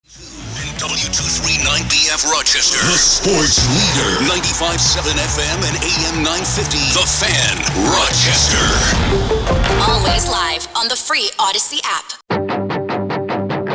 W239BF Rochester, the sports leader. 95.7 FM and AM 950. The Fan, Rochester. Always live on the free Odyssey app.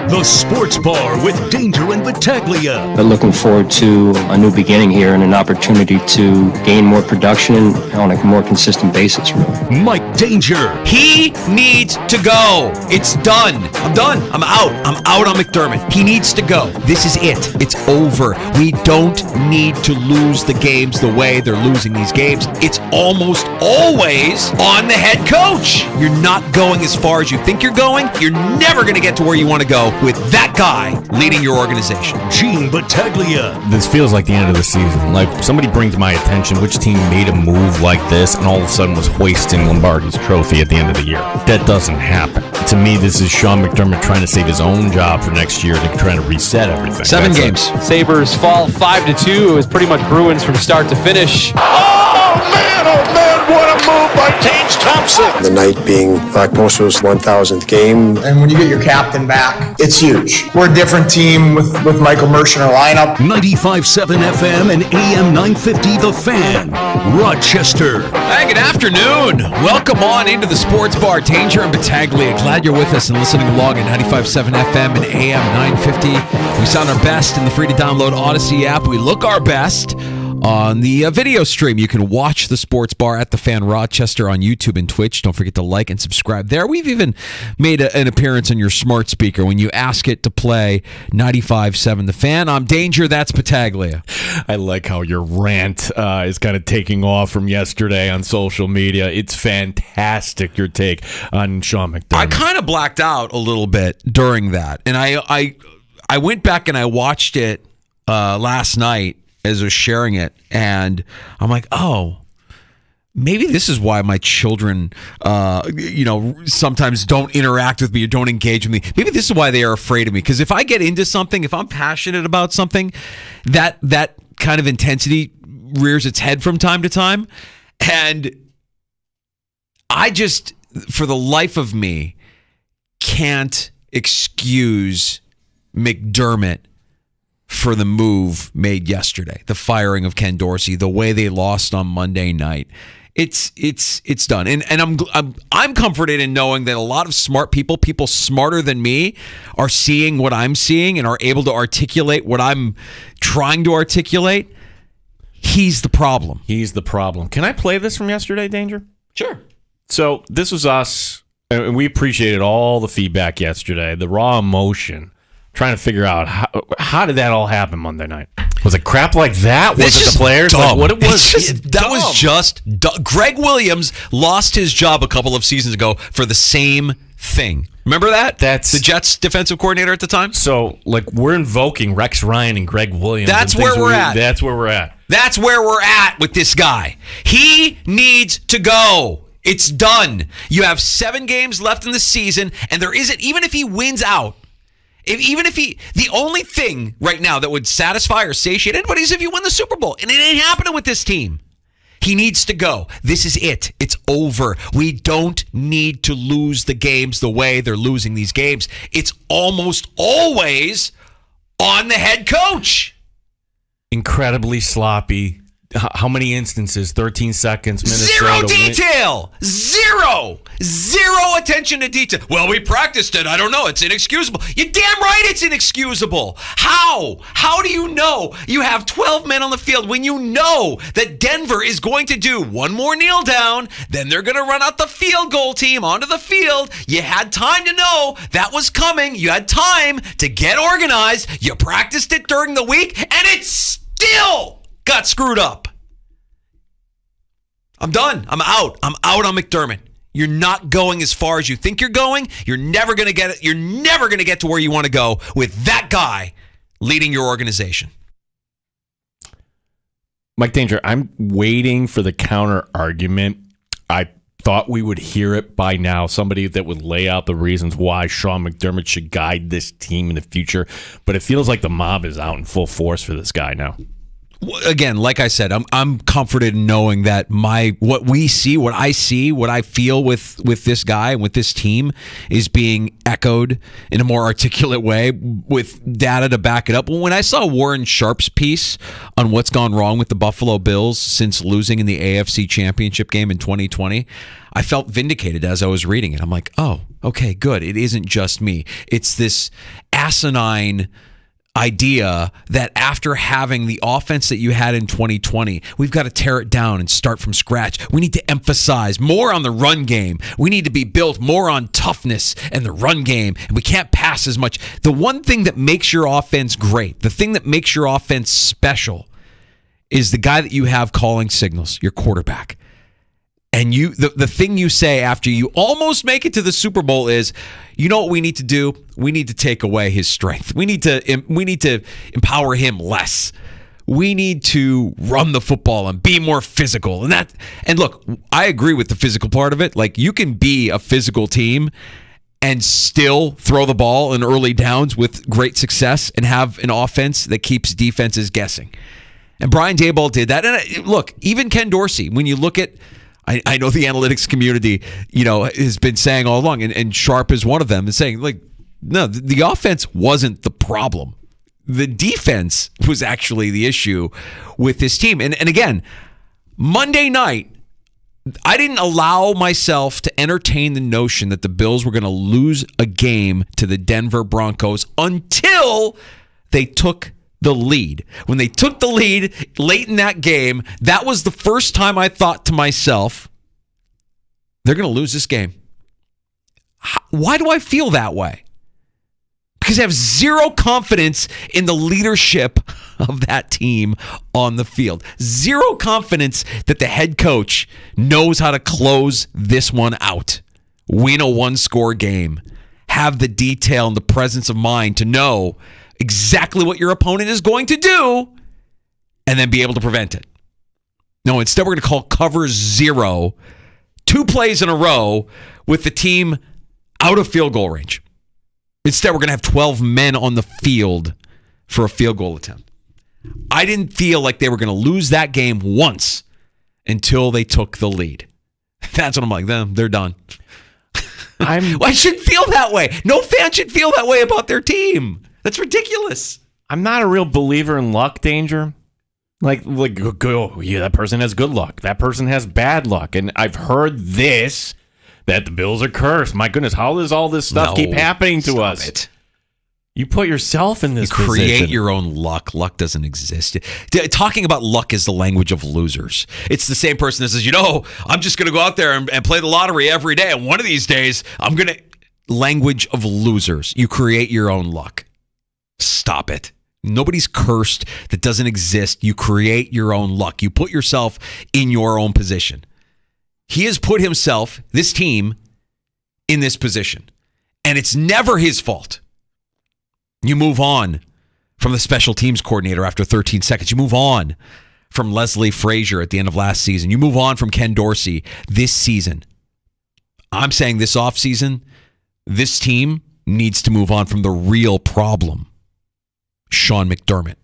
The Sports Bar with Danger and Battaglia. But looking forward to a new beginning here and an opportunity to gain more production on a more consistent basis, really. Mike Danger. He needs to go. It's done. I'm done. I'm out. I'm out on McDermott. He needs to go. This is it. It's over. We don't need to lose the games the way they're losing these games. It's almost always on the head coach. You're not going as far as you think you're going. You're never going to get to where you want to go with that guy leading your organization. Gene Battaglia. This feels like the end of the season. Like somebody brings to my attention which team made a move like this and all of a sudden was hoisting Lombardi's trophy at the end of the year. That doesn't happen. To me, this is Sean McDermott trying to save his own job for next year and trying to reset everything. 7 games. Sabres fall 5-2. It was pretty much Bruins from start to finish. Oh man, what a move by Tage Thompson. The night being Black Posters' 1,000th game. And when you get your captain back, it's huge. We're a different team with Michael Mersch in our lineup. 95.7 FM and AM 950 The Fan, Rochester. Hey, good afternoon. Welcome on into the Sports Bar. Danger and Battaglia. Glad you're with us and listening along at 95.7 FM and AM 950. We sound our best in the free-to-download Odyssey app. We look our best on the video stream. You can watch the Sports Bar at the Fan Rochester on YouTube and Twitch. Don't forget to like and subscribe there. We've even made an appearance on your smart speaker when you ask it to play 95.7 The Fan. I'm Danger, that's Battaglia. I like how your rant is kind of taking off from yesterday on social media. It's fantastic, your take on Sean McDermott. I kind of blacked out a little bit during that, and I went back and I watched it last night as I was sharing it, and I'm like, oh, maybe this is why my children, sometimes don't interact with me or don't engage with me. Maybe this is why they are afraid of me. Because if I get into something, if I'm passionate about something, that kind of intensity rears its head from time to time. And I just, for the life of me, can't excuse McDermott for the move made yesterday, the firing of Ken Dorsey, the way they lost on Monday night. It's done, and I'm comforted in knowing that a lot of smart people smarter than me, are seeing what I'm seeing and are able to articulate what I'm trying to articulate. He's the problem. He's the problem. Can I play this from yesterday, Danger? Sure. So this was us, and we appreciated all the feedback yesterday, the raw emotion. Trying to figure out how did that all happen Monday night? Was it crap like that? Was it the players? Dumb. Like what it was? Was just dumb. Greg Williams lost his job a couple of seasons ago for the same thing. Remember that? That's the Jets defensive coordinator at the time. So, we're invoking Rex Ryan and Greg Williams. That's where we're at. That's where we're at. That's where we're at with this guy. He needs to go. It's done. You have 7 games left in the season, and there isn't, even if he wins out. The only thing right now that would satisfy or satiate anybody is if you win the Super Bowl. And it ain't happening with this team. He needs to go. This is it. It's over. We don't need to lose the games the way they're losing these games. It's almost always on the head coach. Incredibly sloppy. How many instances? 13 seconds, Minnesota. Zero detail. Zero attention to detail. Well, we practiced it. I don't know. It's inexcusable. You're damn right it's inexcusable. How? How do you know you have 12 men on the field when you know that Denver is going to do one more kneel down, then they're going to run out the field goal team onto the field? You had time to know that was coming. You had time to get organized. You practiced it during the week, and it's still got screwed up. I'm done. I'm out. I'm out on McDermott. You're not going as far as you think you're going. You're never going to get it. You're never going to get to where you want to go with that guy leading your organization. Mike Danger, I'm waiting for the counter argument. I thought we would hear it by now. Somebody that would lay out the reasons why Sean McDermott should guide this team in the future. But it feels like the mob is out in full force for this guy now. again, like I said, I'm comforted in knowing that what I see, what I feel with this guy and with this team is being echoed in a more articulate way with data to back it up. When I saw Warren Sharp's piece on what's gone wrong with the Buffalo Bills since losing in the AFC Championship game in 2020, I felt vindicated as I was reading it. I'm like, oh, okay, good. It isn't just me. It's this asinine idea that after having the offense that you had in 2020, we've got to tear it down and start from scratch. We need to emphasize more on the run game. We need to be built more on toughness and the run game, and we can't pass as much. The one thing that makes your offense great, the thing that makes your offense special, is the guy that you have calling signals, your quarterback. And the thing you say after you almost make it to the Super Bowl is, you know what we need to do? We need to take away his strength. We need to empower him less. We need to run the football and be more physical. And look, I agree with the physical part of it. Like, you can be a physical team and still throw the ball in early downs with great success and have an offense that keeps defenses guessing. And Brian Daboll did that. And look, even Ken Dorsey, when you look at, I know the analytics community, has been saying all along, and Sharp is one of them, is saying, like, no, the offense wasn't the problem. The defense was actually the issue with this team. And again, Monday night, I didn't allow myself to entertain the notion that the Bills were going to lose a game to the Denver Broncos until they took the lead. When they took the lead late in that game, that was the first time I thought to myself, they're going to lose this game. Why do I feel that way? Because I have zero confidence in the leadership of that team on the field. Zero confidence that the head coach knows how to close this one out. Win a one-score game. Have the detail and the presence of mind to know exactly what your opponent is going to do and then be able to prevent it. No, instead we're going to call cover 0, 2 plays in a row with the team out of field goal range. Instead, we're going to have 12 men on the field for a field goal attempt. I didn't feel like they were going to lose that game once until they took the lead. That's what I'm like, they're done. I shouldn't feel that way. No fan should feel that way about their team. That's ridiculous. I'm not a real believer in luck, Danger. Like, oh, yeah, that person has good luck. That person has bad luck. And I've heard this, that the Bills are cursed. My goodness, how does all this stuff keep happening to us? It. You put yourself in this position. You create position. your own luck. Luck doesn't exist. Talking about luck is the language of losers. It's the same person that says, I'm just going to go out there and play the lottery every day, and one of these days, I'm going to... Language of losers. You create your own luck. Stop it. Nobody's cursed. That doesn't exist. You create your own luck. You put yourself in your own position. He has put himself, this team, in this position. And it's never his fault. You move on from the special teams coordinator after 13 seconds. You move on from Leslie Frazier at the end of last season. You move on from Ken Dorsey this season. I'm saying this offseason, this team needs to move on from the real problem, Sean McDermott.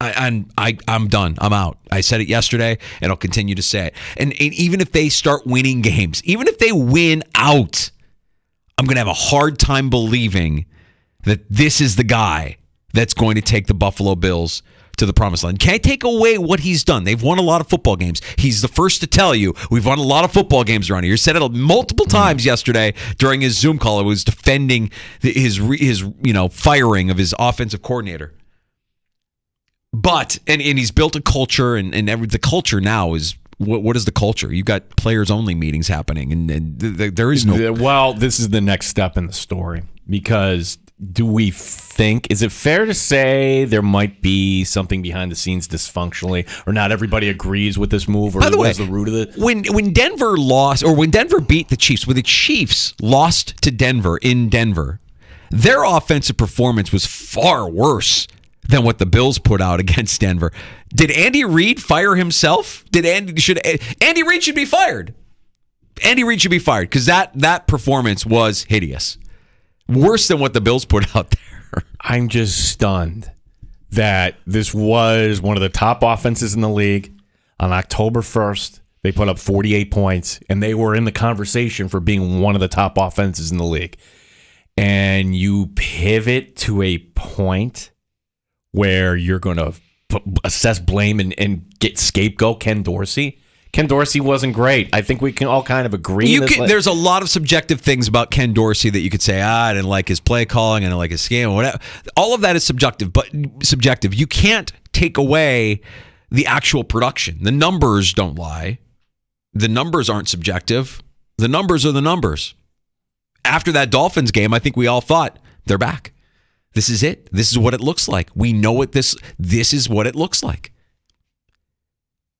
I'm done. I'm out. I said it yesterday, and I'll continue to say it. And even if they start winning games, even if they win out, I'm going to have a hard time believing that this is the guy that's going to take the Buffalo Bills to the promised land. Can't take away what he's done. They've won a lot of football games. He's the first to tell you, we've won a lot of football games around here. He said it multiple times yesterday during his Zoom call. It was defending his firing of his offensive coordinator. But, and he's built a culture, and the culture now is, what is the culture? You've got players-only meetings happening, and there is no... Well, this is the next step in the story, because do we think, is it fair to say there might be something behind the scenes dysfunctionally, or not everybody agrees with this move, or what is the root of it? When Denver lost, or when Denver beat the Chiefs, when the Chiefs lost to Denver in Denver, their offensive performance was far worse than what the Bills put out against Denver. Did Andy Reid fire himself? Andy Reid should be fired. Andy Reid should be fired because that performance was hideous. Worse than what the Bills put out there. I'm just stunned that this was one of the top offenses in the league. On October 1st, they put up 48 points, and they were in the conversation for being one of the top offenses in the league. And you pivot to a point where you're going to assess blame and get scapegoat Ken Dorsey. Ken Dorsey wasn't great. I think we can all kind of agree. There's a lot of subjective things about Ken Dorsey that you could say, I didn't like his play calling, I didn't like his scheme, whatever. All of that is subjective, but subjective. You can't take away the actual production. The numbers don't lie. The numbers aren't subjective. The numbers are the numbers. After that Dolphins game, I think we all thought, they're back. This is it. This is what it looks like. We know what this is what it looks like.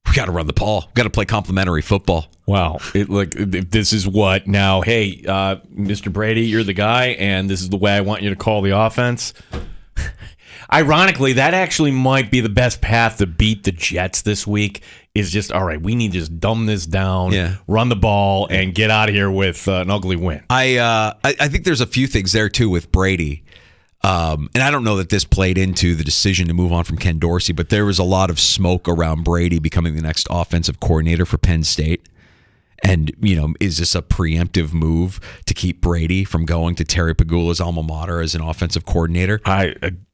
We got to run the ball. We got to play complimentary football. Wow. This is what now, hey, Mr. Brady, you're the guy, and this is the way I want you to call the offense. Ironically, that actually might be the best path to beat the Jets this week, is just, all right, we need to just dumb this down, run the ball, and get out of here with an ugly win. I think there's a few things there, too, with Brady. And I don't know that this played into the decision to move on from Ken Dorsey, but there was a lot of smoke around Brady becoming the next offensive coordinator for Penn State. And, is this a preemptive move to keep Brady from going to Terry Pagula's alma mater as an offensive coordinator?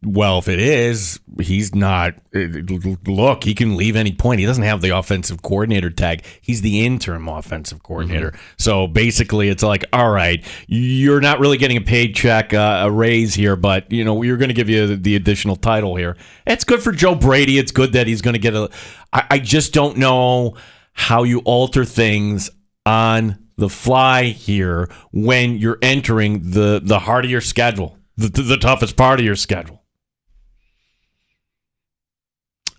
Well, if it is, he's not. Look, he can leave any point. He doesn't have the offensive coordinator tag. He's the interim offensive coordinator. Mm-hmm. So basically, it's like, all right, you're not really getting a paycheck, a raise here, but we're going to give you the additional title here. It's good for Joe Brady. It's good that he's going to get I just don't know how you alter things on the fly here when you're entering the heart of your schedule, the toughest part of your schedule.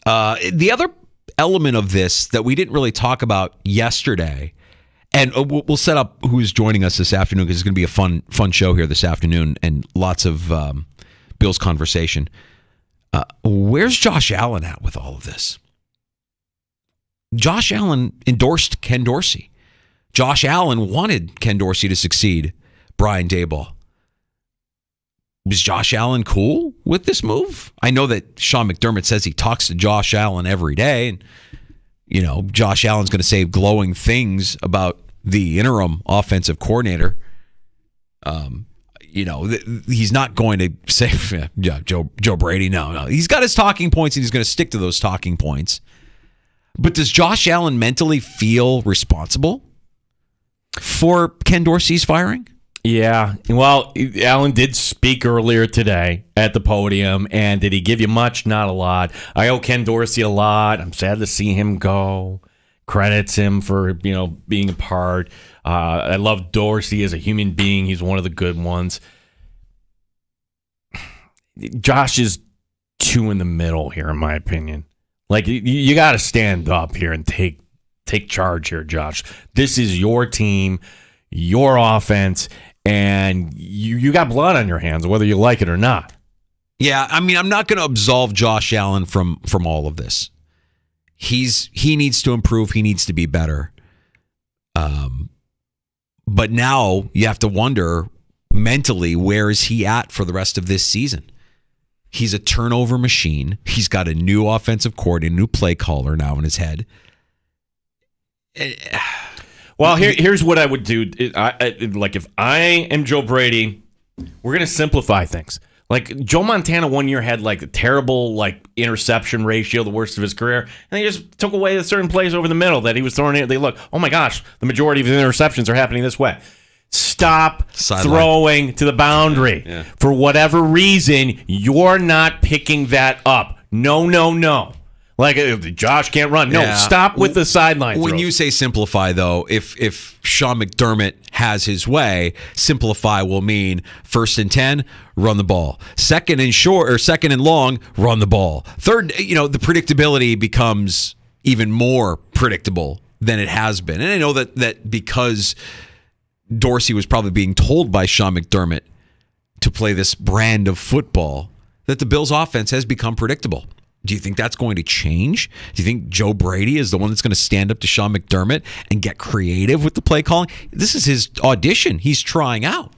The other element of this that we didn't really talk about yesterday, and we'll set up who's joining us this afternoon because it's going to be a fun show here this afternoon and lots of Bills conversation. Where's Josh Allen at with all of this? Josh Allen endorsed Ken Dorsey. Josh Allen wanted Ken Dorsey to succeed Brian Daboll. Was Josh Allen cool with this move? I know that Sean McDermott says he talks to Josh Allen every day. And, Josh Allen's going to say glowing things about the interim offensive coordinator. He's not going to say, Joe Brady, no. He's got his talking points, and he's going to stick to those talking points. But does Josh Allen mentally feel responsible for Ken Dorsey's firing? Yeah. Well, Allen did speak earlier today at the podium, and did he give you much? Not a lot. I owe Ken Dorsey a lot. I'm sad to see him go. Credits him for, being a part. I love Dorsey as a human being. He's one of the good ones. Josh is two in the middle here, in my opinion. Like, you got to stand up here and take charge here, Josh. This is your team, your offense, and you got blood on your hands, whether you like it or not. Yeah, I mean, I'm not going to absolve Josh Allen from all of this. He needs to improve. He needs to be better. But now you have to wonder mentally, where is he at for the rest of this season? He's a turnover machine. He's got a new offensive coordinator, new play caller now in his head. Well, here's what I would do. If I am Joe Brady, we're going to simplify things. Like, Joe Montana one year had a terrible interception ratio, the worst of his career, and he just took away the certain plays over the middle that he was throwing in. They look, oh my gosh, the majority of the interceptions are happening this way. Stop throwing to the boundary. Yeah. For whatever reason, you're not picking that up. No. Josh can't run. No, stop with the sideline When throws. you say simplify, though, if Sean McDermott has his way, simplify will mean 1st and 10, run the ball. 2nd and short or 2nd and long, run the ball. Third, the predictability becomes even more predictable than it has been. And I know that because Dorsey was probably being told by Sean McDermott to play this brand of football, that the Bills' offense has become predictable. Do you think that's going to change? Do you think Joe Brady is the one that's going to stand up to Sean McDermott and get creative with the play calling? This is his audition. He's trying out.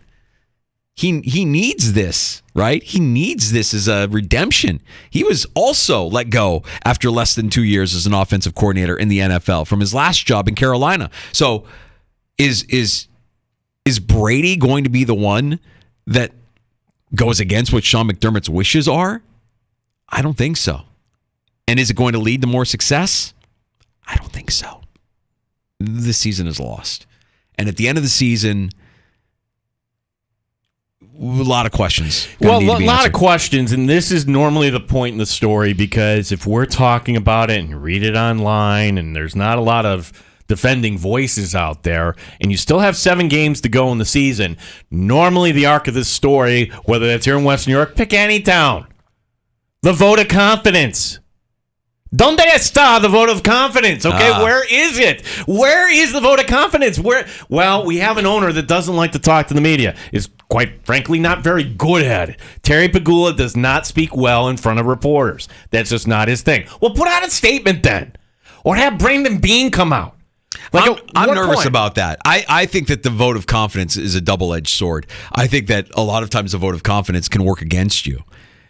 He needs this, right? He needs this as a redemption. He was also let go after less than 2 years as an offensive coordinator in the NFL from his last job in Carolina. So is Brady going to be the one that goes against what Sean McDermott's wishes are? I don't think so. And is it going to lead to more success? I don't think so. This season is lost. And at the end of the season, a lot of questions. Well, a lot of questions, and this is normally the point in the story, because if we're talking about it and read it online and there's not a lot of defending voices out there, and you still have 7 games to go in the season, normally the arc of this story, whether that's here in West New York, pick any town, the vote of confidence. Donde está the vote of confidence? Okay, where is it? Where is the vote of confidence? Well, we have an owner that doesn't like to talk to the media. Is quite frankly not very good at it. Terry Pegula does not speak well in front of reporters. That's just not his thing. Well, put out a statement then, or have Brandon Beane come out. I'm nervous about that. I think that the vote of confidence is a double-edged sword. I think that a lot of times the vote of confidence can work against you.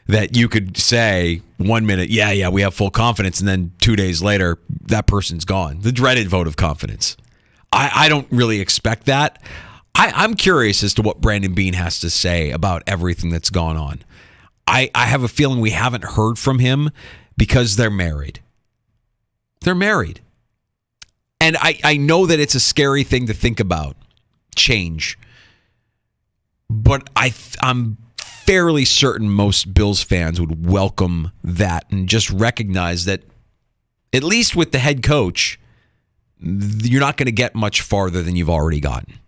That you could say 1 minute, yeah, we have full confidence, and then 2 days later, that person's gone. The dreaded vote of confidence. I don't really expect that. I'm curious as to what Brandon Beane has to say about everything that's gone on. I have a feeling we haven't heard from him because they're married. They're married. And I know that it's a scary thing to think about, change. But I'm fairly certain most Bills fans would welcome that and just recognize that, at least with the head coach, you're not going to get much farther than you've already gotten.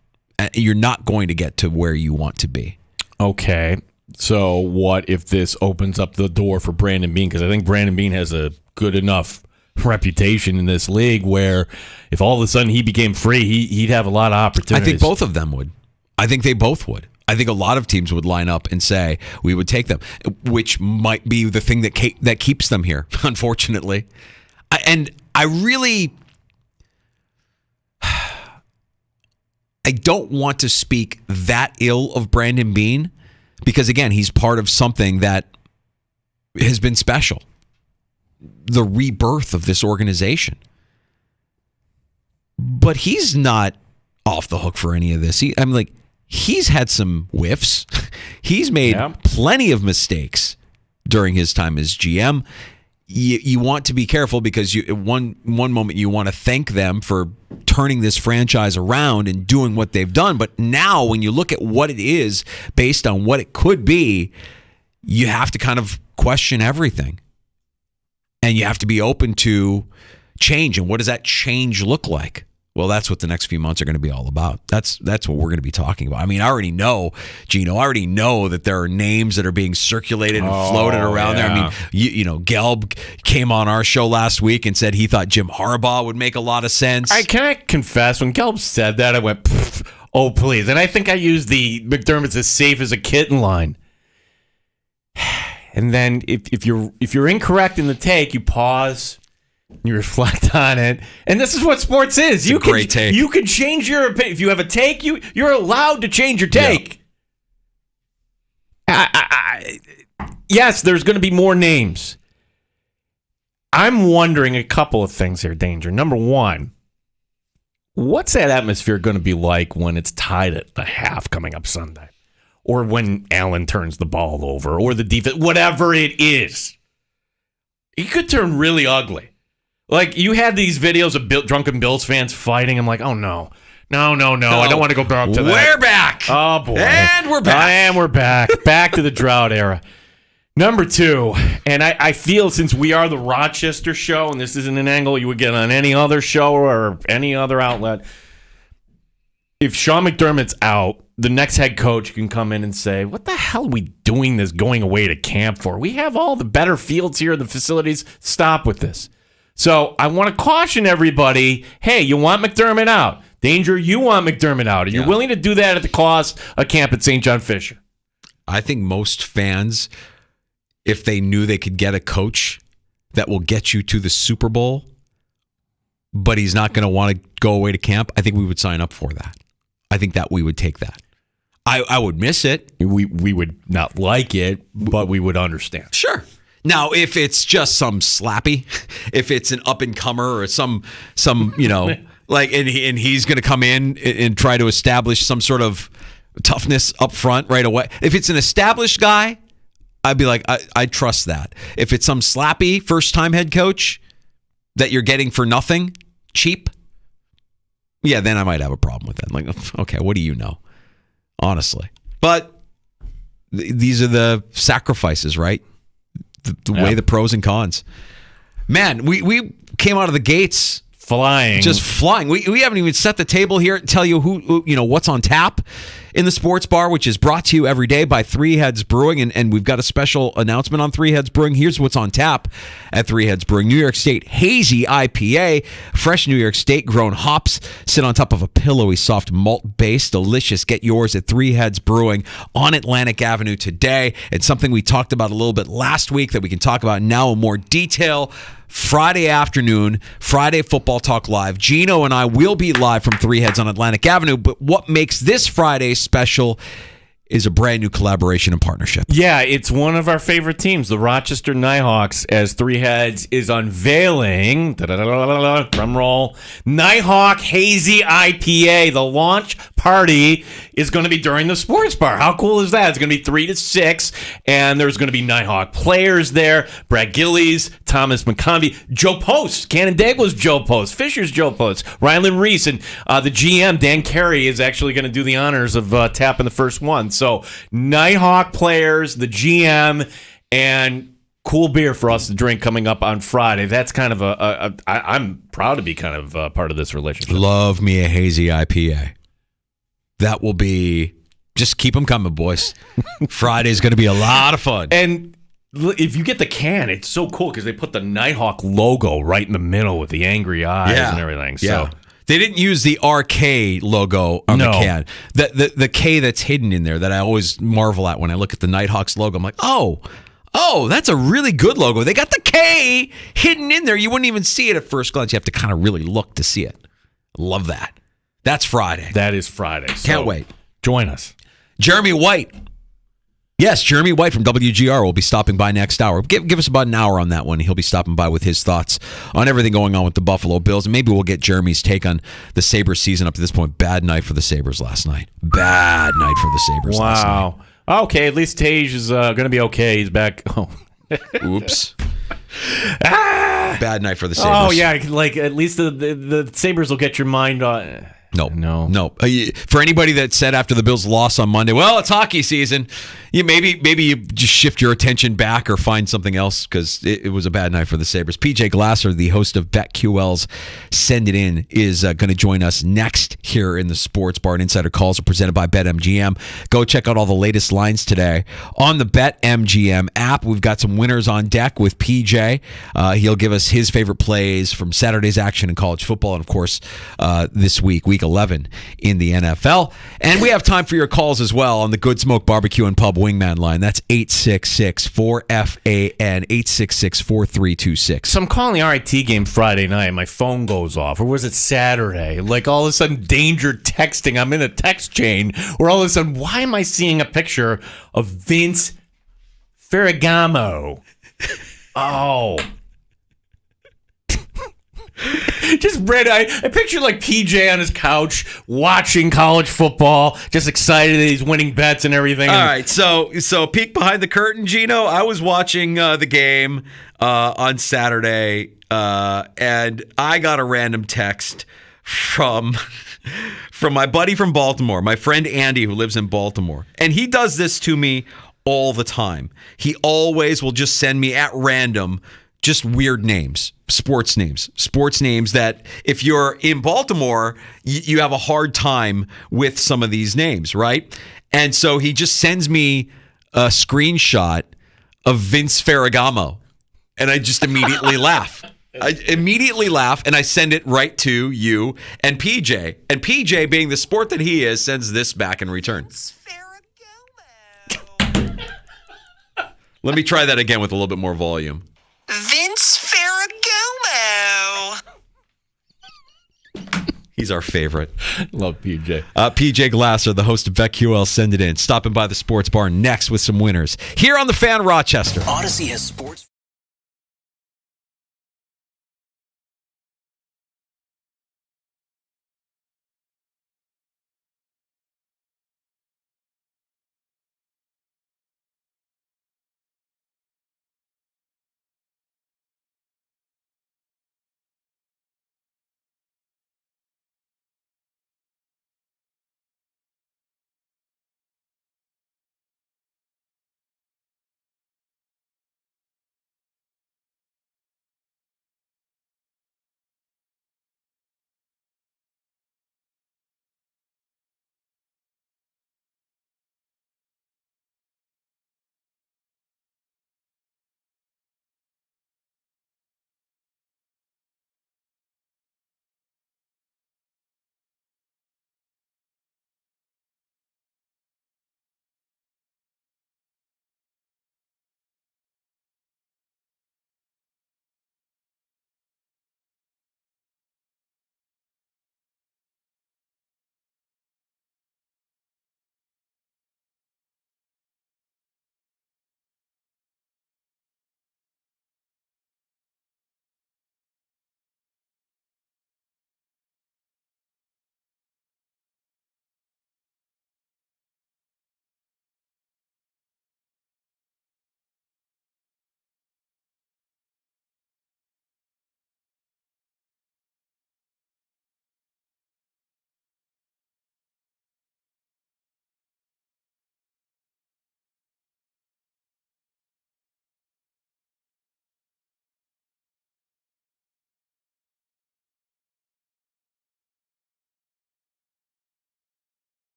You're not going to get to where you want to be. Okay. So what if this opens up the door for Brandon Beane? Because I think Brandon Beane has a good enough reputation in this league where if all of a sudden he became free, he'd have a lot of opportunities. I think both of them would. I think they both would. I think a lot of teams would line up and say we would take them, which might be the thing that keeps them here, unfortunately. I don't want to speak that ill of Brandon Beane because, again, he's part of something that has been special. The rebirth of this organization. But he's not off the hook for any of this. He's had some whiffs. He's made plenty of mistakes during his time as GM. You want to be careful because one moment you want to thank them for turning this franchise around and doing what they've done. But now when you look at what it is based on what it could be, you have to kind of question everything. And you have to be open to change. And what does that change look like? Well, that's what the next few months are going to be all about. That's what we're going to be talking about. I mean, I already know, Gino, that there are names that are being circulated and floated around there. I mean, Gelb came on our show last week and said he thought Jim Harbaugh would make a lot of sense. Can I confess, when Gelb said that, I went, oh, please. And I think I used the McDermott's as safe as a kitten line. And then if you're incorrect in the take, you pause. You reflect on it, and this is what sports is. You can change your opinion. If you have a take, you're allowed to change your take. Yeah. Yes, there's going to be more names. I'm wondering a couple of things here, Danger. Number one, what's that atmosphere going to be like when it's tied at the half coming up Sunday, or when Allen turns the ball over, or the defense, whatever it is? It could turn really ugly. Like, you had these videos of drunken Bills fans fighting. I'm like, oh, no. I don't want to go back to that. We're back. Oh, boy. And we're back. Back to the drought era. Number two, and I feel since we are the Rochester show, and this isn't an angle you would get on any other show or any other outlet, if Sean McDermott's out, the next head coach can come in and say, what the hell are we doing this going away to camp for? We have all the better fields here, the facilities. Stop with this. So I want to caution everybody, hey, you want McDermott out. Danger, you want McDermott out. Are you willing to do that at the cost of camp at St. John Fisher? I think most fans, if they knew they could get a coach that will get you to the Super Bowl, but he's not going to want to go away to camp, I think we would sign up for that. I think that we would take that. I would miss it. We would not like it, but we would understand. Sure. Now, if it's just some slappy, if it's an up-and-comer or some like, and he's going to come in and try to establish some sort of toughness up front right away. If it's an established guy, I'd be like, I trust that. If it's some slappy first-time head coach that you're getting for nothing, cheap, yeah, then I might have a problem with that. Like, okay, what do you know? Honestly. But these are the sacrifices, right? The way the pros and cons. Man, we came out of the gates flying. Just flying. We haven't even set the table here to tell you who what's on tap in the sports bar, which is brought to you every day by Three Heads Brewing. And we've got a special announcement on Three Heads Brewing. Here's what's on tap at Three Heads Brewing. New York State Hazy IPA. Fresh New York State grown hops sit on top of a pillowy, soft malt base. Delicious. Get yours at Three Heads Brewing on Atlantic Avenue today. It's something we talked about a little bit last week that we can talk about now in more detail. Friday afternoon, Friday Football Talk Live. Gino and I will be live from Three Heads on Atlantic Avenue, but what makes this Friday special is a brand new collaboration and partnership. Yeah, it's one of our favorite teams, the Rochester Nighthawks, as Three Heads is unveiling, drum roll, Nighthawk Hazy IPA. The launch party is going to be during the sports bar. How cool is that? It's going to be 3 to 6, and there's going to be Nighthawk players there. Brad Gillies, Thomas McConvey, Joe Post, Canandaigua's Joe Post, Fisher's Joe Post, Rylan Reese, and the GM, Dan Carey, is actually going to do the honors of tapping the first one. So Nighthawk players, the GM, and cool beer for us to drink coming up on Friday. That's kind of I'm proud to be kind of part of this relationship. Love me a hazy IPA. That will be, just keep them coming, boys. Friday's going to be a lot of fun. And if you get the can, it's so cool because they put the Nighthawk logo right in the middle with the angry eyes and everything. So. They didn't use the RK logo on the can. The K that's hidden in there that I always marvel at when I look at the Nighthawks logo. I'm like, oh, that's a really good logo. They got the K hidden in there. You wouldn't even see it at first glance. You have to kind of really look to see it. Love that. That's Friday. That is Friday. Can't wait. Join us. Jeremy White. Yes, Jeremy White from WGR will be stopping by next hour. Give us about an hour on that one. He'll be stopping by with his thoughts on everything going on with the Buffalo Bills. And maybe we'll get Jeremy's take on the Sabres season up to this point. Bad night for the Sabres last night. Bad night for the Sabres last night. Wow. Okay, at least Tage is going to be okay. He's back. Oh. Oops. Bad night for the Sabres. Oh, yeah. Like, at least the Sabres will get your mind on... No. For anybody that said after the Bills' loss on Monday, well, it's hockey season, maybe you just shift your attention back or find something else because it was a bad night for the Sabres. PJ Glasser, the host of BetQL's Send It In, is going to join us next here in the Sports Bar. And Insider Calls are presented by BetMGM. Go check out all the latest lines today on the BetMGM app. We've got some winners on deck with PJ. He'll give us his favorite plays from Saturday's action in college football and, of course, this week 11 in the NFL. And we have time for your calls as well on the Good Smoke Barbecue and Pub Wingman line. That's 866-4FAN, 866-4326. So I'm calling the RIT game Friday night and my phone goes off. Or was it Saturday? Like all of a sudden danger texting. I'm in a text chain where all of a sudden, why am I seeing a picture of Vince Ferragamo? Oh. Just read. I picture like PJ on his couch watching college football, just excited that he's winning bets and everything. All right, so peek behind the curtain, Gino. I was watching the game on Saturday, and I got a random text from my buddy from Baltimore, my friend Andy, who lives in Baltimore, and he does this to me all the time. He always will just send me at random just weird names, sports names that if you're in Baltimore, you have a hard time with some of these names, right? And so he just sends me a screenshot of Vince Ferragamo, and I just immediately laugh. I immediately laugh, and I send it right to you and PJ. And PJ, being the sport that he is, sends this back in return. Let me try that again with a little bit more volume. Vince Ferragamo. He's our favorite. Love PJ. PJ Glasser, the host of BetQL, send it in. Stopping by the sports bar next with some winners. Here on The Fan, Rochester. Odyssey has sports.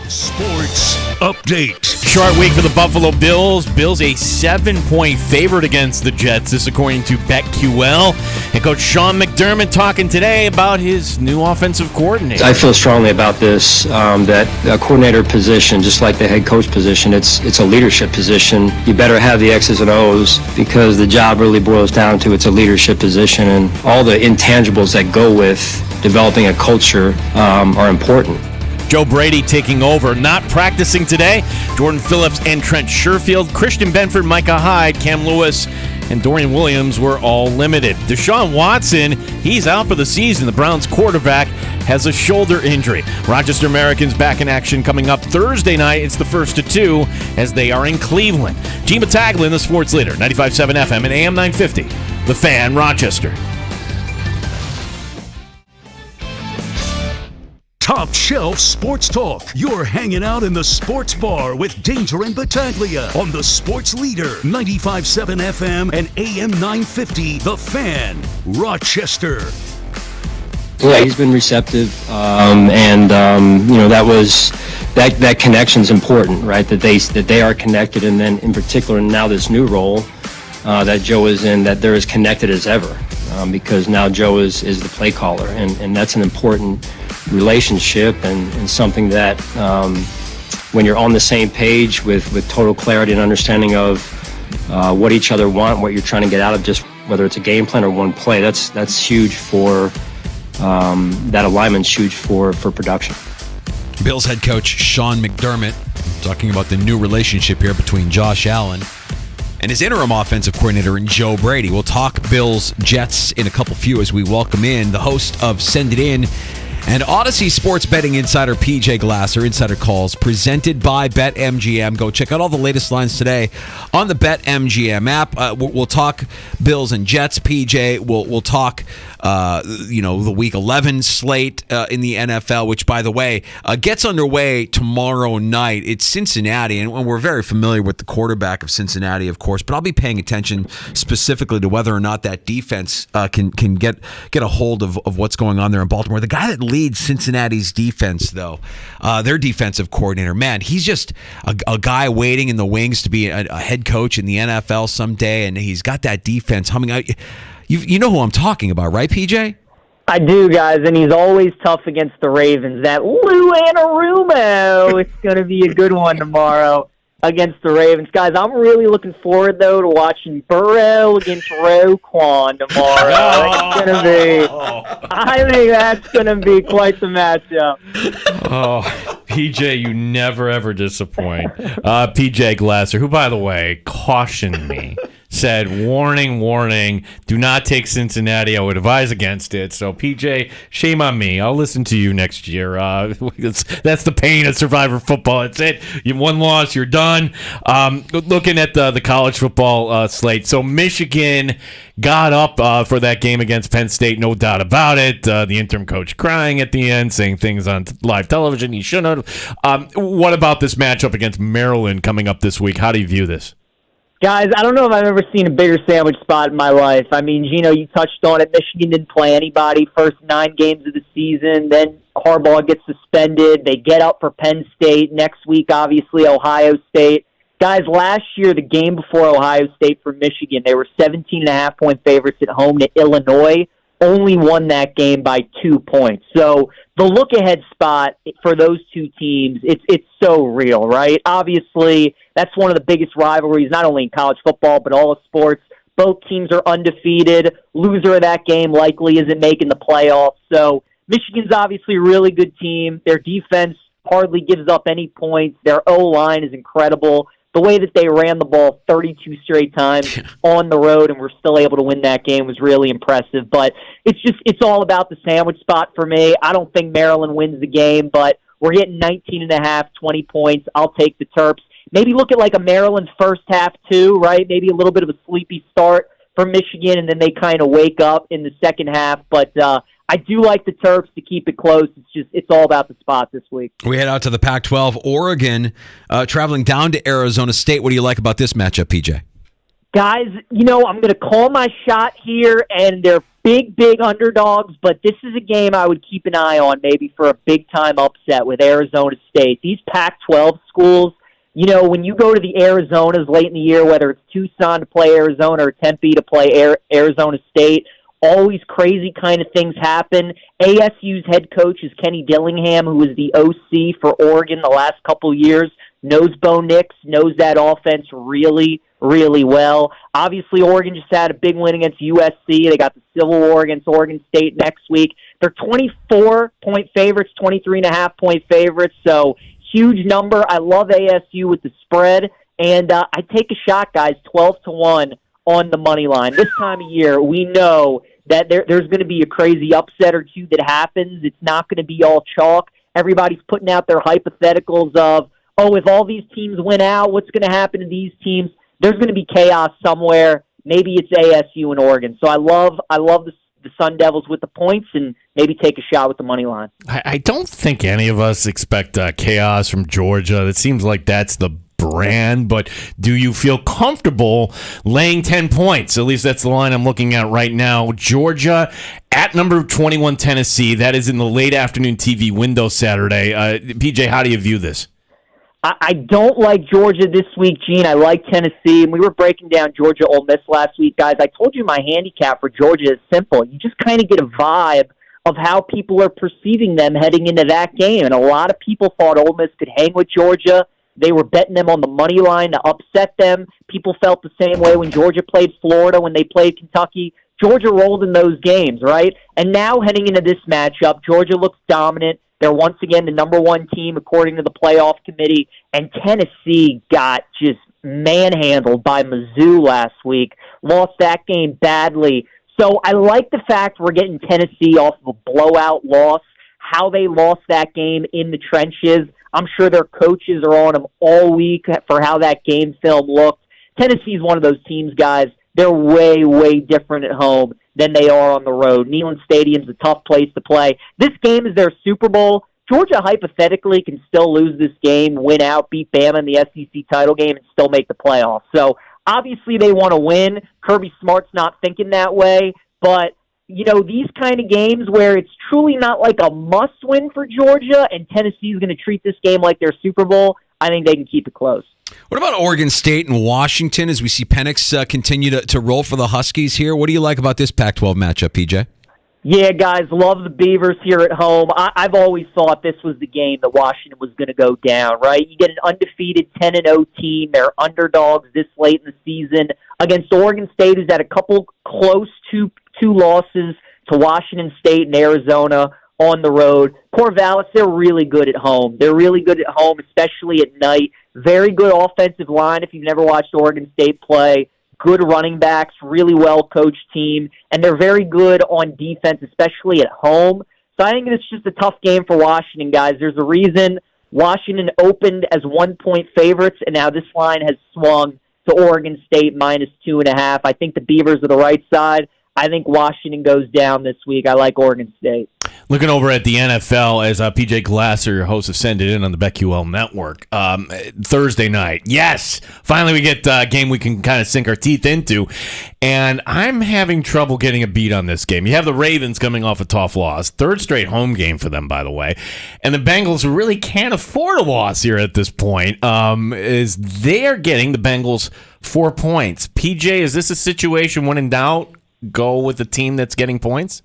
Sports Update. Short week for the Buffalo Bills. Bills a 7-point favorite against the Jets. This according to BetQL. And Coach Sean McDermott talking today about his new offensive coordinator. I feel strongly about this, that a coordinator position, just like the head coach position, it's a leadership position. You better have the X's and O's because the job really boils down to it's a leadership position, and all the intangibles that go with developing a culture are important. Joe Brady taking over, not practicing today. Jordan Phillips and Trent Sherfield, Christian Benford, Micah Hyde, Cam Lewis, and Dorian Williams were all limited. Deshaun Watson, he's out for the season. The Browns quarterback has a shoulder injury. Rochester Americans back in action coming up Thursday night. It's the first of two as they are in Cleveland. Gene Battaglin, the sports leader, 95.7 FM and AM 950. The Fan, Rochester. Top Shelf Sports Talk. You're hanging out in the sports bar with Danger and Battaglia on the Sports Leader, 95.7 FM and AM 950, The Fan, Rochester. Yeah, he's been receptive, that connection's important, right? That they are connected, and then in particular now this new role that Joe is in, that they're as connected as ever, because now Joe is the play caller, and that's an important relationship and something that when you're on the same page with total clarity and understanding of what each other want, what you're trying to get out of just whether it's a game plan or one play, that's huge for that alignment's huge for production. Bills head coach Sean McDermott talking about the new relationship here between Josh Allen and his interim offensive coordinator and Joe Brady. We'll talk Bills Jets in a couple few as we welcome in the host of Send It In and Odyssey Sports Betting Insider PJ Glasser. Insider Calls presented by BetMGM. Go check out all the latest lines today on the BetMGM app. We'll talk Bills and Jets. PJ, we'll talk the Week 11 slate in the NFL, which, by the way, gets underway tomorrow night. It's Cincinnati, and we're very familiar with the quarterback of Cincinnati, of course, but I'll be paying attention specifically to whether or not that defense can get a hold of what's going on there in Baltimore. The guy that leads Cincinnati's defense, though, their defensive coordinator, man, he's just a guy waiting in the wings to be a head coach in the NFL someday, and he's got that defense humming out. You know who I'm talking about, right, PJ? I do, guys, and he's always tough against the Ravens. That Lou Anarumo, it's going to be a good one tomorrow against the Ravens. Guys, I'm really looking forward, though, to watching Burrow against Roquan tomorrow. It's going to be, I think that's going to be quite the matchup. Oh, PJ, you never, ever disappoint. PJ Glasser, who, by the way, cautioned me, said, warning, do not take Cincinnati. I would advise against it. So, PJ, shame on me. I'll listen to you next year. That's the pain of Survivor football. That's it. You one loss, you're done. Looking at the college football slate. So, Michigan got up for that game against Penn State, no doubt about it. The interim coach crying at the end, saying things on live television he shouldn't have. What about this matchup against Maryland coming up this week? How do you view this? Guys, I don't know if I've ever seen a bigger sandwich spot in my life. I mean, Gino, you touched on it. Michigan didn't play anybody first 9 games of the season. Then Harbaugh gets suspended. They get up for Penn State. Next week, obviously, Ohio State. Guys, last year, the game before Ohio State for Michigan, they were 17.5-point favorites at home to Illinois. Only won that game by 2 points. So the look-ahead spot for those two teams, it's so real, right? Obviously, that's one of the biggest rivalries, not only in college football, but all of sports. Both teams are undefeated. Loser of that game likely isn't making the playoffs. So Michigan's obviously a really good team. Their defense hardly gives up any points. Their O-line is incredible. The way that they ran the ball 32 straight times on the road and were still able to win that game was really impressive. But it's all about the sandwich spot for me. I don't think Maryland wins the game, but we're getting 19.5, 20 points. I'll take the Terps. Maybe look at like a Maryland first half too, right? Maybe a little bit of a sleepy start for Michigan, and then they kind of wake up in the second half. But I do like the Terps to keep it close. It's all about the spot this week. We head out to the Pac-12. Oregon traveling down to Arizona State. What do you like about this matchup, PJ? Guys, I'm going to call my shot here, and they're big underdogs, but this is a game I would keep an eye on maybe for a big-time upset with Arizona State. These Pac-12 schools, when you go to the Arizonas late in the year, whether it's Tucson to play Arizona or Tempe to play Arizona State, always crazy kind of things happen. ASU's head coach is Kenny Dillingham, who was the OC for Oregon the last couple years, knows Bo Nix, knows that offense really, really well. Obviously, Oregon just had a big win against USC. They got the Civil War against Oregon State next week. They're 24-point favorites, 23.5-point favorites, so huge number. I love ASU with the spread, and I take a shot, guys, 12-1 on the money line. This time of year, we know that there's going to be a crazy upset or two that happens. It's not going to be all chalk. Everybody's putting out their hypotheticals of, if all these teams win out, what's going to happen to these teams? There's going to be chaos somewhere. Maybe it's ASU and Oregon. So I love the Sun Devils with the points and maybe take a shot with the money line. I don't think any of us expect chaos from Georgia. It seems like that's the brand, but do you feel comfortable laying 10 points? At least that's the line I'm looking at right now. Georgia at number 21 Tennessee. That is in the late afternoon TV window Saturday. PJ, how do you view this? I don't like Georgia this week, Gene. I like Tennessee, and we were breaking down Georgia Ole Miss last week, guys. I told you my handicap for Georgia is simple. You just kind of get a vibe of how people are perceiving them heading into that game, and a lot of people thought Ole Miss could hang with Georgia. They were betting them on the money line to upset them. People felt the same way when Georgia played Florida, when they played Kentucky. Georgia rolled in those games, right? And now heading into this matchup, Georgia looks dominant. They're once again the number one team according to the playoff committee, and Tennessee got just manhandled by Mizzou last week, lost that game badly. So I like the fact we're getting Tennessee off of a blowout loss, how they lost that game in the trenches. I'm sure their coaches are on them all week for how that game film looked. Tennessee's one of those teams, guys. They're way, way different at home than they are on the road. Neyland Stadium's a tough place to play. This game is their Super Bowl. Georgia hypothetically can still lose this game, win out, beat Bama in the SEC title game, and still make the playoffs. So obviously they want to win. Kirby Smart's not thinking that way. But, you know, these kind of games where it's truly not like a must-win for Georgia and Tennessee's going to treat this game like their Super Bowl, I think they can keep it close. What about Oregon State and Washington as we see Penix continue to roll for the Huskies here? What do you like about this Pac-12 matchup, PJ? Yeah, guys, love the Beavers here at home. I've always thought this was the game that Washington was going to go down, right? You get an undefeated 10-0 team. They're underdogs this late in the season against Oregon State, who's had a couple close two losses to Washington State and Arizona on the road. Corvallis, they're really good at home. They're really good at home, especially at night. Very good offensive line if you've never watched Oregon State play. Good running backs, really well-coached team, and they're very good on defense, especially at home. So I think it's just a tough game for Washington, guys. There's a reason Washington opened as 1-point favorites, and now this line has swung to Oregon State minus 2.5. I think the Beavers are the right side. I think Washington goes down this week. I like Oregon State. Looking over at the NFL as PJ Glasser, host of Send It In on the BetQL Network, Thursday night. Yes, finally we get a game we can kind of sink our teeth into, and I'm having trouble getting a beat on this game. You have the Ravens coming off a tough loss, third straight home game for them, by the way, and the Bengals really can't afford a loss here at this point. Is they're getting the Bengals 4 points. PJ, is this a situation when in doubt, go with the team that's getting points?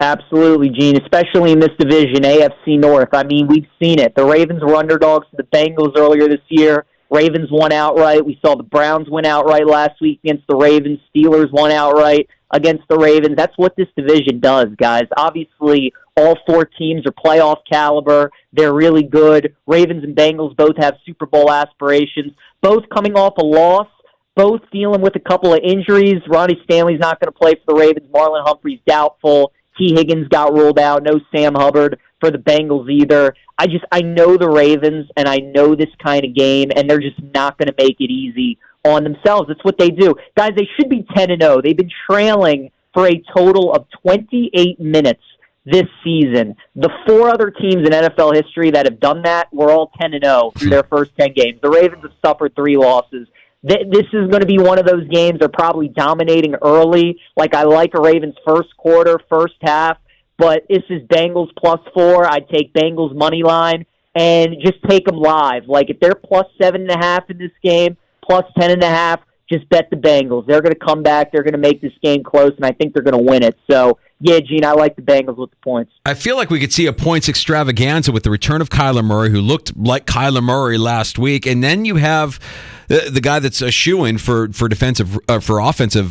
Absolutely, Gene, especially in this division, AFC North. I mean, we've seen it. The Ravens were underdogs to the Bengals earlier this year. Ravens won outright. We saw the Browns win outright last week against the Ravens. Steelers won outright against the Ravens. That's what this division does, guys. Obviously, all four teams are playoff caliber. They're really good. Ravens and Bengals both have Super Bowl aspirations, both coming off a loss, both dealing with a couple of injuries. Ronnie Stanley's not going to play for the Ravens. Marlon Humphrey's doubtful. T. Higgins got ruled out. No Sam Hubbard for the Bengals either. I know the Ravens, and I know this kind of game, and they're just not going to make it easy on themselves. That's what they do. Guys, they should be 10-0. They've been trailing for a total of 28 minutes this season. The four other teams in NFL history that have done that were all 10-0 through their first 10 games. The Ravens have suffered 3 losses. This is going to be one of those games they're probably dominating early. Like, I like a Ravens first quarter, first half, but this is Bengals +4. I'd take Bengals money line and just take them live. Like, if they're +7.5 in this game, +10.5, just bet the Bengals. They're going to come back. They're going to make this game close, and I think they're going to win it. So, yeah, Gene, I like the Bengals with the points. I feel like we could see a points extravaganza with the return of Kyler Murray, who looked like Kyler Murray last week, and then you have the guy that's a shoo-in for offensive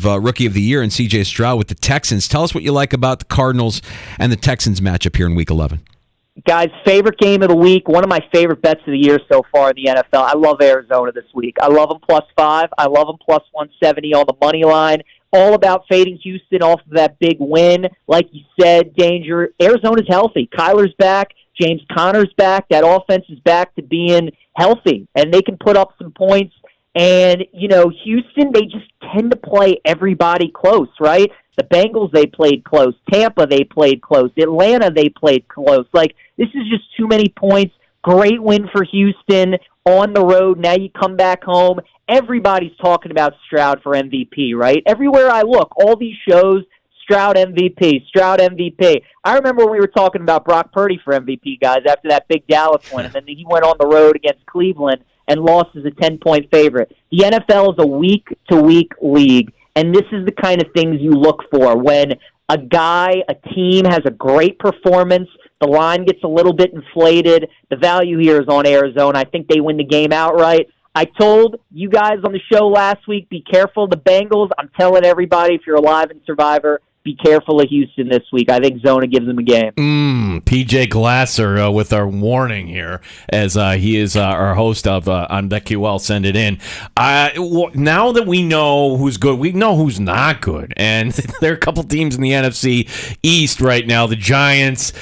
rookie of the year in C.J. Stroud with the Texans. Tell us what you like about the Cardinals and the Texans matchup here in Week 11. Guys, favorite game of the week, one of my favorite bets of the year so far in the NFL. I love Arizona this week. I love them +5. I love them +170 on the money line. All about fading Houston off of that big win. Like you said, Danger, Arizona's healthy. Kyler's back. James Conner's back. That offense is back to being healthy, and they can put up some points. And, you know, Houston, they just tend to play everybody close, right? The Bengals, they played close. Tampa, they played close. Atlanta, they played close. Like, this is just too many points. Great win for Houston on the road. Now you come back home. Everybody's talking about Stroud for MVP, right? Everywhere I look, all these shows, Stroud MVP, Stroud MVP. I remember we were talking about Brock Purdy for MVP, guys, after that big Dallas win, and then he went on the road against Cleveland and lost as a 10-point favorite. The NFL is a week-to-week league, and this is the kind of things you look for when a team has a great performance, the line gets a little bit inflated. The value here is on Arizona. I think they win the game outright. I told you guys on the show last week, be careful of the Bengals. I'm telling everybody, if you're alive in Survivor, be careful of Houston this week. I think Zona gives them a game. PJ Glasser with our warning here, as he is our host of on BetQL. Send it in. Now that we know who's good, we know who's not good. And there are a couple teams in the NFC East right now. The Giants,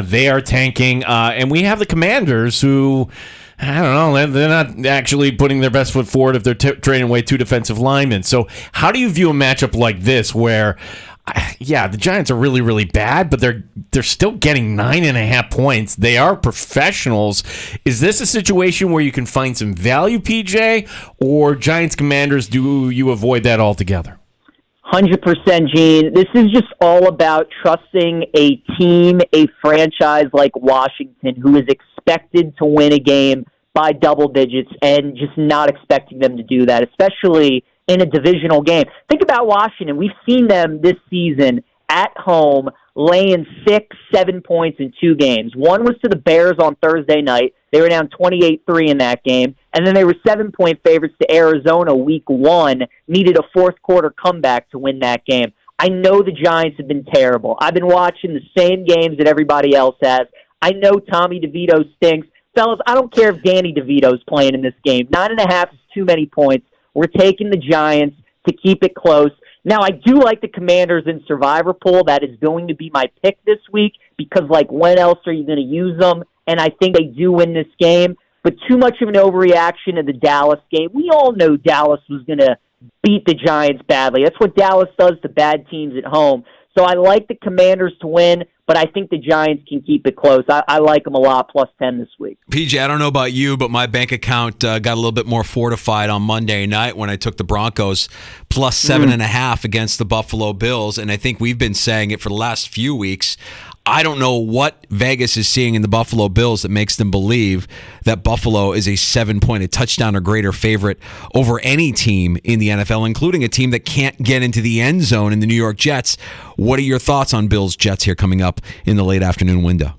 they are tanking. And we have the Commanders who... I don't know. They're not actually putting their best foot forward if they're trading away 2 defensive linemen. So how do you view a matchup like this where, the Giants are really, really bad, but they're still getting 9.5 points. They are professionals. Is this a situation where you can find some value, PJ, or Giants Commanders, do you avoid that altogether? 100%, Gene. This is just all about trusting a team, a franchise like Washington, who is expected to win a game by double digits, and just not expecting them to do that, especially in a divisional game. Think about Washington. We've seen them this season at home laying 6-7 points in 2 games. One was to the Bears on Thursday night. They were down 28-3 in that game. And then they were 7-point favorites to Arizona week 1, needed a fourth-quarter comeback to win that game. I know the Giants have been terrible. I've been watching the same games that everybody else has. I know Tommy DeVito stinks. Fellas, I don't care if Danny DeVito's playing in this game. 9.5 is too many points. We're taking the Giants to keep it close. Now, I do like the Commanders in Survivor Pool. That is going to be my pick this week because, when else are you going to use them? And I think they do win this game. But too much of an overreaction in the Dallas game. We all know Dallas was going to beat the Giants badly. That's what Dallas does to bad teams at home. So I like the Commanders to win, but I think the Giants can keep it close. I like them a lot, +10 this week. PJ, I don't know about you, but my bank account got a little bit more fortified on Monday night when I took the Broncos +7.5 against the Buffalo Bills, and I think we've been saying it for the last few weeks. I don't know what Vegas is seeing in the Buffalo Bills that makes them believe that Buffalo is a 7-point, a touchdown or greater favorite over any team in the NFL, including a team that can't get into the end zone in the New York Jets. What are your thoughts on Bills Jets here coming up in the late afternoon window?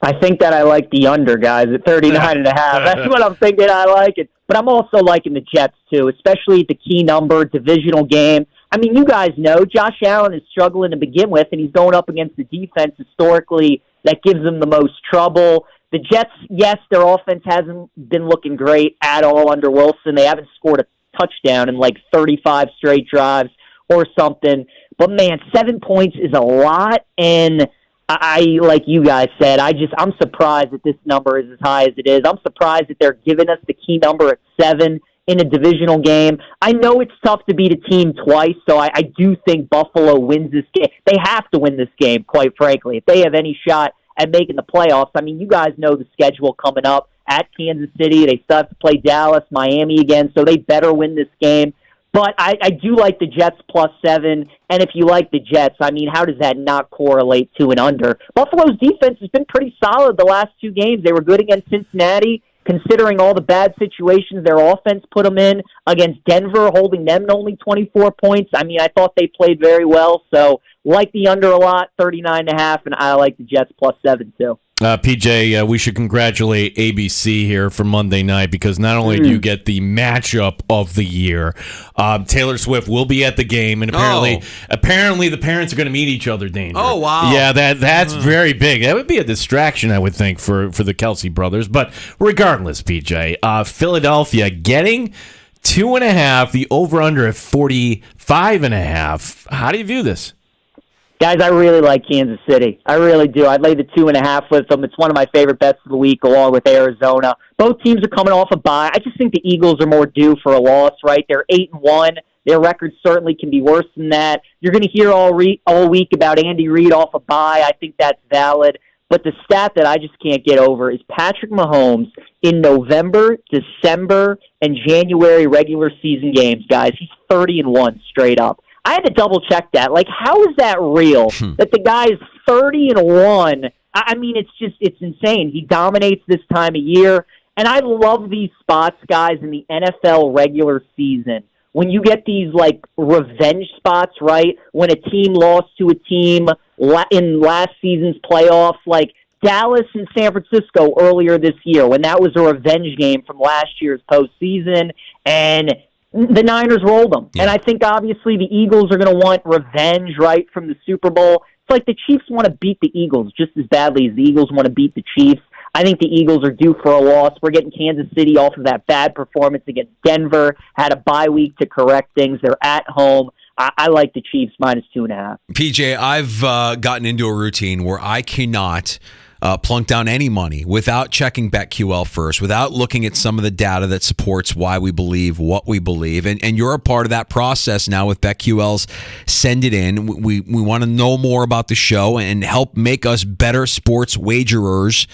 I think that I like the under, guys, at 39.5. That's what I'm thinking. I like it. But I'm also liking the Jets, too, especially at the key number, divisional game. I mean, you guys know Josh Allen is struggling to begin with, and he's going up against the defense historically that gives him the most trouble. The Jets, yes, their offense hasn't been looking great at all under Wilson. They haven't scored a touchdown in 35 straight drives or something. But, man, 7 points is a lot, and I like you guys said, I'm surprised that this number is as high as it is. I'm surprised that they're giving us the key number at 7 in a divisional game. I know it's tough to beat a team twice, so I do think Buffalo wins this game. They have to win this game, quite frankly, if they have any shot at making the playoffs. I mean, you guys know the schedule coming up at Kansas City. They still have to play Dallas, Miami again, so they better win this game. But I do like the Jets +7, and if you like the Jets, I mean, how does that not correlate to an under? Buffalo's defense has been pretty solid the last 2 games. They were good against Cincinnati, considering all the bad situations their offense put them in, against Denver, holding them to only 24 points. I mean, I thought they played very well, so like the under a lot, 39.5, and I like the Jets +7 too. PJ, we should congratulate ABC here for Monday night because not only do you get the matchup of the year, Taylor Swift will be at the game, and apparently the parents are going to meet each other. Danger. Oh wow! Yeah, that's very big. That would be a distraction, I would think, for the Kelsey brothers. But regardless, PJ, Philadelphia getting 2.5, the over/under at 45.5. How do you view this? Guys, I really like Kansas City. I really do. I'd lay the 2.5 with them. It's one of my favorite bets of the week, along with Arizona. Both teams are coming off a bye. I just think the Eagles are more due for a loss, right? They're 8-1. Their record certainly can be worse than that. You're going to hear all week about Andy Reid off a bye. I think that's valid. But the stat that I just can't get over is Patrick Mahomes in November, December, and January regular season games, guys. He's 30-1 straight up. I had to double-check that. How is that real, that the guy is 30-1? I mean, it's insane. He dominates this time of year, and I love these spots, guys, in the NFL regular season. When you get these, revenge spots, right, when a team lost to a team in last season's playoffs, Dallas and San Francisco earlier this year when that was a revenge game from last year's postseason, and the Niners rolled them. Yeah. And I think obviously the Eagles are going to want revenge, right, from the Super Bowl. It's like the Chiefs want to beat the Eagles just as badly as the Eagles want to beat the Chiefs. I think the Eagles are due for a loss. We're getting Kansas City off of that bad performance against Denver, had a bye week to correct things. They're at home. I like the Chiefs -2.5. PJ, I've gotten into a routine where I cannot plunk down any money without checking BetQL first, without looking at some of the data that supports why we believe what we believe. And you're a part of that process now with BetQL's Send It In. We want to know more about the show and help make us better sports wagerers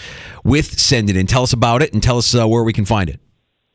with Send It In. Tell us about it and tell us where we can find it.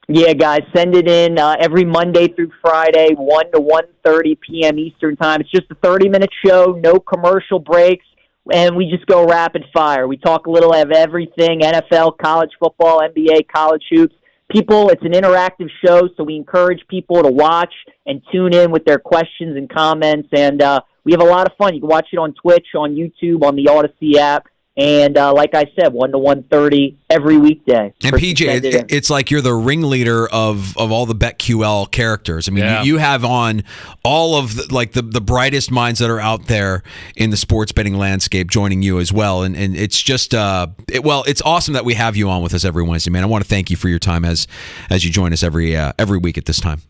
Yeah, guys, send it in every Monday through Friday, 1 to 1:30 p.m. Eastern Time. It's just a 30-minute show, no commercial breaks. And we just go rapid fire. We talk a little of everything, NFL, college football, NBA, college hoops. People, it's an interactive show, so we encourage people to watch and tune in with their questions and comments. And we have a lot of fun. You can watch it on Twitch, on YouTube, on the Odyssey app. And like I said, 1 to 1:30 every weekday. And PJ, it's like you're the ringleader of all the BetQL characters. I mean, you have on all of the brightest minds that are out there in the sports betting landscape joining you as well. And it's just it's awesome that we have you on with us every Wednesday, man. I want to thank you for your time as you join us every week at this time.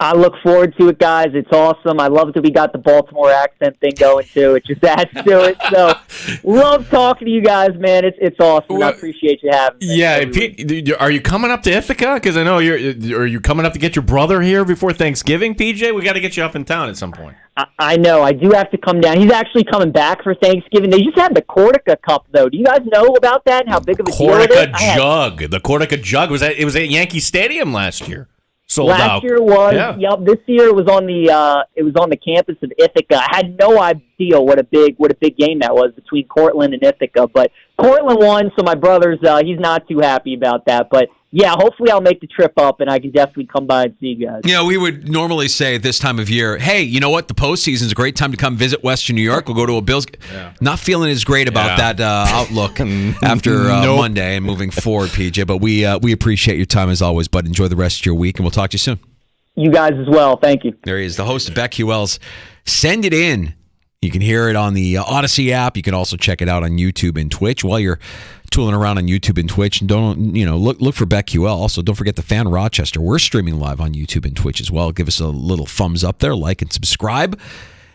I look forward to it, guys. It's awesome. I love that we got the Baltimore accent thing going, too. It just adds to it. So, love talking to you guys, man. It's awesome. I appreciate you having me. Yeah. Pete, are you coming up to Ithaca? Because I know are you coming up to get your brother here before Thanksgiving, PJ? We got to get you up in town at some point. I know. I do have to come down. He's actually coming back for Thanksgiving. They just had the Cortica Cup, though. Do you guys know about that and how big of a deal it is? The Cortica Jug. It was at Yankee Stadium last year. Sold last out. Year was, yep. This year it was on the campus of Ithaca. I had no idea what a big game that was between Cortland and Ithaca, but Cortland won, so my brother's he's not too happy about that. But yeah, hopefully I'll make the trip up, and I can definitely come by and see you guys. Yeah, we would normally say at this time of year, hey, you know what? The postseason's a great time to come visit Western New York. We'll go to a Bills. Yeah. Not feeling as great about that outlook after Monday and moving forward, PJ. But we appreciate your time as always, bud. Enjoy the rest of your week, and we'll talk to you soon. You guys as well. Thank you. There he is, the host of BetQL's Send It In. You can hear it on the Odyssey app. You can also check it out on YouTube and Twitch. While you're tooling around on YouTube and Twitch, and look for BetQL. Also, don't forget the Fan Rochester. We're streaming live on YouTube and Twitch as well. Give us a little thumbs up there, like and subscribe,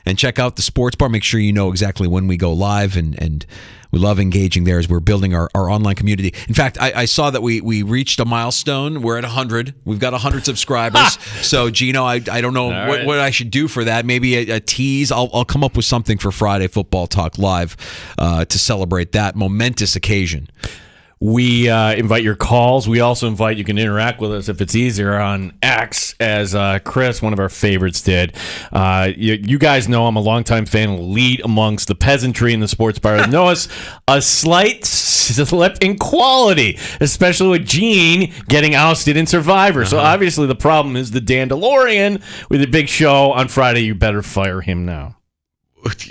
and check out the Sports Bar. Make sure you know exactly when we go live, and we love engaging there as we're building our online community. In fact, I saw that we reached a milestone. We're at 100. We've got 100 subscribers. So, Gino, I don't know what I should do for that. Maybe a tease. I'll come up with something for Friday Football Talk Live to celebrate that momentous occasion. We invite your calls. We also invite you can interact with us if it's easier on X, as Chris, one of our favorites, did. You guys know I'm a longtime fan, elite amongst the peasantry in the sports bar. Notice a slight slip in quality, especially with Gene getting ousted in Survivor. So obviously the problem is the Dandalorian with a big show on Friday. You better fire him now.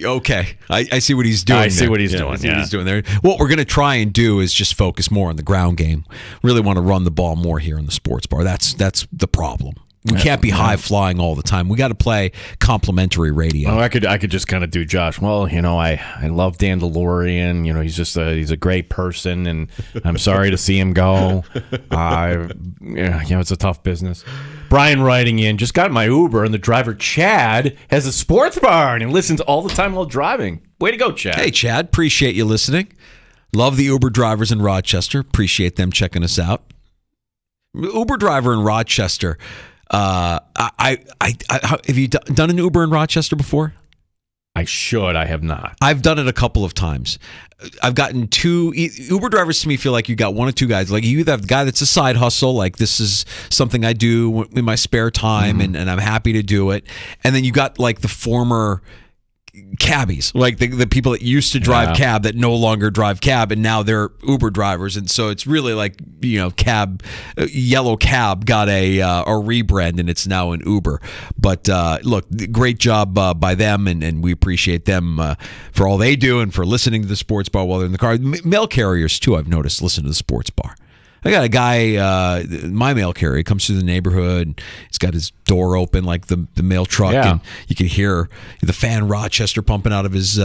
Okay, I see what he's doing. I see what he's doing. What he's doing there. What we're going to try and do is just focus more on the ground game. Really want to run the ball more here in the sports bar. That's the problem. We can't be high flying all the time. We got to play complimentary radio. Oh, I could just kind of do Josh. Well, I love Dandalorian. He's a great person, and I'm sorry to see him go. It's a tough business. Brian writing in, just got my Uber, and the driver, Chad, has a sports bar, and he listens all the time while driving. Way to go, Chad. Hey, Chad, appreciate you listening. Love the Uber drivers in Rochester. Appreciate them checking us out. Uber driver in Rochester. Have you done an Uber in Rochester before? I should. I have not. I've done it a couple of times. I've gotten two Uber drivers. To me, feel like you got one or two guys. Like you either have the guy that's a side hustle, like this is something I do in my spare time, and I'm happy to do it. And then you got like the former cabbies, like the people that used to drive cab that no longer drive cab, and now they're Uber drivers. And so it's really like, cab, yellow cab got a rebrand, and it's now an Uber. But look, great job by them, and we appreciate them for all they do and for listening to the Sports Bar while they're in the car. Mail carriers too, I've noticed, listen to the Sports Bar. I got a guy, my mail carrier, comes through the neighborhood. He's got his door open like the mail truck, and you can hear the fan Rochester pumping out of his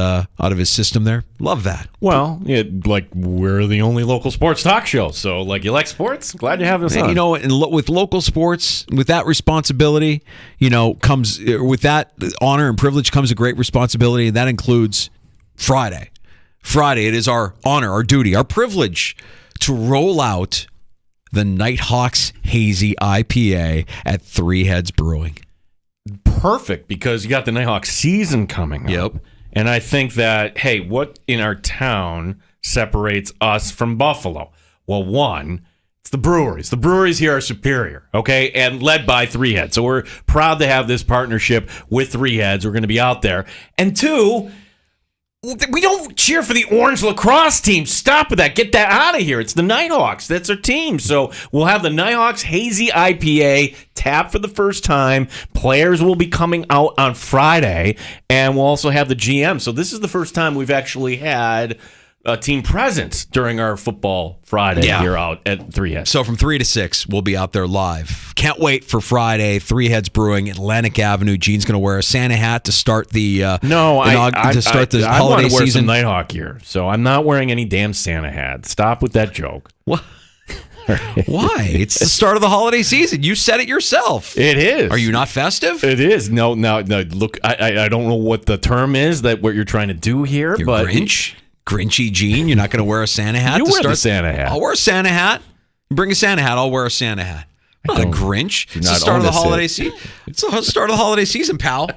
system there. Love that. Well, we're the only local sports talk show, so you like sports? Glad you have us on. And with local sports, with that responsibility, comes with that honor and privilege comes a great responsibility, and that includes Friday. Friday, it is our honor, our duty, our privilege to roll out the Nighthawks Hazy IPA at Three Heads Brewing. Perfect, because you got the Nighthawks season coming up. Yep. And I think that, hey, what in our town separates us from Buffalo? Well, one, it's the breweries. The breweries here are superior, okay, and led by Three Heads. So we're proud to have this partnership with Three Heads. We're going to be out there. And two, we don't cheer for the Orange lacrosse team. Stop with that. Get that out of here. It's the Nighthawks. That's our team. So we'll have the Nighthawks Hazy IPA tapped for the first time. Players will be coming out on Friday, and we'll also have the GM. So this is the first time we've actually had a team presence during our football Friday here out at Three Heads. So from 3 to 6, we'll be out there live. Can't wait for Friday. Three Heads Brewing, Atlantic Avenue. Gene's going to wear a Santa hat to start the I holiday want to wear season. some Nighthawk gear, so I'm not wearing any damn Santa hat. Stop with that joke. What? Why? It's the start of the holiday season. You said it yourself. It is. Are you not festive? It is. No. Look, I don't know what the term is that what you're trying to do here, You're but Grinch. Grinchy Gene, you're not going to wear a Santa hat? You wear the Santa hat. I'll wear a Santa hat. Bring a Santa hat. I'll wear a Santa hat. I'm not a Grinch. It's the start of the holiday season. It's the start of the holiday season, pal.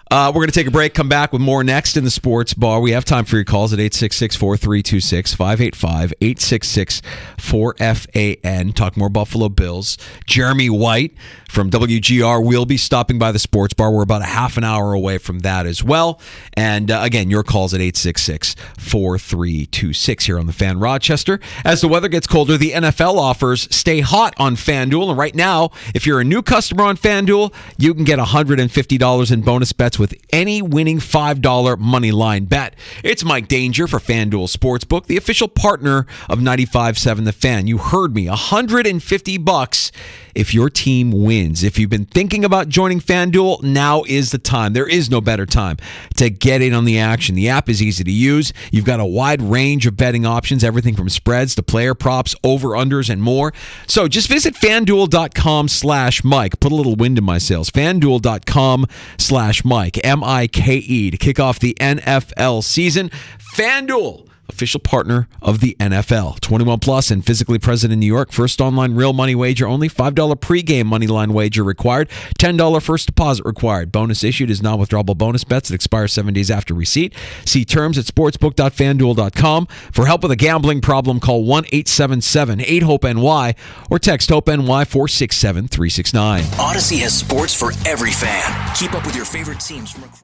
We're going to take a break, come back with more next in the Sports Bar. We have time for your calls at 866-4326-585, 866-4FAN. Talk more Buffalo Bills. Jeremy White from WGR will be stopping by the Sports Bar. We're about a half an hour away from that as well. And again, your calls at 866-4326 here on the Fan Rochester. As the weather gets colder, the NFL offers stay hot on FanDuel. And right now, if you're a new customer on FanDuel, you can get $150 in bonus bets with any winning $5 money line bet. It's Mike Danger for FanDuel Sportsbook, the official partner of 95.7 The Fan. You heard me, $150 if your team wins. If you've been thinking about joining FanDuel, now is the time. There is no better time to get in on the action. The app is easy to use. You've got a wide range of betting options, everything from spreads to player props, over-unders, and more. So just visit FanDuel.com/Mike. Put a little wind in my sails. FanDuel.com/Mike, M-I-K-E, to kick off the NFL season. FanDuel, official partner of the NFL. 21 plus and physically present in New York. First online real money wager only. $5 pregame money line wager required. $10 first deposit required. Bonus issued is non-withdrawable bonus bets that expire 7 days after receipt. See terms at sportsbook.fanduel.com. For help with a gambling problem, call 1-877-8-HOPE-NY or text HOPE-NY 467-369. Odyssey has sports for every fan. Keep up with your favorite teams from across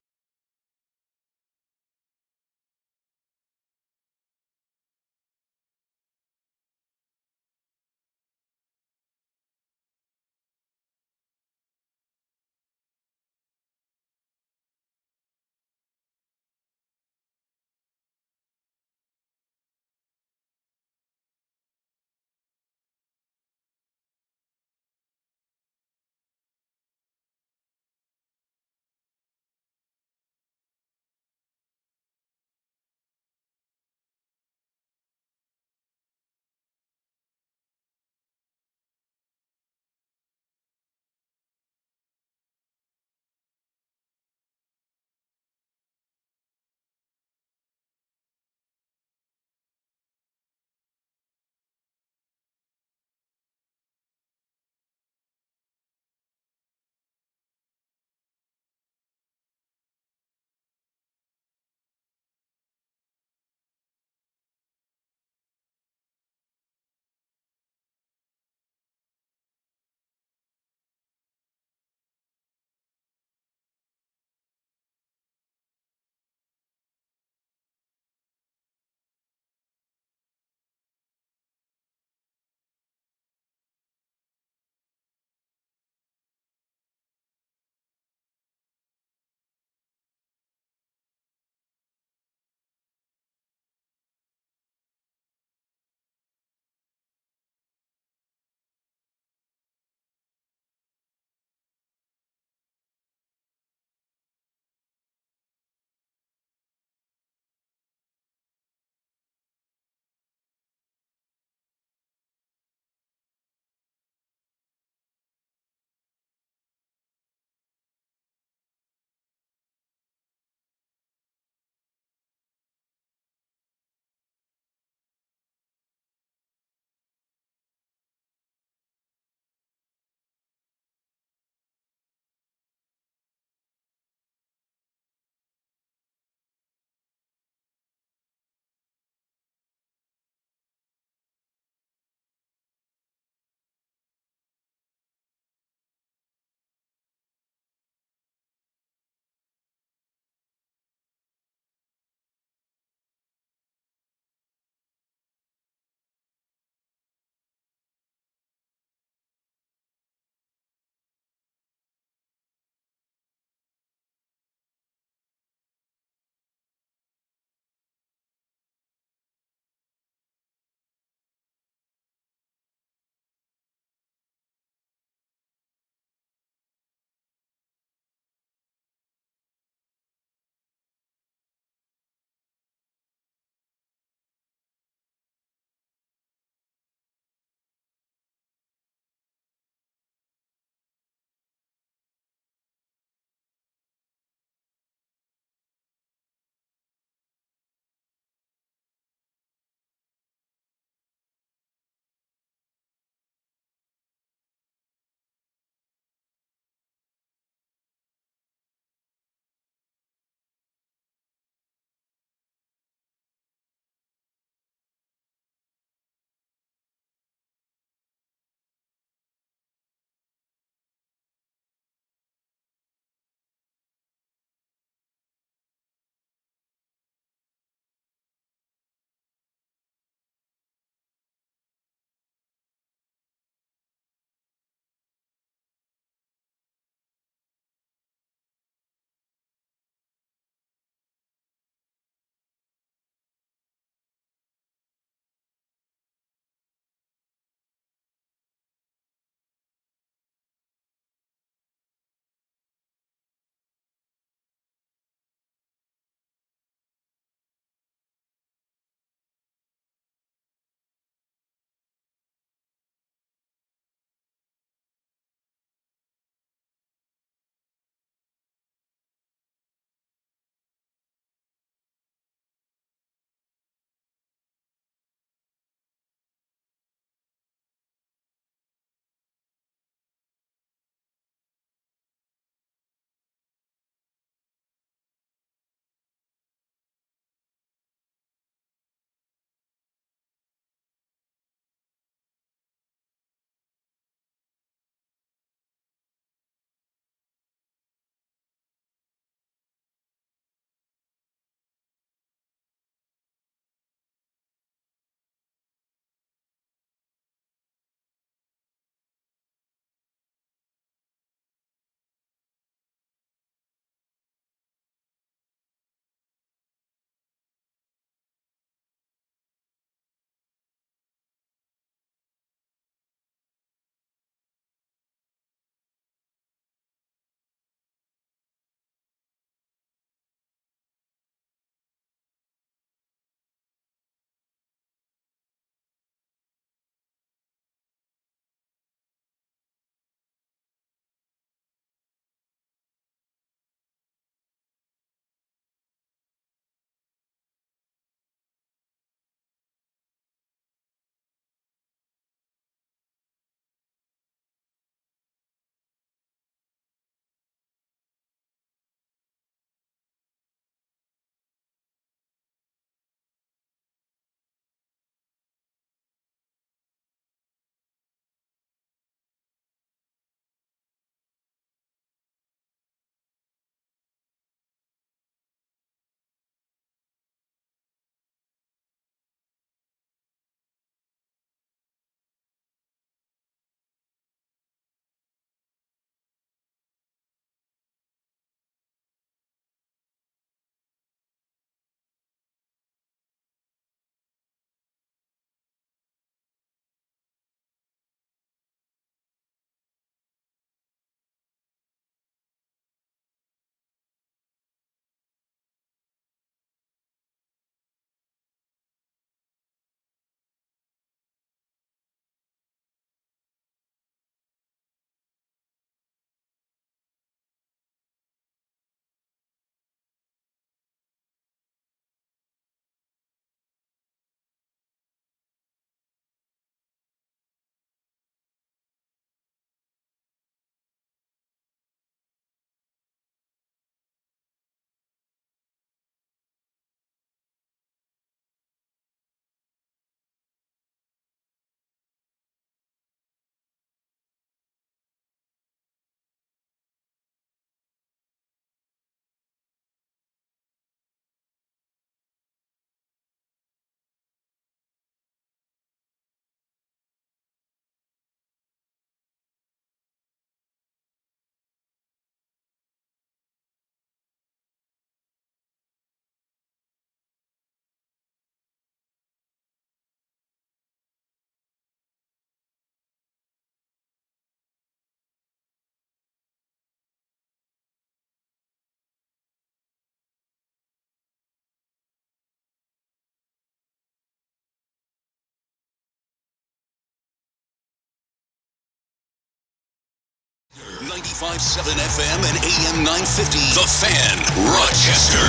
95.7 FM and AM 950. The Fan, Rochester.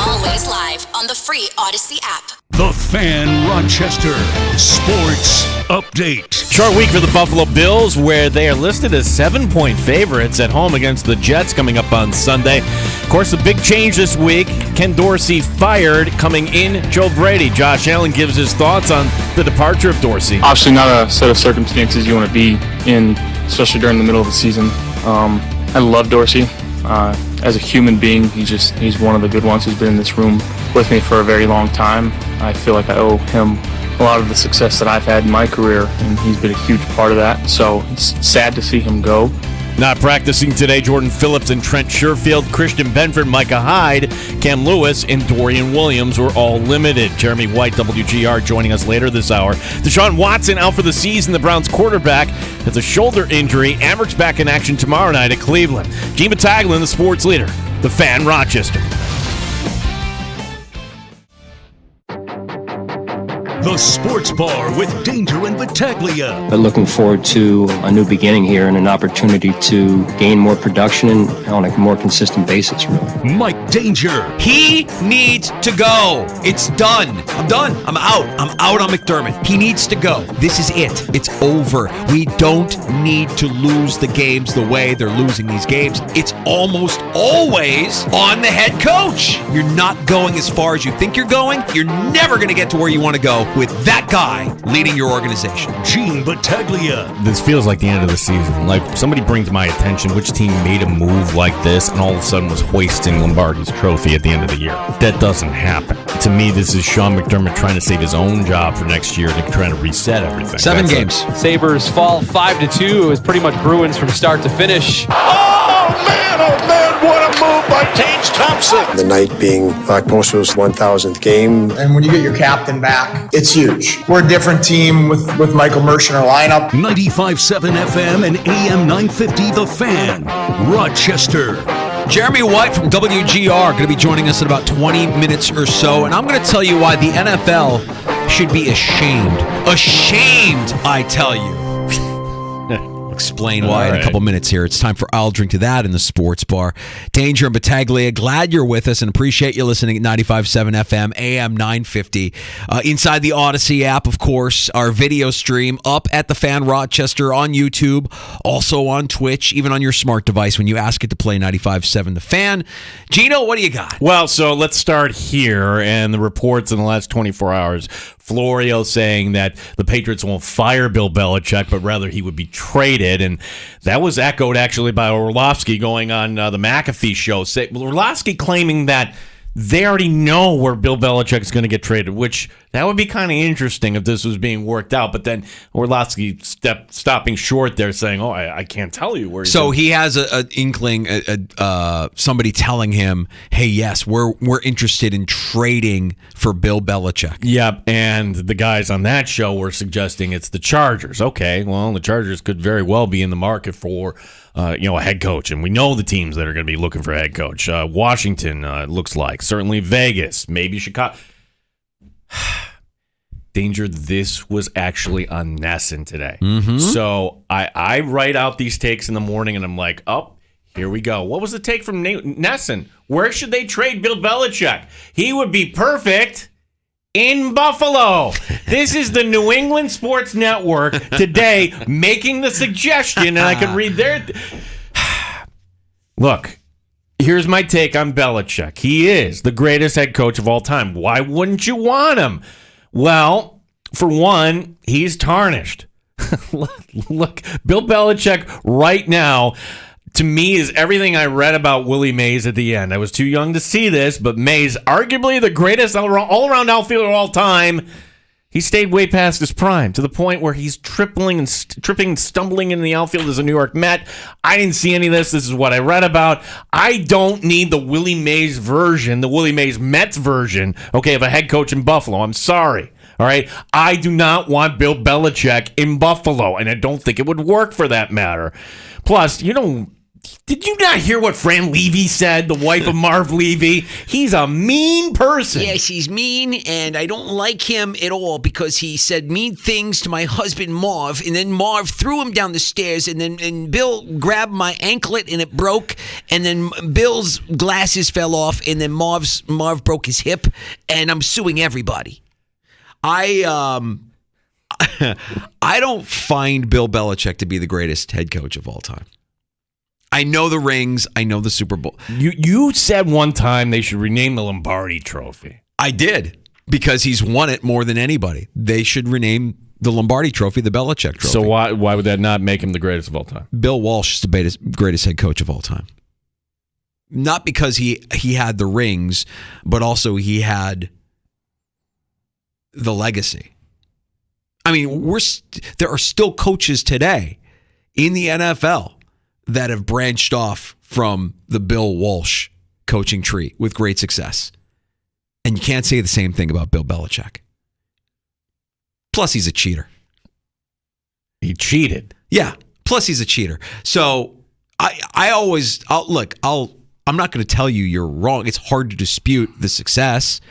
Always live on the free Odyssey app. The Fan Rochester Sports Update. Short week for the Buffalo Bills, where they are listed as 7-point favorites at home against the Jets coming up on Sunday. Of course, the big change this week, Ken Dorsey fired, coming in Joe Brady. Josh Allen gives his thoughts on the departure of Dorsey. Obviously not a set of circumstances you want to be in, especially during the middle of the season. I love Dorsey. As a human being, he's one of the good ones. He's been in this room with me for a very long time. I feel like I owe him a lot of the success that I've had in my career, and he's been a huge part of that. So it's sad to see him go. Not practicing today, Jordan Phillips and Trent Sherfield, Christian Benford, Micah Hyde, Cam Lewis, and Dorian Williams were all limited. Jeremy White, WGR, joining us later this hour. Deshaun Watson out for the season. The Browns quarterback has a shoulder injury. Average back in action tomorrow night at Cleveland. Gene Battaglin, the sports leader, the Fan Rochester. The Sports Bar with Danger and Battaglia. But looking forward to a new beginning here and an opportunity to gain more production on a more consistent basis, really. Mike Danger. He needs to go. It's done. I'm done. I'm out. I'm out on McDermott. He needs to go. This is it. It's over. We don't need to lose the games the way they're losing these games. It's almost always on the head coach. You're not going as far as you think you're going. You're never going to get to where you want to go with that guy leading your organization. Gene Battaglia. This feels like the end of the season. Like somebody bring to my attention which team made a move like this and all of a sudden was hoisting Lombardi's trophy at the end of the year. That doesn't happen. To me, this is Sean McDermott trying to save his own job for next year and trying to reset everything. 7 games. Sabres fall 5-2. It was pretty much Bruins from start to finish. Oh man, what a move by Tage Thompson. The night being Black Posters' 1,000th game. And when you get your captain back, it's huge. We're a different team with Michael Mersch in our lineup. 95.7 FM and AM 950 The Fan, Rochester. Jeremy White from WGR going to be joining us in about 20 minutes or so, and I'm going to tell you why the NFL should be ashamed. Ashamed, I tell you. Explain why in a couple minutes here. It's time for I'll Drink to That in the Sports Bar. Danger and Battaglia, glad you're with us and appreciate you listening at 95.7 FM, AM 950. Inside the Odyssey app, of course, our video stream up at the Fan Rochester on YouTube, also on Twitch, even on your smart device when you ask it to play 95.7 The Fan. Gino, what do you got? Well, so let's start here, and the reports in the last 24 hours. Florio saying that the Patriots won't fire Bill Belichick, but rather he would be traded. And that was echoed actually by Orlovsky going on the McAfee show. Orlovsky claiming that they already know where Bill Belichick is going to get traded, which that would be kind of interesting if this was being worked out. But then Orlovsky stopping short there saying, oh, I can't tell you where he's So he has an inkling, somebody telling him, hey, yes, we're interested in trading for Bill Belichick. Yep, and the guys on that show were suggesting it's the Chargers. Okay, well, the Chargers could very well be in the market for a head coach, and we know the teams that are going to be looking for a head coach. Washington, it looks like. Certainly Vegas, maybe Chicago. Danger, this was actually on Nesson today. Mm-hmm. So I write out these takes in the morning, and I'm like, oh, here we go. What was the take from Nesson? Where should they trade Bill Belichick? He would be perfect in Buffalo. This is the New England Sports Network today making the suggestion, and I can read their... Look, here's my take on Belichick. He is the greatest head coach of all time. Why wouldn't you want him? Well, for one, he's tarnished. Look, Bill Belichick right now, to me, is everything I read about Willie Mays at the end. I was too young to see this, but Mays, arguably the greatest all-around outfielder of all time, he stayed way past his prime, to the point where he's tripping and stumbling in the outfield as a New York Met. I didn't see any of this. This is what I read about. I don't need the Willie Mays version, the Willie Mays Mets version, of a head coach in Buffalo. I'm sorry. All right, I do not want Bill Belichick in Buffalo, and I don't think it would work for that matter. Plus, Did you not hear what Fran Levy said, the wife of Marv Levy? He's a mean person. Yes, he's mean, and I don't like him at all because he said mean things to my husband, Marv, and then Marv threw him down the stairs, and Bill grabbed my anklet, and it broke, and then Bill's glasses fell off, and then Marv broke his hip, and I'm suing everybody. I don't find Bill Belichick to be the greatest head coach of all time. I know the rings. I know the Super Bowl. You said one time they should rename the Lombardi Trophy. I did, because he's won it more than anybody. They should rename the Lombardi Trophy the Belichick Trophy. So why would that not make him the greatest of all time? Bill Walsh is the greatest head coach of all time. Not because he had the rings, but also he had the legacy. I mean, there are still coaches today in the NFL that have branched off from the Bill Walsh coaching tree with great success. And you can't say the same thing about Bill Belichick. Plus, he's a cheater. He cheated. Yeah. Plus, he's a cheater. So I'm not going to tell you you're wrong. It's hard to dispute the success.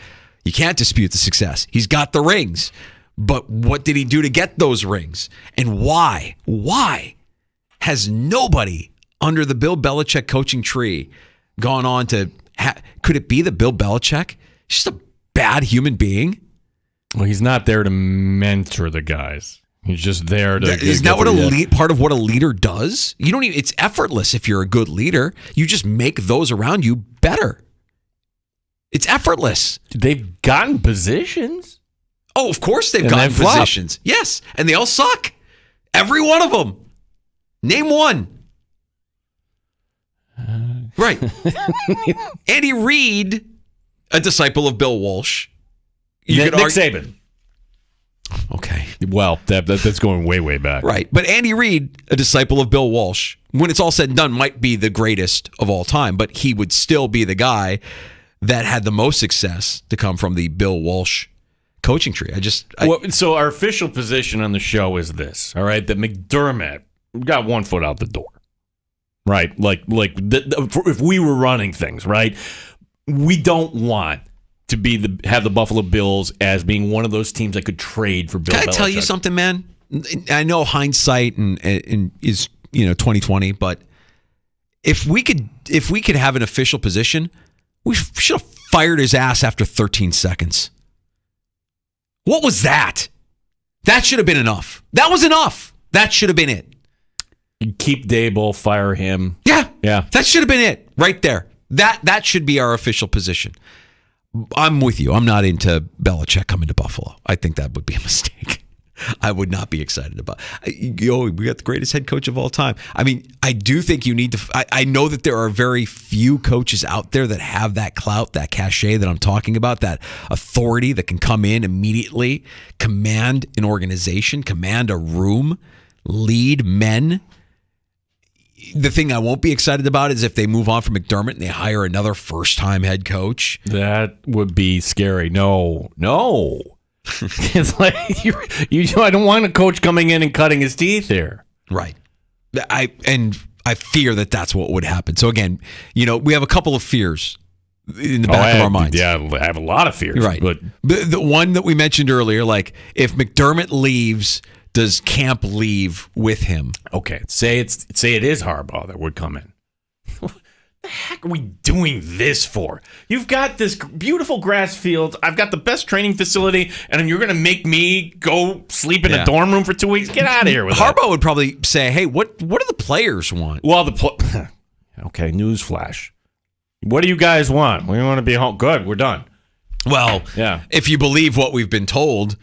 You can't dispute the success. He's got the rings. But what did he do to get those rings? And why? Why has nobody under the Bill Belichick coaching tree gone on to... could it be that Bill Belichick is just a bad human being? Well, he's not there to mentor the guys. He's just there to... Isn't that what part of what a leader does? You don't even... It's effortless if you're a good leader. You just make those around you better. It's effortless. They've gotten positions. Oh, of course they've gotten positions. Yes, and they all suck. Every one of them. Name one. Right. Andy Reid, a disciple of Bill Walsh. Nick Saban. Okay. Well, that's going way, way back. Right. But Andy Reid, a disciple of Bill Walsh, when it's all said and done, might be the greatest of all time, but he would still be the guy that had the most success to come from the Bill Walsh coaching tree. So our official position on the show is this, all right, that McDermott got one foot out the door, right? If we were running things, right, we don't want to have the Buffalo Bills as being one of those teams that could trade for Bill Belichick. Can I tell you something, man? I know hindsight and is 2020, but if we could have an official position, we should have fired his ass after 13 seconds. What was that? That should have been enough. That was enough. That should have been it. Keep Dable, fire him. Yeah. Yeah. That should have been it right there. That should be our official position. I'm with you. I'm not into Belichick coming to Buffalo. I think that would be a mistake. I would not be excited about. We got the greatest head coach of all time. I mean, I do think you need to. I know that there are very few coaches out there that have that clout, that cachet that I'm talking about, that authority that can come in immediately, command an organization, command a room, lead men. The thing I won't be excited about is if they move on from McDermott and they hire another first-time head coach. That would be scary. No. It's like I don't want a coach coming in and cutting his teeth here. Right. I fear that that's what would happen. So again, we have a couple of fears in the back of our minds. Yeah, I have a lot of fears. Right. But the one that we mentioned earlier, like if McDermott leaves, does Camp leave with him? Okay. Say it is Harbaugh that would come in. The heck are we doing this for? You've got this beautiful grass field. I've got the best training facility, and you're going to make me go sleep in a dorm room for 2 weeks? Get out of here with Harbaugh would probably say, hey, what do the players want? Well, okay, newsflash. What do you guys want? We want to be home. Good, we're done. Well, yeah. If you believe what we've been told,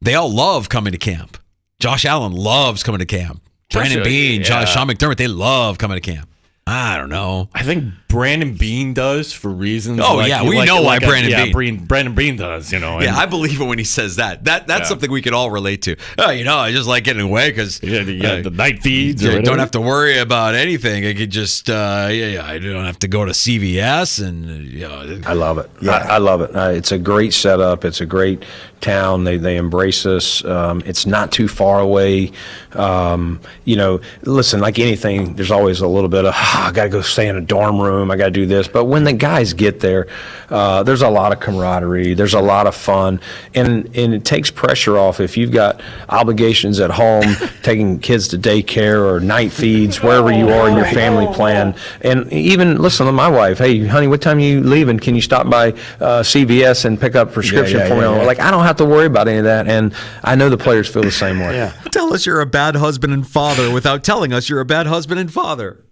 they all love coming to camp. Josh Allen loves coming to camp. Brandon Beane, Sean McDermott, they love coming to camp. I don't know. I think Brandon Beane does for reasons. Oh, yeah. We know why Brandon Beane. Brandon Beane does, Yeah, I believe it when he says that. That's something we can all relate to. Oh, I just like getting away because the night feeds. I don't have to worry about anything. I could just, I don't have to go to CVS and, I love it. Yeah, I love it. It's a great setup. It's a great town. They embrace us. It's not too far away. Listen, like anything, there's always a little bit of, I got to go stay in a dorm room. I got to do this. But when the guys get there, there's a lot of camaraderie. There's a lot of fun. And it takes pressure off if you've got obligations at home, taking kids to daycare or night feeds, wherever you are in your family plan. And even listen to my wife. Hey, honey, what time are you leaving? Can you stop by CVS and pick up a prescription for me? Like, I don't have to worry about any of that. And I know the players feel the same way. Yeah. Tell us you're a bad husband and father without telling us you're a bad husband and father.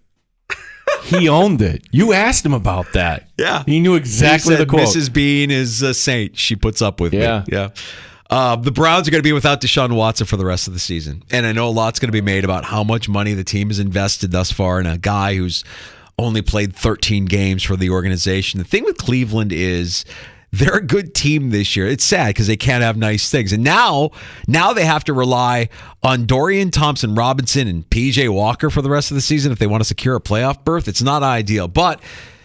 He owned it. You asked him about that. Yeah. He knew exactly the quote. Mrs. Bean is a saint. She puts up with me. Yeah. The Browns are going to be without Deshaun Watson for the rest of the season. And I know a lot's going to be made about how much money the team has invested thus far in a guy who's only played 13 games for the organization. The thing with Cleveland is they're a good team this year. It's sad because they can't have nice things. And now they have to rely on Dorian Thompson-Robinson and P.J. Walker for the rest of the season if they want to secure a playoff berth. It's not ideal. But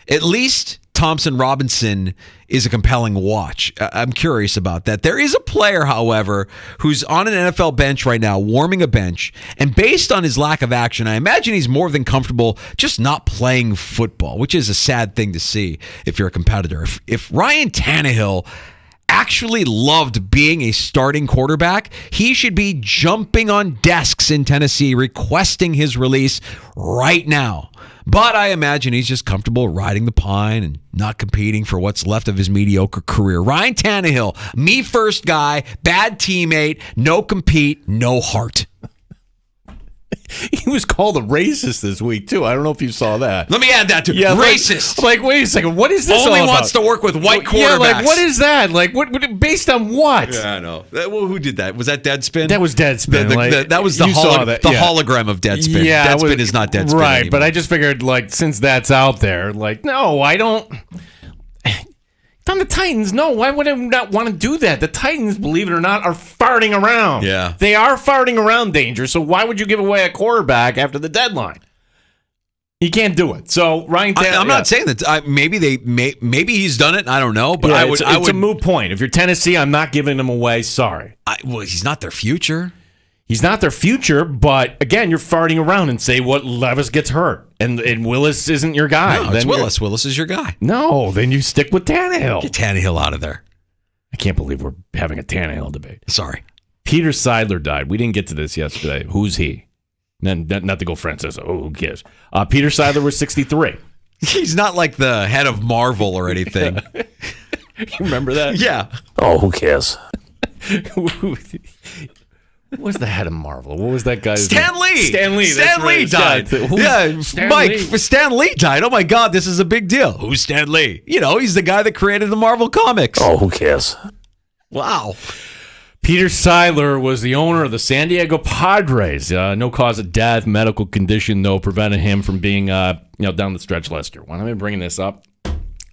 at least Thompson-Robinson is a compelling watch. I'm curious about that. There is a player, however, who's on an NFL bench right now, warming a bench, and based on his lack of action, I imagine he's more than comfortable just not playing football, which is a sad thing to see if you're a competitor. If Ryan Tannehill actually loved being a starting quarterback, he should be jumping on desks in Tennessee requesting his release right now. But I imagine he's just comfortable riding the pine and not competing for what's left of his mediocre career. Ryan Tannehill, me first guy, bad teammate, no compete, no heart. He was called a racist this week, too. I don't know if you saw that. Let me add that to racist. Like, wait a second. What is this Only all about? wants to work with white quarterbacks. Yeah, like, what is that? Like, what based on what? Yeah, I know. Well, who did that? Was that Deadspin? That was Deadspin. That was the hologram of Deadspin. Yeah, Deadspin is not Deadspin right, anymore. But I just figured, like, since that's out there, like, no, I don't. If I'm the Titans, no, why would I not want to do that? The Titans, believe it or not, are farting around. Yeah. They are farting around, Danger, so why would you give away a quarterback after the deadline? He can't do it. So, Ryan Tannehill... I'm not saying that. Maybe he's done it. I don't know. But it's a moot point. If you're Tennessee, I'm not giving him away. Sorry. Well, he's not their future. He's not their future, but again, you're farting around and say what Levis gets hurt, and Willis isn't your guy. No, it's Willis. Willis is your guy. No, then you stick with Tannehill. Get Tannehill out of there. I can't believe we're having a Tannehill debate. Sorry. Peter Seidler died. We didn't get to this yesterday. Who's he? Not to go Francis. Oh, who cares? Peter Seidler was 63. He's not like the head of Marvel or anything. You remember that? Yeah. Oh, who cares? What was the head of Marvel? What was that guy's Stan name? Lee. Stan Lee. Stan Lee died. Yeah, Stan Lee died. Oh my God, this is a big deal. Who's Stan Lee? You know, he's the guy that created the Marvel comics. Oh, who cares? Wow. Peter Seidler was the owner of the San Diego Padres. No cause of death, medical condition, though, prevented him from being down the stretch last year. Why am I bringing this up?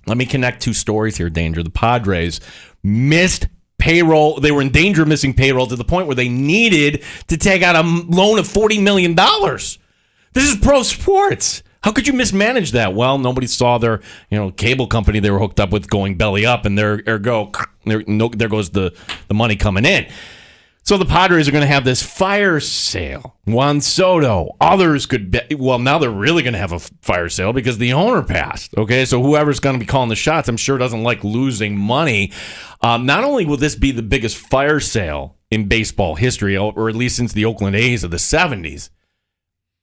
Let me connect two stories here, Danger. The Padres missed payroll. They were in danger of missing payroll to the point where they needed to take out a loan of $40 million. This is pro sports. How could you mismanage that? Well, nobody saw their cable company they were hooked up with going belly up, and there goes the money coming in. So the Padres are going to have this fire sale. Juan Soto, others could be. Well, now they're really going to have a fire sale because the owner passed. Okay, so whoever's going to be calling the shots, I'm sure doesn't like losing money. Not only will this be the biggest fire sale in baseball history, or at least since the Oakland A's of the 70s.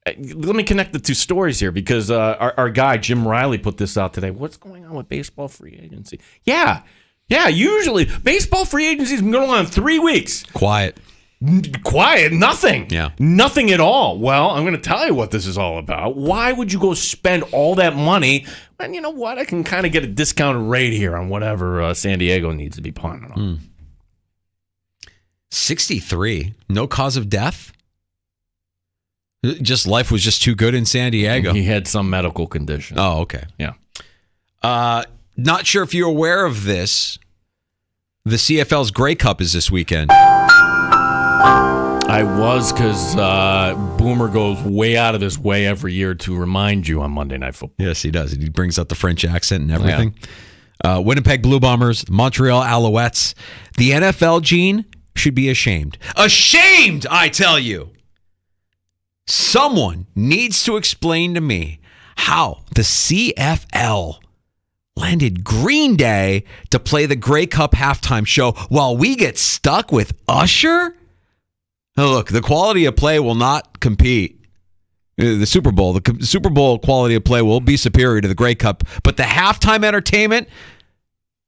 Let me connect the two stories here because our guy, Jim Riley, put this out today. What's going on with baseball free agency? Yeah, usually baseball free agency has been going on 3 weeks. Quiet, nothing. Yeah. Nothing at all. Well, I'm going to tell you what this is all about. Why would you go spend all that money? And you know what? I can kind of get a discounted rate here on whatever San Diego needs to be punting on. 63. No cause of death? Just life was just too good in San Diego. He had some medical condition. Oh, okay. Yeah. Not sure if you're aware of this. The CFL's Grey Cup is this weekend. I was, because Boomer goes way out of his way every year to remind you on Monday Night Football. Yes, he does. He brings out the French accent and everything. Yeah. Winnipeg Blue Bombers, Montreal Alouettes. The NFL, Gene, should be ashamed. Ashamed, I tell you. Someone needs to explain to me how the CFL landed Green Day to play the Grey Cup halftime show while we get stuck with Usher? Now look, the quality of play will not compete. The Super Bowl quality of play will be superior to the Grey Cup, but the halftime entertainment,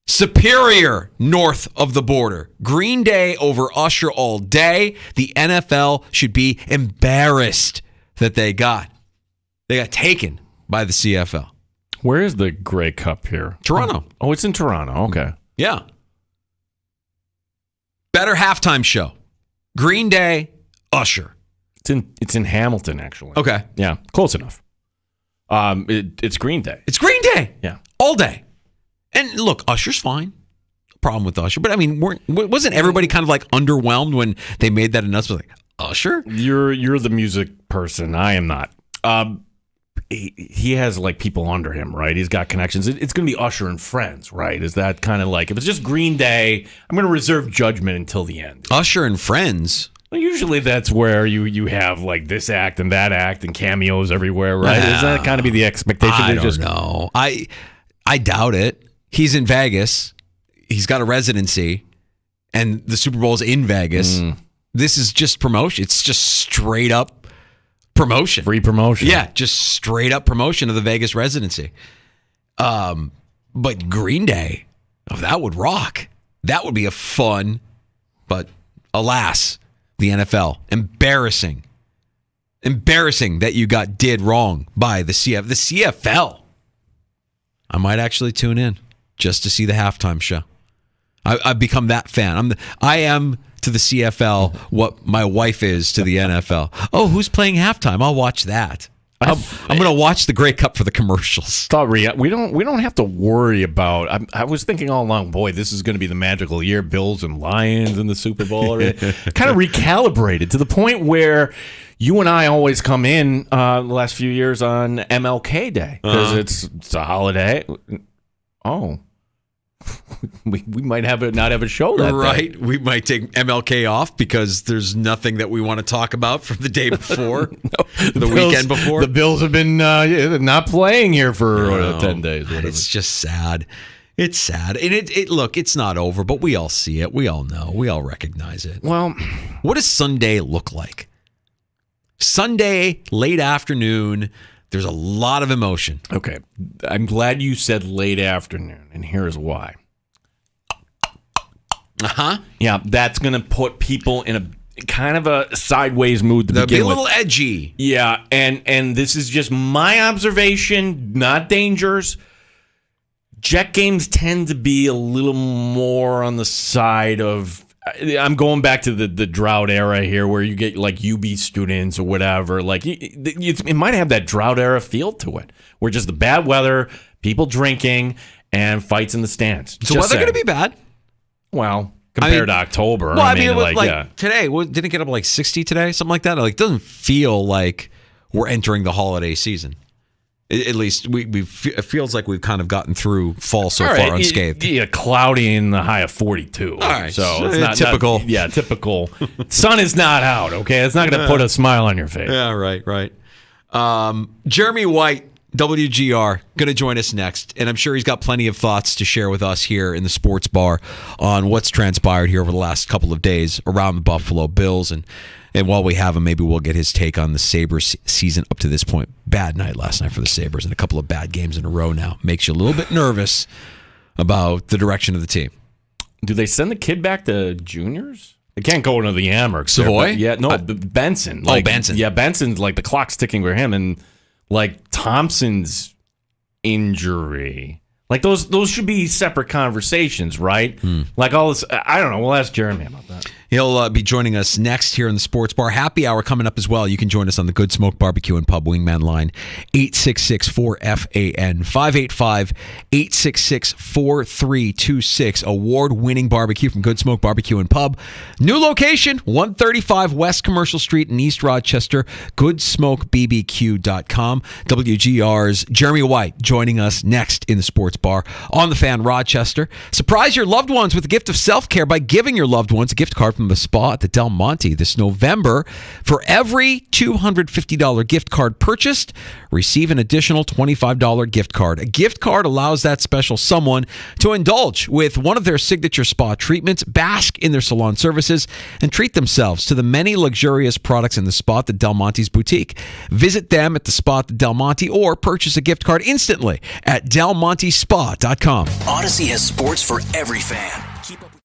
superior north of the border. Green Day over Usher all day. The NFL should be embarrassed that they got taken by the CFL. Where is the Grey Cup here? Toronto. Oh, it's in Toronto. Okay. Yeah. Better halftime show. Green Day, Usher. It's in Hamilton, actually. Okay. Yeah, close enough. It's Green Day. It's Green Day. Yeah. All day. And look, Usher's fine. No problem with Usher. But I mean, wasn't everybody kind of like underwhelmed when they made that announcement? Like, Usher? You're the music person. I am not. He has like people under him, right? He's got connections. It's going to be Usher and friends, right? Is that kind of like, if it's just Green Day, I'm going to reserve judgment until the end. Usher and friends? Well, usually that's where you have like this act and that act and cameos everywhere, right? Does that kind of be the expectation? I don't know. I doubt it. He's in Vegas. He's got a residency, and the Super Bowl's in Vegas. This is just promotion. It's just straight up promotion. Free promotion. Yeah, just straight up promotion of the Vegas residency. But Green Day, that would rock. That would be a fun, but alas, the NFL. Embarrassing that you did wrong by the CFL. I might actually tune in just to see the halftime show. I've become that fan. I am to the CFL what my wife is to the NFL. Oh, who's playing halftime? I'll watch that. I'm going to watch the Grey Cup for the commercials. We don't have to worry about. I was thinking all along, boy, this is going to be the magical year. Bills and Lions in the Super Bowl. Kind of recalibrated to the point where you and I always come in the last few years on MLK Day because it's a holiday. Oh. We might not have a show that right. day. We might take MLK off because there's nothing that we want to talk about from the day before, weekend before. The Bills have been not playing here for 10 days. Whatever. It's just sad. It's sad, and look, it's not over, but we all see it. We all know. We all recognize it. Well, what does Sunday look like? Sunday, late afternoon. There's a lot of emotion. Okay. I'm glad you said late afternoon, and here's why. Yeah, that's going to put people in a kind of a sideways mood to begin with. They'll be a little edgy. Yeah, and this is just my observation, not Danger's. Jet games tend to be a little more on the side of... I'm going back to the drought era here where you get like UB students or whatever. Like it might have that drought era feel to it where just the bad weather, people drinking, and fights in the stands. So weather going to be bad? Well, compared to October. Well, I mean it was like today, didn't it get up like 60 today? Something like that? Like, it doesn't feel like we're entering the holiday season. At least it feels like we've kind of gotten through fall so far unscathed. Yeah, cloudy in the high of 42. All right, so it's not typical. Typical. Sun is not out. Okay, it's not going to put a smile on your face. Yeah, right. Jeremy White, WGR, going to join us next, and I'm sure he's got plenty of thoughts to share with us here in the sports bar on what's transpired here over the last couple of days around the Buffalo Bills. And while we have him, maybe we'll get his take on the Sabres season up to this point. Bad night last night for the Sabres and a couple of bad games in a row now. Makes you a little bit nervous about the direction of the team. Do they send the kid back to juniors? They can't go into the Amherst. Savoy? Benson. Benson. Yeah, Benson's like the clock's ticking for him. And like Thompson's injury. Like those should be separate conversations, right? Like all this, I don't know. We'll ask Jeremy about that. He'll be joining us next here in the Sports Bar. Happy hour coming up as well. You can join us on the Good Smoke Barbecue and Pub Wingman line, 866-4FAN, 585-866-4326. Award-winning barbecue from Good Smoke Barbecue and Pub. New location, 135 West Commercial Street in East Rochester, goodsmokebbq.com. WGR's Jeremy White joining us next in the Sports Bar on the Fan Rochester. Surprise your loved ones with a gift of self-care by giving your loved ones a gift card from from the spa at the Del Monte this November. For every $250 gift card purchased, receive an additional $25 gift card. A gift card allows that special someone to indulge with one of their signature spa treatments, bask in their salon services, and treat themselves to the many luxurious products in the spa at the Del Monte's boutique. Visit them at the spa at the Del Monte or purchase a gift card instantly at delmontespa.com. Odyssey has sports for every fan. Keep up with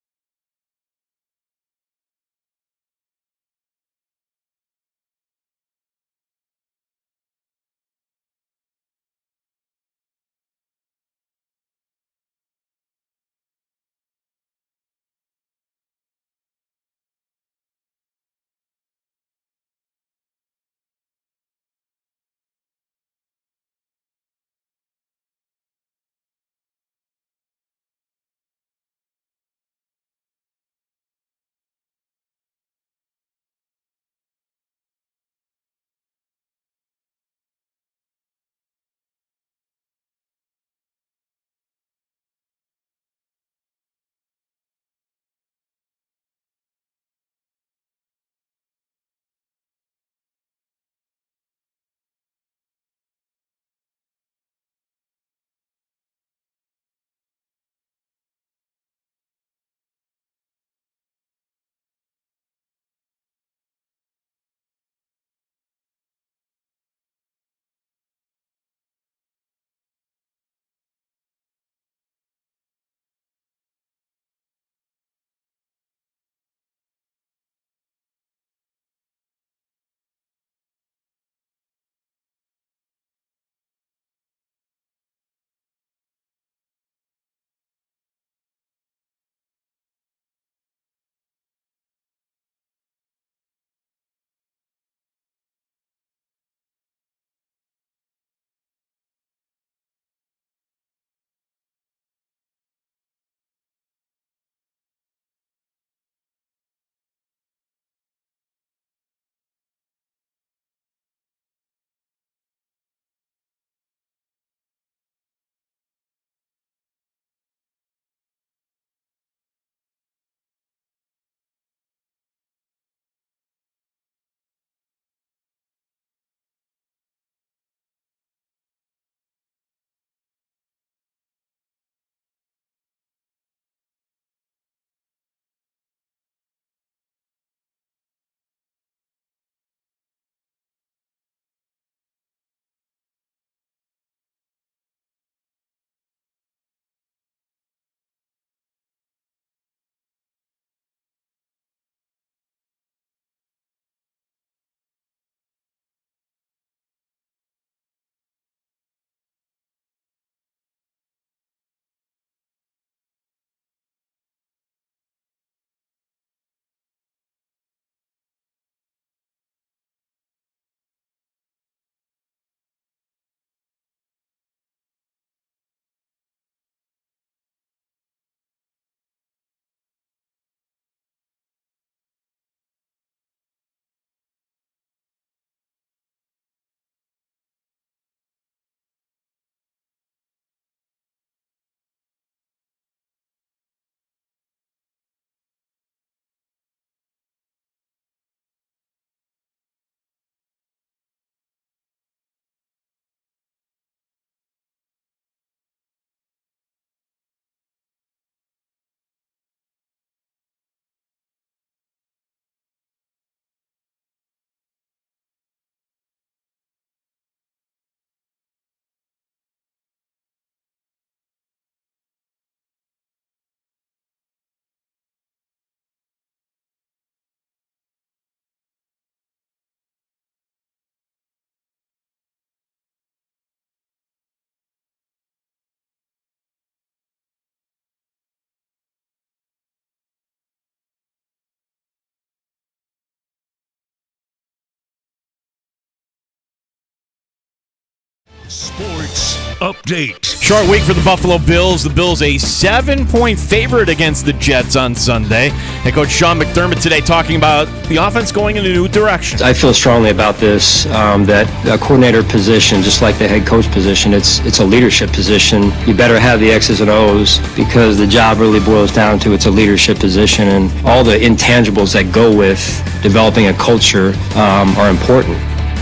Sports update. Short week for the Buffalo Bills. The Bills a 7-point favorite against the Jets on Sunday. Head coach Sean McDermott today talking about the offense going in a new direction. I feel strongly about this, that a coordinator position, just like the head coach position, it's a leadership position. You better have the X's and O's because the job really boils down to it's a leadership position, and all the intangibles that go with developing a culture are important.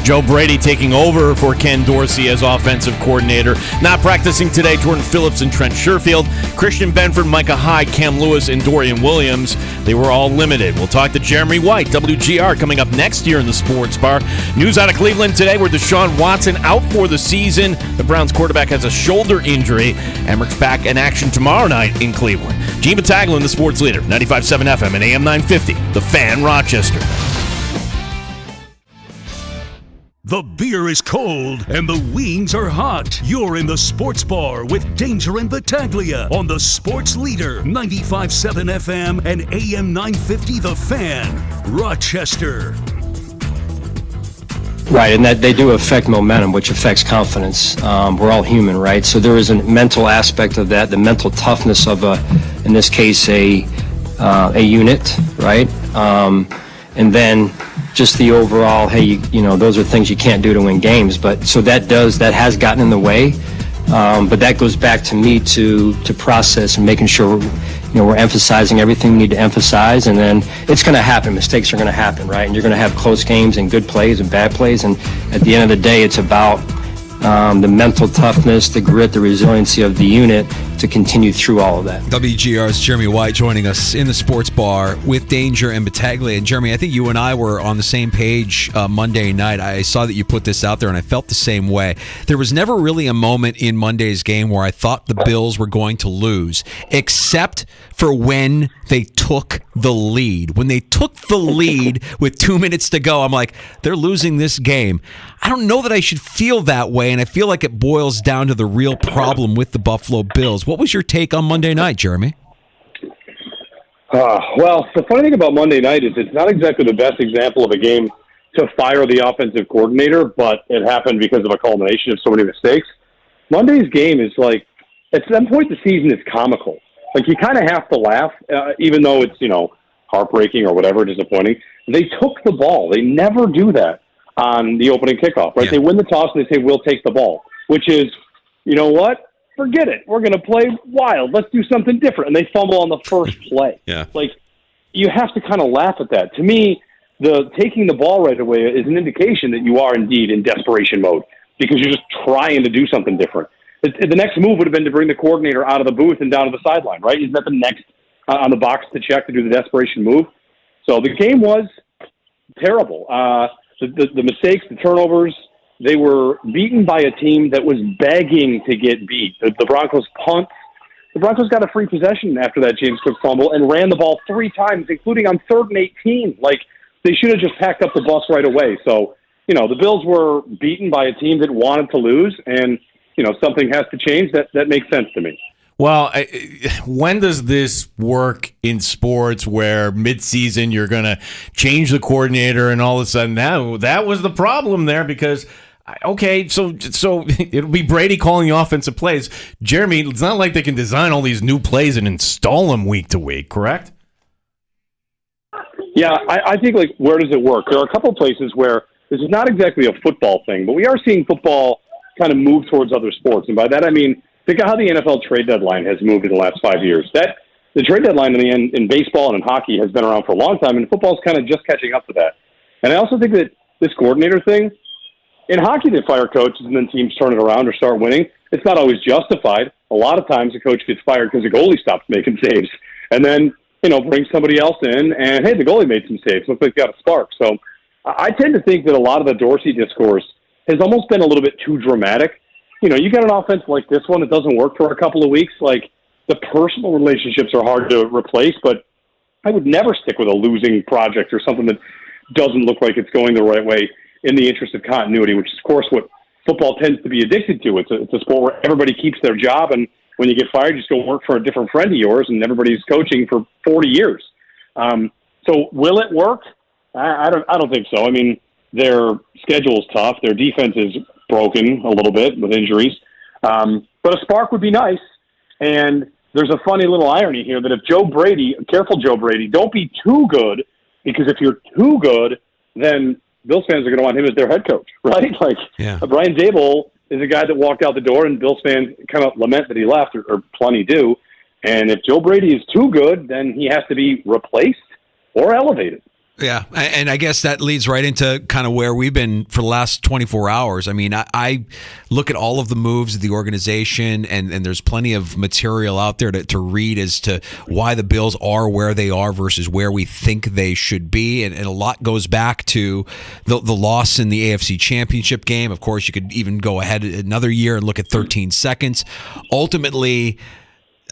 Joe Brady taking over for Ken Dorsey as offensive coordinator. Not practicing today, Jordan Phillips and Trent Sherfield. Christian Benford, Micah Hyde, Cam Lewis, and Dorian Williams. They were all limited. We'll talk to Jeremy White, WGR, coming up next year in the Sports Bar. News out of Cleveland today where Deshaun Watson out for the season. The Browns quarterback has a shoulder injury. Emmerich back in action tomorrow night in Cleveland. Gene Battaglin, the sports leader, 95.7 FM and AM 950. The Fan, Rochester. The beer is cold and the wings are hot. You're in the Sports Bar with Danger and Battaglia on the Sports Leader, 95.7 FM and AM 950 The Fan, Rochester. Right, and that they do affect momentum, which affects confidence. We're all human, right? So there is a mental aspect of that, the mental toughness of in this case, a unit, right? And then just the overall, hey, you know, those are things you can't do to win games. But so that has gotten in the way. But that goes back to me to process and making sure, we're emphasizing everything we need to emphasize. And then it's going to happen. Mistakes are going to happen, right? And you're going to have close games and good plays and bad plays. And at the end of the day, it's about the mental toughness, the grit, the resiliency of the unit to continue through all of that. WGR's Jeremy White joining us in the Sports Bar with Danger and Battaglia. And Jeremy, I think you and I were on the same page Monday night. I saw that you put this out there, and I felt the same way. There was never really a moment in Monday's game where I thought the Bills were going to lose, except for when they took the lead. When they took the lead with 2 minutes to go, I'm like, they're losing this game. I don't know that I should feel that way, and I feel like it boils down to the real problem with the Buffalo Bills. What was your take on Monday night, Jeremy? Well, the funny thing about Monday night is it's not exactly the best example of a game to fire the offensive coordinator, but it happened because of a culmination of so many mistakes. Monday's game is like, at some point the season is comical. Like, you kind of have to laugh, even though it's, heartbreaking or whatever, disappointing. They took the ball. They never do that on the opening kickoff, right? Yeah. They win the toss and they say, we'll take the ball, which is, you know what? Forget it. We're going to play wild. Let's do something different. And they fumble on the first play. Yeah. Like, you have to kind of laugh at that. To me, the taking the ball right away is an indication that you are indeed in desperation mode because you're just trying to do something different. The next move would have been to bring the coordinator out of the booth and down to the sideline, right? Isn't that the next on the box to check to do the desperation move? So the game was terrible. The mistakes, the turnovers, they were beaten by a team that was begging to get beat. The Broncos punt. The Broncos got a free possession after that James Cook fumble and ran the ball 3 times, including on 3rd and 18. Like, they should have just packed up the bus right away. So, the Bills were beaten by a team that wanted to lose, and, something has to change. That makes sense to me. Well, when does this work in sports where midseason you're going to change the coordinator and all of a sudden that was the problem there because, okay, so it'll be Brady calling the offensive plays. Jeremy, it's not like they can design all these new plays and install them week to week, correct? Yeah, I think, where does it work? There are a couple of places where this is not exactly a football thing, but we are seeing football kind of move towards other sports. And by that, I mean, think of how the NFL trade deadline has moved in the last 5 years. The trade deadline in baseball and in hockey has been around for a long time, and football's kind of just catching up to that. And I also think that this coordinator thing, in hockey they fire coaches and then teams turn it around or start winning. It's not always justified. A lot of times a coach gets fired because the goalie stops making saves. And then, bring somebody else in, and, hey, the goalie made some saves. Looks like they got a spark. So I tend to think that a lot of the Dorsey discourse has almost been a little bit too dramatic. You got an offense like this one that doesn't work for a couple of weeks. Like, the personal relationships are hard to replace, but I would never stick with a losing project or something that doesn't look like it's going the right way in the interest of continuity, which is, of course, what football tends to be addicted to. It's a sport where everybody keeps their job, and when you get fired, you just go work for a different friend of yours, and everybody's coaching for 40 years. So will it work? I don't think so. I mean, their schedule is tough. Their defense is broken a little bit with injuries. But a spark would be nice. And there's a funny little irony here that if Joe Brady, careful Joe Brady, don't be too good, because if you're too good, then Bills fans are going to want him as their head coach, right? Like, Brian Daboll is a guy that walked out the door, and Bills fans kind of lament that he left, or plenty do. And if Joe Brady is too good, then he has to be replaced or elevated. Yeah, and I guess that leads right into kind of where we've been for the last 24 hours. I mean, I look at all of the moves of the organization, and there's plenty of material out there to read as to why the Bills are where they are versus where we think they should be. And a lot goes back to the loss in the AFC Championship game. Of course, you could even go ahead another year and look at 13 seconds. Ultimately,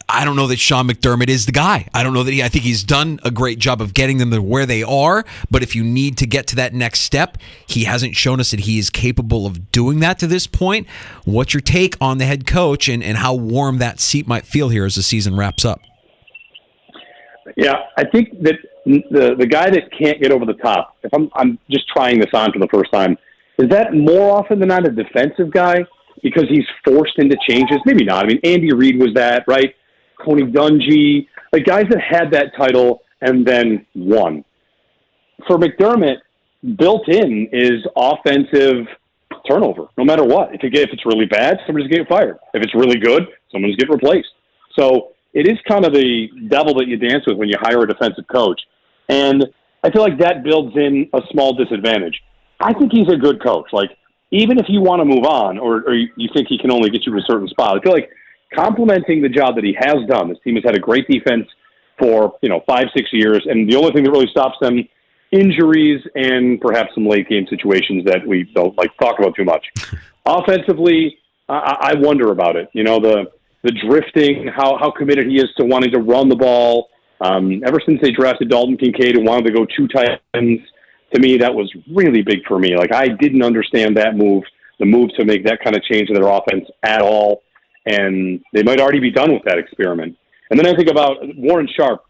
I don't know that Sean McDermott is the guy. I don't know that I think he's done a great job of getting them to where they are. But if you need to get to that next step, he hasn't shown us that he is capable of doing that to this point. What's your take on the head coach and how warm that seat might feel here as the season wraps up? Yeah, I think that the guy that can't get over the top, if I'm just trying this on for the first time, is that more often than not a defensive guy because he's forced into changes? Maybe not. I mean, Andy Reid was that, right? Tony Dungy, like guys that had that title and then won. For McDermott, built in is offensive turnover, no matter what. If it's really bad, somebody's getting fired. If it's really good, someone's getting replaced. So it is kind of the devil that you dance with when you hire a defensive coach. And I feel like that builds in a small disadvantage. I think he's a good coach. Like, even if you want to move on or you think he can only get you to a certain spot, I feel like complimenting the job that he has done. This team has had a great defense for 5-6 years, and the only thing that really stops them, injuries and perhaps some late game situations that we don't like talk about too much. Offensively, I wonder about it. The drifting, how committed he is to wanting to run the ball. Ever since they drafted Dalton Kincaid and wanted to go 2 tight ends, to me that was really big for me. Like, I didn't understand that move, the move to make that kind of change in their offense at all. And they might already be done with that experiment. And then I think about Warren Sharp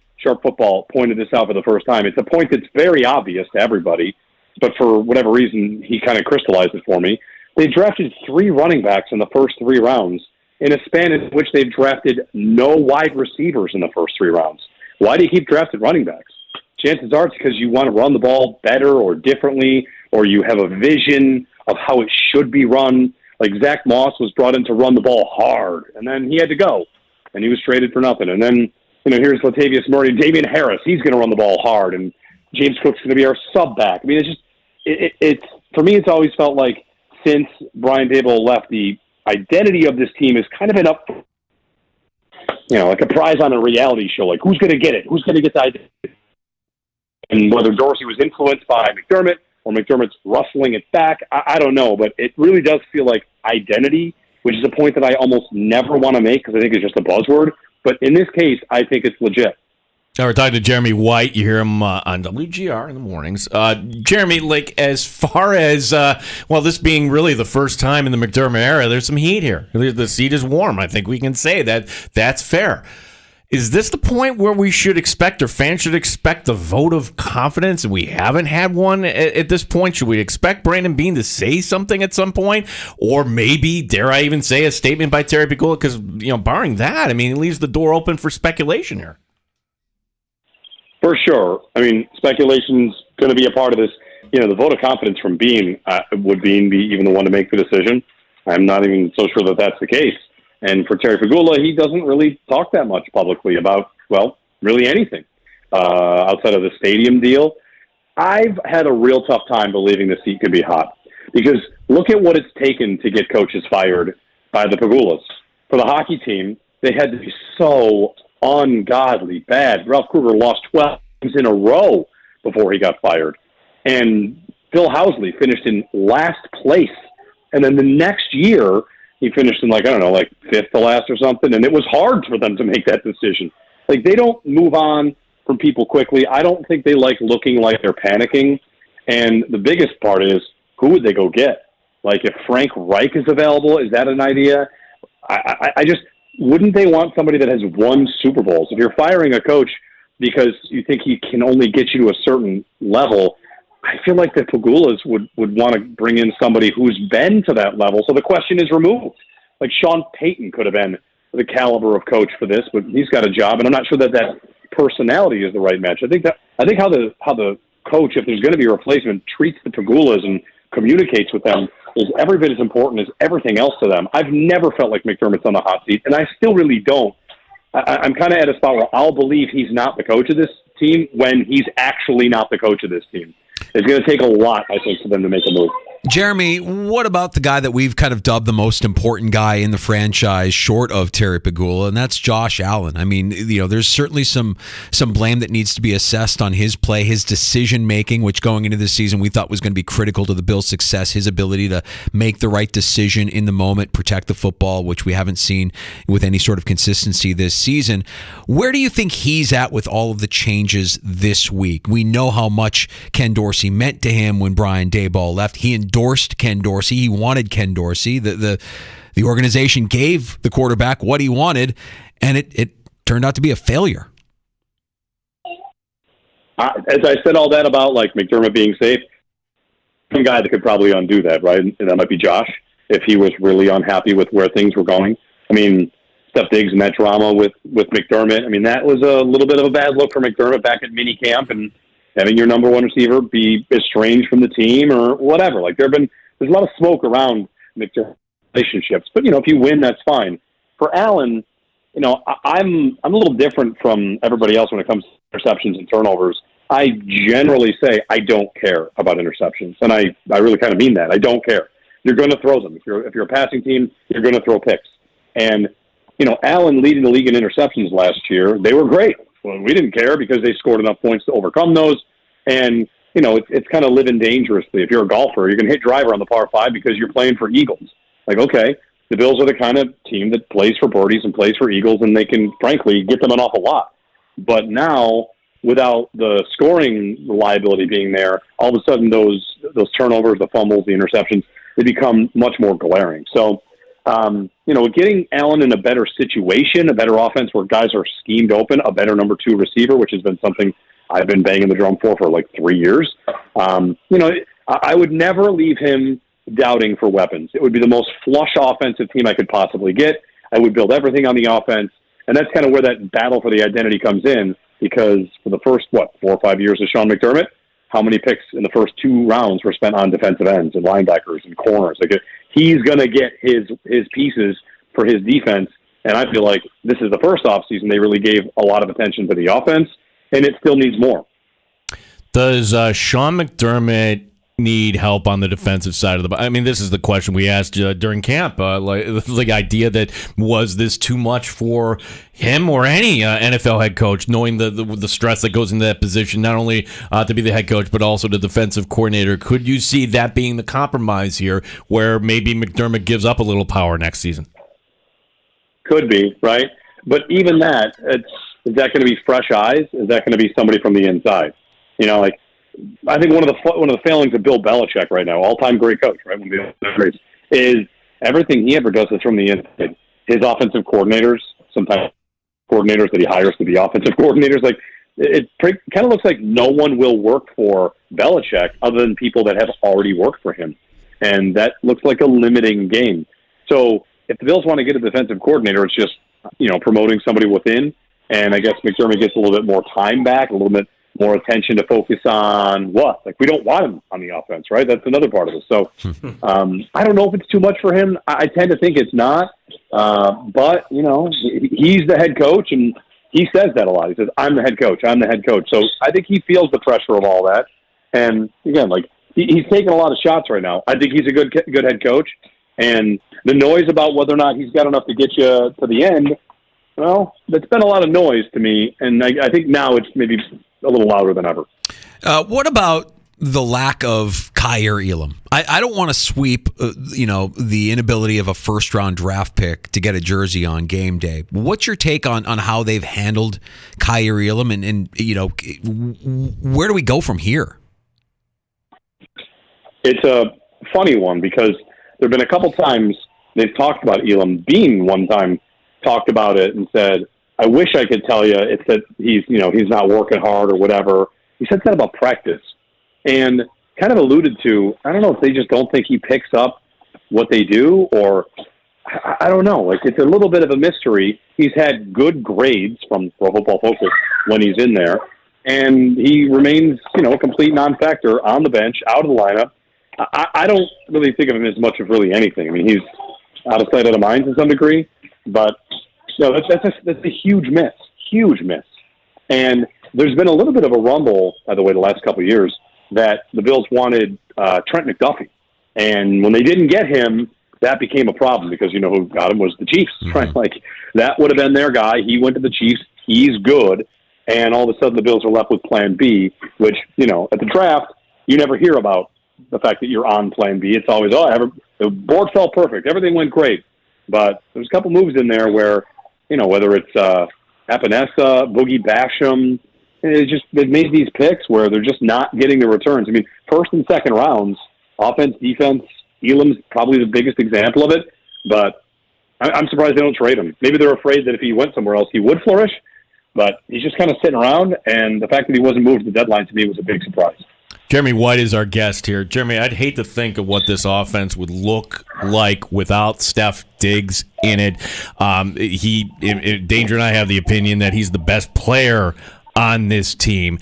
Football pointed this out for the first time. It's a point that's very obvious to everybody, but for whatever reason, he kind of crystallized it for me. They drafted 3 running backs in the first 3 rounds in a span in which they've drafted no wide receivers in the first 3 rounds. Why do you keep drafting running backs? Chances are it's because you want to run the ball better or differently, or you have a vision of how it should be run. Like, Zach Moss was brought in to run the ball hard, and then he had to go, and he was traded for nothing. And then, here's Latavius Murray, Damian Harris. He's going to run the ball hard, and James Cook's going to be our sub back. I mean, it's for me, it's always felt like since Brian Daboll left, the identity of this team has kind of been up, like a prize on a reality show. Like, who's going to get it? Who's going to get the identity? And whether Dorsey was influenced by McDermott, or McDermott's rustling it back, I don't know, but it really does feel like identity, which is a point that I almost never want to make because I think it's just a buzzword. But in this case, I think it's legit. Now we're talking to Jeremy White. You hear him on WGR in the mornings. Jeremy, like, as far as, this being really the first time in the McDermott era, there's some heat here. The seat is warm. I think we can say that that's fair. Is this the point where we should expect, or fans should expect, a vote of confidence? We haven't had one at this point. Should we expect Brandon Beane to say something at some point? Or maybe, dare I even say, a statement by Terry Pegula? Because, barring that, it leaves the door open for speculation here. For sure. Speculation's going to be a part of this. The vote of confidence from Beane, would Beane be even the one to make the decision? I'm not even so sure that that's the case. And for Terry Pegula, he doesn't really talk that much publicly about, really anything outside of the stadium deal. I've had a real tough time believing the seat could be hot because look at what it's taken to get coaches fired by the Pegulas. For the hockey team, they had to be so ungodly bad. Ralph Krueger lost 12 games in a row before he got fired. And Bill Housley finished in last place. And then the next year, he finished in fifth to last or something, and it was hard for them to make that decision. Like, they don't move on from people quickly. I don't think they like looking like they're panicking. And the biggest part is, who would they go get? Like, if Frank Reich is available, is that an idea? I just, wouldn't they want somebody that has won Super Bowls? If you're firing a coach because you think he can only get you to a certain level, I feel like the Pegulas would want to bring in somebody who's been to that level. So the question is removed. Like Sean Payton could have been the caliber of coach for this, but he's got a job, and I'm not sure that personality is the right match. I think how the coach, if there's going to be a replacement, treats the Pegulas and communicates with them is every bit as important as everything else to them. I've never felt like McDermott's on the hot seat, and I still really don't. I'm kind of at a spot where I'll believe he's not the coach of this team when he's actually not the coach of this team. It's going to take a lot, I think, for them to make a move. Jeremy, what about the guy that we've kind of dubbed the most important guy in the franchise short of Terry Pegula, and that's Josh Allen? I mean, there's certainly some blame that needs to be assessed on his play, his decision-making, which going into this season we thought was going to be critical to the Bills' success, his ability to make the right decision in the moment, protect the football, which we haven't seen with any sort of consistency this season. Where do you think he's at with all of the changes this week? We know how much Ken Dorsey meant to him when Brian Daboll left. He endorsed Ken Dorsey. He wanted Ken Dorsey. The organization gave the quarterback what he wanted, and it turned out to be a failure. As I said all that about like McDermott being safe, some guy that could probably undo that, right? And that might be Josh, if he was really unhappy with where things were going. I mean, Steph Diggs and that drama with McDermott, I mean, that was a little bit of a bad look for McDermott back at minicamp, and having your number one receiver be estranged from the team or whatever. Like there's a lot of smoke around McDermott relationships, but if you win, that's fine. For Allen, I'm a little different from everybody else when it comes to interceptions and turnovers. I generally say I don't care about interceptions, and I really kind of mean that. I don't care. You're going to throw them. If you're a passing team, you're going to throw picks. And Allen leading the league in interceptions last year, they were great. Well, we didn't care because they scored enough points to overcome those. And, it's kind of living dangerously. If you're a golfer, you can hit driver on the par 5 because you're playing for eagles. Like, okay, the Bills are the kind of team that plays for birdies and plays for eagles, and they can, frankly, get them an awful lot. But now, without the scoring liability being there, all of a sudden those turnovers, the fumbles, the interceptions, they become much more glaring. So, getting Allen in a better situation, a better offense where guys are schemed open, a better number 2 receiver, which has been something I've been banging the drum for like 3 years. I would never leave him doubting for weapons. It would be the most flush offensive team I could possibly get. I would build everything on the offense. And that's kind of where that battle for the identity comes in, because for the first, 4 or 5 years of Sean McDermott, how many picks in the first 2 rounds were spent on defensive ends and linebackers and corners? Like, he's going to get his pieces for his defense, and I feel like this is the first offseason they really gave a lot of attention to the offense, and it still needs more. Does Sean McDermott need help on the defensive side of the ball? I mean, this is the question we asked during camp. Like the idea that was this too much for him or any NFL head coach, knowing the stress that goes into that position, not only to be the head coach, but also the defensive coordinator. Could you see that being the compromise here, where maybe McDermott gives up a little power next season? Could be, right? But even that, is that going to be fresh eyes? Is that going to be somebody from the inside? I think one of the failings of Bill Belichick right now, all-time great coach, right? One of the greats, is everything he ever does is from the inside. His offensive coordinators, sometimes coordinators that he hires to be offensive coordinators, like it kind of looks like no one will work for Belichick other than people that have already worked for him, and that looks like a limiting game. So if the Bills want to get a defensive coordinator, it's just promoting somebody within, and I guess McDermott gets a little bit more time back, a little bit more attention to focus on what? Like, we don't want him on the offense, right? That's another part of it. So I don't know if it's too much for him. I tend to think it's not. But, he's the head coach, and he says that a lot. He says, I'm the head coach. I'm the head coach. So I think he feels the pressure of all that. And, again, like, he's taking a lot of shots right now. I think he's a good head coach. And the noise about whether or not he's got enough to get you to the end, well, that's been a lot of noise to me. And I think now it's maybe a little louder than ever. What about the lack of Kyer Elam? I don't want to sweep, the inability of a first-round draft pick to get a jersey on game day. What's your take on how they've handled Kyer Elam, and where do we go from here? It's a funny one because there have been a couple times they've talked about Elam. Bean one time talked about it and said, I wish I could tell you it's that he's not working hard or whatever. He said that about practice and kind of alluded to, I don't know if they just don't think he picks up what they do, or I don't know. Like, it's a little bit of a mystery. He's had good grades from Pro Football Focus when he's in there, and he remains, a complete non-factor on the bench, out of the lineup. I don't really think of him as much of really anything. I mean, he's out of sight, out of mind to some degree, but that's a huge miss. And there's been a little bit of a rumble, by the way, the last couple of years, that the Bills wanted Trent McDuffie. And when they didn't get him, that became a problem because who got him was the Chiefs, right? Like, that would have been their guy. He went to the Chiefs. He's good. And all of a sudden the Bills are left with Plan B, which, at the draft, you never hear about the fact that you're on Plan B. It's always, the board fell perfect. Everything went great. But there's a couple moves in there where, whether it's Epinesa, Boogie Basham, they've made these picks where they're just not getting the returns. I mean, first and second rounds, offense, defense, Elam's probably the biggest example of it, but I'm surprised they don't trade him. Maybe they're afraid that if he went somewhere else, he would flourish, but he's just kind of sitting around, and the fact that he wasn't moved to the deadline to me was a big surprise. Jeremy White is our guest here. Jeremy, I'd hate to think of what this offense would look like without Steph Diggs in it. Danger and I have the opinion that he's the best player on this team,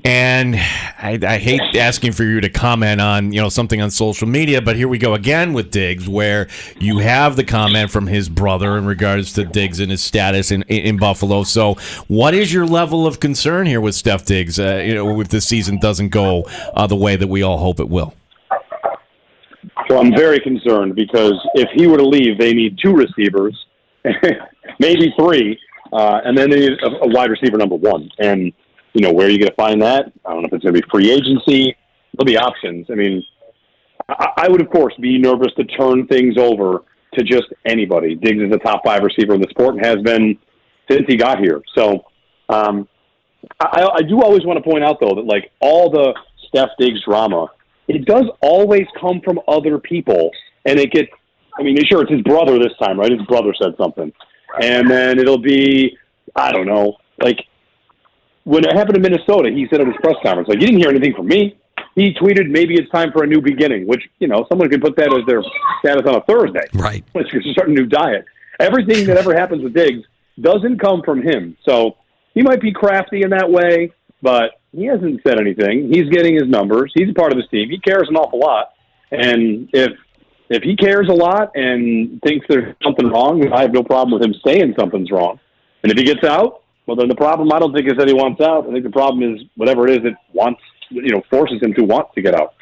and I hate asking for you to comment on something on social media, but here we go again with Diggs, where you have the comment from his brother in regards to Diggs and his status in Buffalo. So what is your level of concern here with Steph Diggs if the season doesn't go the way that we all hope it will? Well, I'm very concerned because if he were to leave, they need 2 receivers, maybe 3. And then they need a wide receiver number 1. And, where are you going to find that? I don't know if it's going to be free agency. There'll be options. I mean, I would, of course, be nervous to turn things over to just anybody. Diggs is a top 5 receiver in the sport and has been since he got here. So I do always want to point out, though, that, like, all the Steph Diggs drama, it does always come from other people. And it gets, sure, it's his brother this time, right? His brother said something. And then it'll be, I don't know, like when it happened in Minnesota, he said at his press conference, like, you didn't hear anything from me. He tweeted, maybe it's time for a new beginning, which, someone can put that as their status on a Thursday. Right. Let's start a new diet. Everything that ever happens with Diggs doesn't come from him. So he might be crafty in that way, but he hasn't said anything. He's getting his numbers. He's a part of this team. He cares an awful lot. And if he cares a lot and thinks there's something wrong, I have no problem with him saying something's wrong. And if he gets out, well, then the problem I don't think is that he wants out. I think the problem is whatever it is that forces him to want to get out.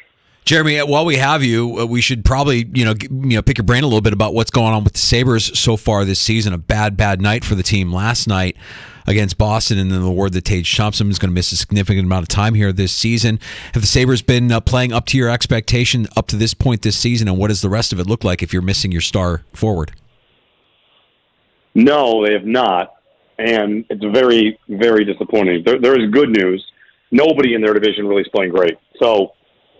Jeremy, while we have you, we should probably pick your brain a little bit about what's going on with the Sabres so far this season. A bad night for the team last night against Boston, and then the word that Tage Thompson is going to miss a significant amount of time here this season. Have the Sabres been playing up to your expectation up to this point this season, and what does the rest of it look like if you're missing your star forward? No, they have not, and it's very, very disappointing. There is good news. Nobody in their division really is playing great. So,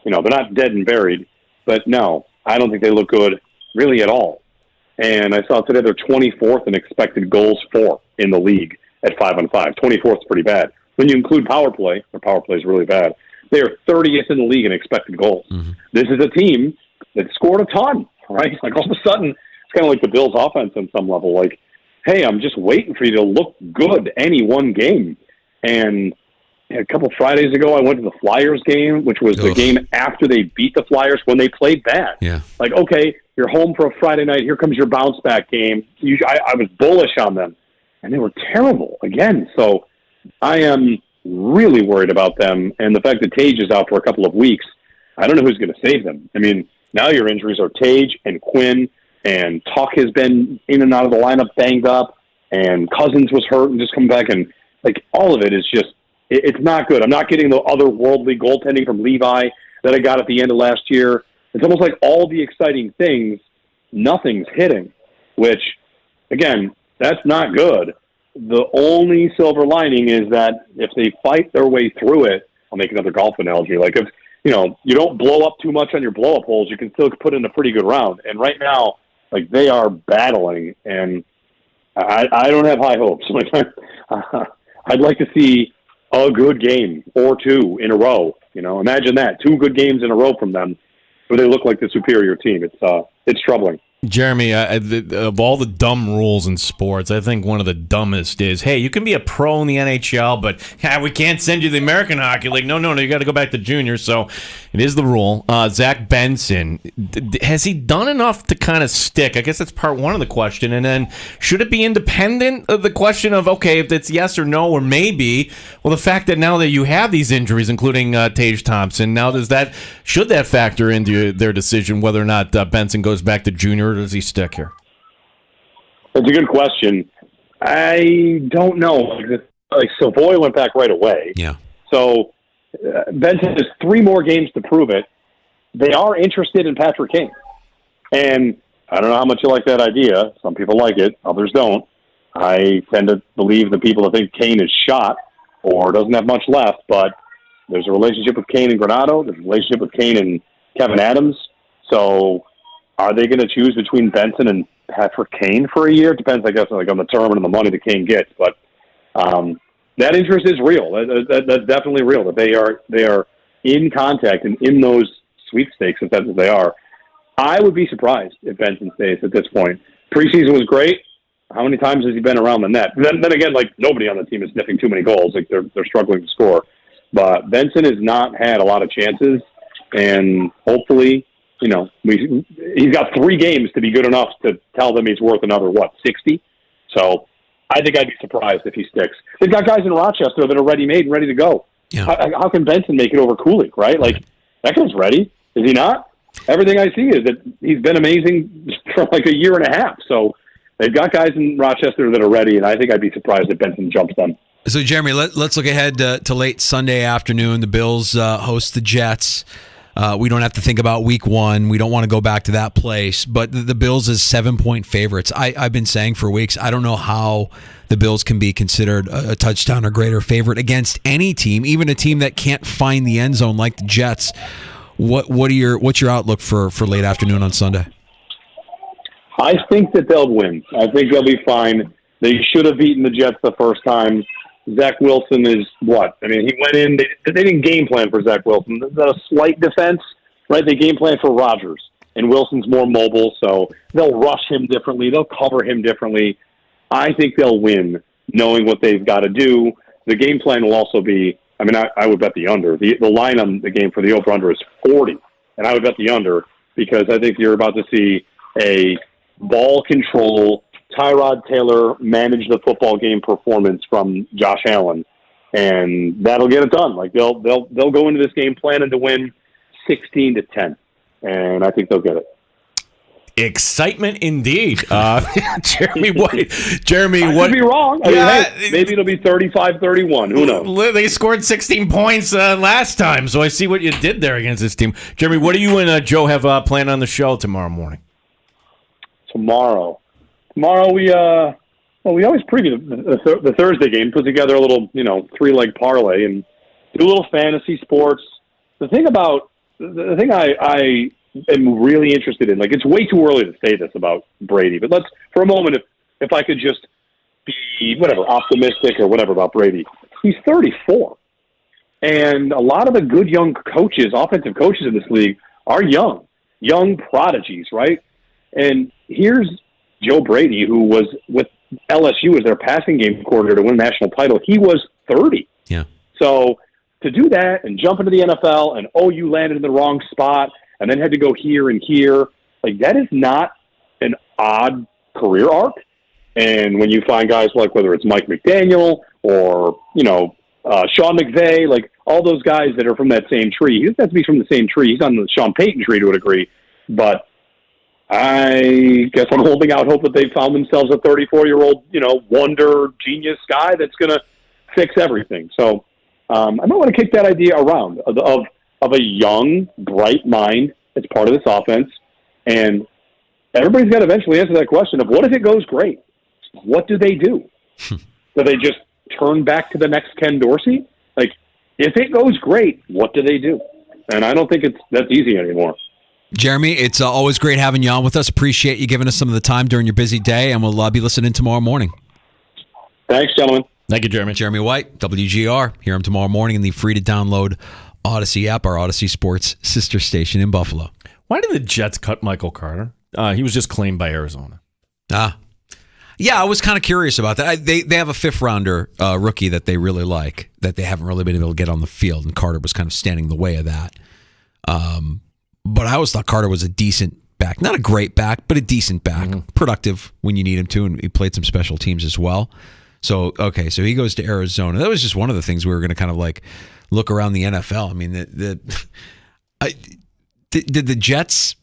they're not dead and buried, but no, I don't think they look good really at all. And I saw today they're 24th in expected goals for in the league at 5-on-5. 24th is pretty bad. When you include power play, their power play is really bad. They are 30th in the league in expected goals. Mm-hmm. This is a team that scored a ton, right? Like all of a sudden, it's kind of like the Bills' offense on some level. Like, hey, I'm just waiting for you to look good any one game. And a couple Fridays ago, I went to the Flyers game, which was the game after they beat the Flyers when they played bad. Yeah. Like, okay, you're home for a Friday night. Here comes your bounce back game. I was bullish on them, and they were terrible again. So I am really worried about them. And the fact that Tage is out for a couple of weeks, I don't know who's going to save them. I mean, now your injuries are Tage and Quinn, and Tuck has been in and out of the lineup banged up, and Cousins was hurt and just come back. And, like, all of it is just, it's not good. I'm not getting the otherworldly goaltending from Levi that I got at the end of last year. It's almost like all the exciting things, nothing's hitting, which, again, that's not good. The only silver lining is that if they fight their way through it, I'll make another golf analogy. Like, if, you don't blow up too much on your blow-up holes, you can still put in a pretty good round. And right now, like, they are battling, and I don't have high hopes. Like, I'd like to see a good game or two in a row. Imagine that, 2 good games in a row from them where they look like the superior team. It's troubling. Jeremy, of all the dumb rules in sports, I think one of the dumbest is, hey, you can be a pro in the NHL, but we can't send you to the American Hockey League. No, you got to go back to junior. So it is the rule. Zach Benson, has he done enough to kind of stick? I guess that's part one of the question. And then should it be independent of the question of, okay, if it's yes or no or maybe, well, the fact that now that you have these injuries, including Tage Thompson, now should that factor into their decision whether or not Benson goes back to junior? Or does he stick here? That's a good question. I don't know. Like Savoy went back right away. Yeah. So Benson has 3 more games to prove it. They are interested in Patrick Kane. And I don't know how much you like that idea. Some people like it. Others don't. I tend to believe the people that think Kane is shot or doesn't have much left. But there's a relationship with Kane and Granato. There's a relationship with Kane and Kevin Adams. So are they going to choose between Benson and Patrick Kane for a year? It depends, I guess, on the term and the money that Kane gets. But that interest is real. That's definitely real. That they are in contact and in those sweepstakes, if that's what they are. I would be surprised if Benson stays at this point. Preseason was great. How many times has he been around the net? Then again, nobody on the team is sniffing too many goals. They're struggling to score. But Benson has not had a lot of chances, and hopefully, he's got 3 games to be good enough to tell them he's worth another, 60? So I think I'd be surprised if he sticks. They've got guys in Rochester that are ready-made and ready to go. Yeah. How can Benson make it over Kulik, right? That guy's ready. Is he not? Everything I see is that he's been amazing for a year and a half. So they've got guys in Rochester that are ready, and I think I'd be surprised if Benson jumps them. So, Jeremy, let's look ahead to late Sunday afternoon. The Bills host the Jets. We don't have to think about week 1. We don't want to go back to that place. But the Bills is 7-point favorites. I've been saying for weeks, I don't know how the Bills can be considered a touchdown or greater favorite against any team, even a team that can't find the end zone like the Jets. What's your outlook for late afternoon on Sunday? I think that they'll win. I think they'll be fine. They should have beaten the Jets the first time. Zach Wilson is what? I mean, he went in. They didn't game plan for Zach Wilson. There's a slight defense, right? They game plan for Rodgers, and Wilson's more mobile, so they'll rush him differently. They'll cover him differently. I think they'll win, knowing what they've got to do. The game plan will also be. I mean, I would bet the under. The line on the game for the over/under is 40, and I would bet the under because I think you're about to see a ball control, Tyrod Taylor manage the football game performance from Josh Allen, and that'll get it done. They'll go into this game planning to win 16-10, and I think they'll get it. Excitement indeed. Jeremy White. Jeremy, I could be wrong. Maybe it'll be 35-31. Who knows? They scored 16 points last time, so I see what you did there against this team. Jeremy, what do you and Joe have planned on the show tomorrow morning? Tomorrow we always preview the Thursday game, put together a little 3-leg parlay and do a little fantasy sports. The thing I am really interested in, it's way too early to say this about Brady, but let's for a moment, if I could just be optimistic or whatever about Brady. He's 34, and a lot of the good young coaches, offensive coaches in this league, are young prodigies, right? And here's Joe Brady, who was with LSU as their passing game coordinator to win a national title. He was 30. Yeah. So to do that and jump into the NFL and, you landed in the wrong spot and then had to go here and here, that is not an odd career arc. And when you find guys whether it's Mike McDaniel or, Sean McVay, all those guys that are from that same tree, he doesn't have to be from the same tree. He's on the Sean Payton tree to a degree, but I guess I'm holding out hope that they found themselves a 34-year-old, wonder genius guy that's going to fix everything. So I might want to kick that idea around of a young, bright mind that's part of this offense. And everybody's got to eventually answer that question of what if it goes great? What do they do? Do they just turn back to the next Ken Dorsey? If it goes great, what do they do? And I don't think that's easy anymore. Jeremy, it's always great having you on with us. Appreciate you giving us some of the time during your busy day, and we'll be listening tomorrow morning. Thanks, gentlemen. Thank you, Jeremy. Jeremy White, WGR. Hear him tomorrow morning in the free-to-download Odyssey app, our Odyssey Sports sister station in Buffalo. Why did the Jets cut Michael Carter? He was just claimed by Arizona. Yeah, I was kind of curious about that. They have a fifth-rounder rookie that they really like that they haven't really been able to get on the field, and Carter was kind of standing in the way of that. But I always thought Carter was a decent back. Not a great back, but a decent back. Productive when you need him to, and he played some special teams as well. So he goes to Arizona. That was just one of the things we were going to kind of like look around the NFL. I mean, did the Jets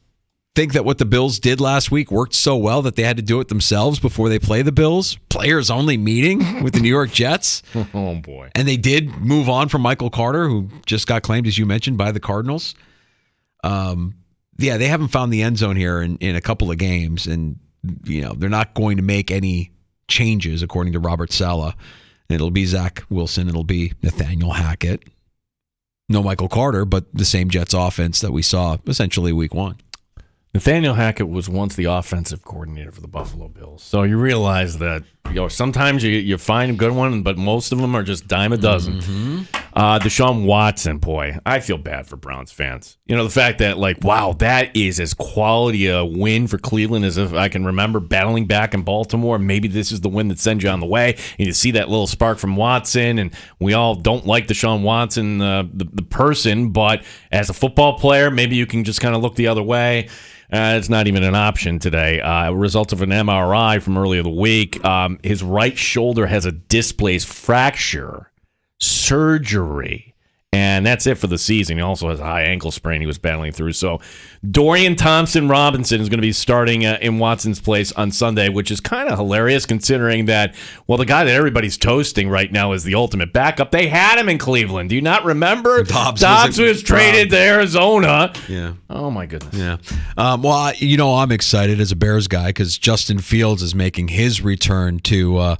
think that what the Bills did last week worked so well that they had to do it themselves before they play the Bills? Players only meeting with the New York Jets. Oh, boy. And they did move on from Michael Carter, who just got claimed, as you mentioned, by the Cardinals. They haven't found the end zone here in a couple of games, and they're not going to make any changes, according to Robert Saleh. It'll be Zach Wilson. It'll be Nathaniel Hackett. No Michael Carter, but the same Jets offense that we saw essentially week 1. Nathaniel Hackett was once the offensive coordinator for the Buffalo Bills. So you realize that sometimes you find a good one, but most of them are just dime a dozen. Deshaun Watson, boy, I feel bad for Browns fans. The fact that, wow, that is as quality a win for Cleveland as if I can remember battling back in Baltimore. Maybe this is the win that sends you on the way. And you see that little spark from Watson, and we all don't like Deshaun Watson, the person, but as a football player, maybe you can just kind of look the other way. It's not even an option today. Results of an MRI from earlier the week. His right shoulder has a displaced fracture. Surgery. And that's it for the season. He also has a high ankle sprain he was battling through. So Dorian Thompson-Robinson is going to be starting in Watson's place on Sunday, which is kind of hilarious considering that, the guy that everybody's toasting right now is the ultimate backup. They had him in Cleveland. Do you not remember? Dobbs was traded to Arizona. Yeah. Oh, my goodness. Yeah. I'm excited as a Bears guy because Justin Fields is making his return to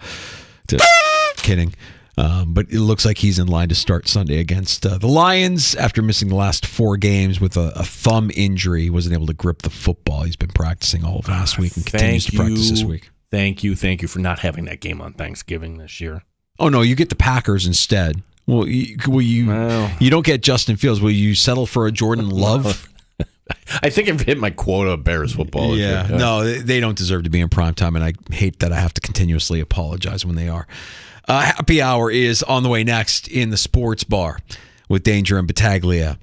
kidding. But it looks like he's in line to start Sunday against the Lions after missing the last 4 games with a thumb injury. He wasn't able to grip the football. He's been practicing all of last week and continues to practice this week. Thank you for not having that game on Thanksgiving this year. Oh, no, you get the Packers instead. Well, you don't get Justin Fields. Will you settle for a Jordan Love? I think I've hit my quota of Bears football. Yeah, no, they don't deserve to be in primetime, and I hate that I have to continuously apologize when they are. Happy Hour is on the way next in the sports bar with Danger and Battaglia.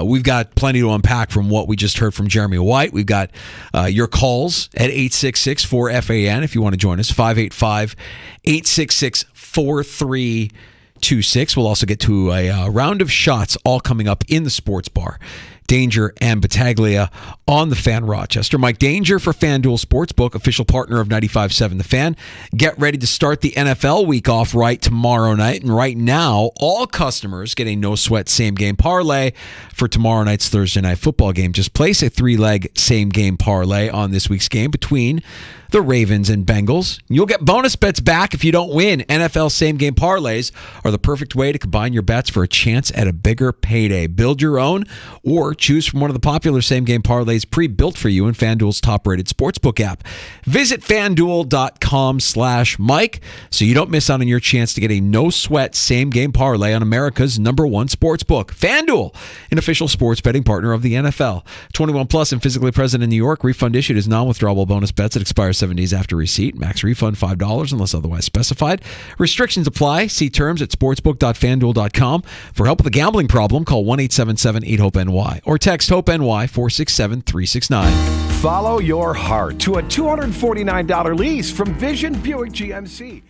We've got plenty to unpack from what we just heard from Jeremy White. We've got your calls at 866-4FAN if you want to join us, 585-866-4326. We'll also get to a round of shots all coming up in the sports bar. Danger and Battaglia on the Fan Rochester. Mike Danger for FanDuel Sportsbook, official partner of 95.7 The Fan. Get ready to start the NFL week off right tomorrow night. And right now, all customers get a no-sweat same-game parlay for tomorrow night's Thursday night football game. Just place a 3-leg same-game parlay on this week's game between the Ravens and Bengals. You'll get bonus bets back if you don't win. NFL same-game parlays are the perfect way to combine your bets for a chance at a bigger payday. Build your own or choose from one of the popular same-game parlays pre-built for you in FanDuel's top-rated sportsbook app. Visit FanDuel.com/Mike so you don't miss out on your chance to get a no-sweat same-game parlay on America's #1 sportsbook. FanDuel, an official sports betting partner of the NFL. 21 plus and physically present in New York. Refund issued as non-withdrawable bonus bets that expire 7 days after receipt. Max refund $5 unless otherwise specified. Restrictions apply. See terms at sportsbook.fanduel.com. For help with a gambling problem, call 1-877-8-HOPE-NY or text HOPE-NY 467-369. Follow your heart to a $249 lease from Vision Buick GMC.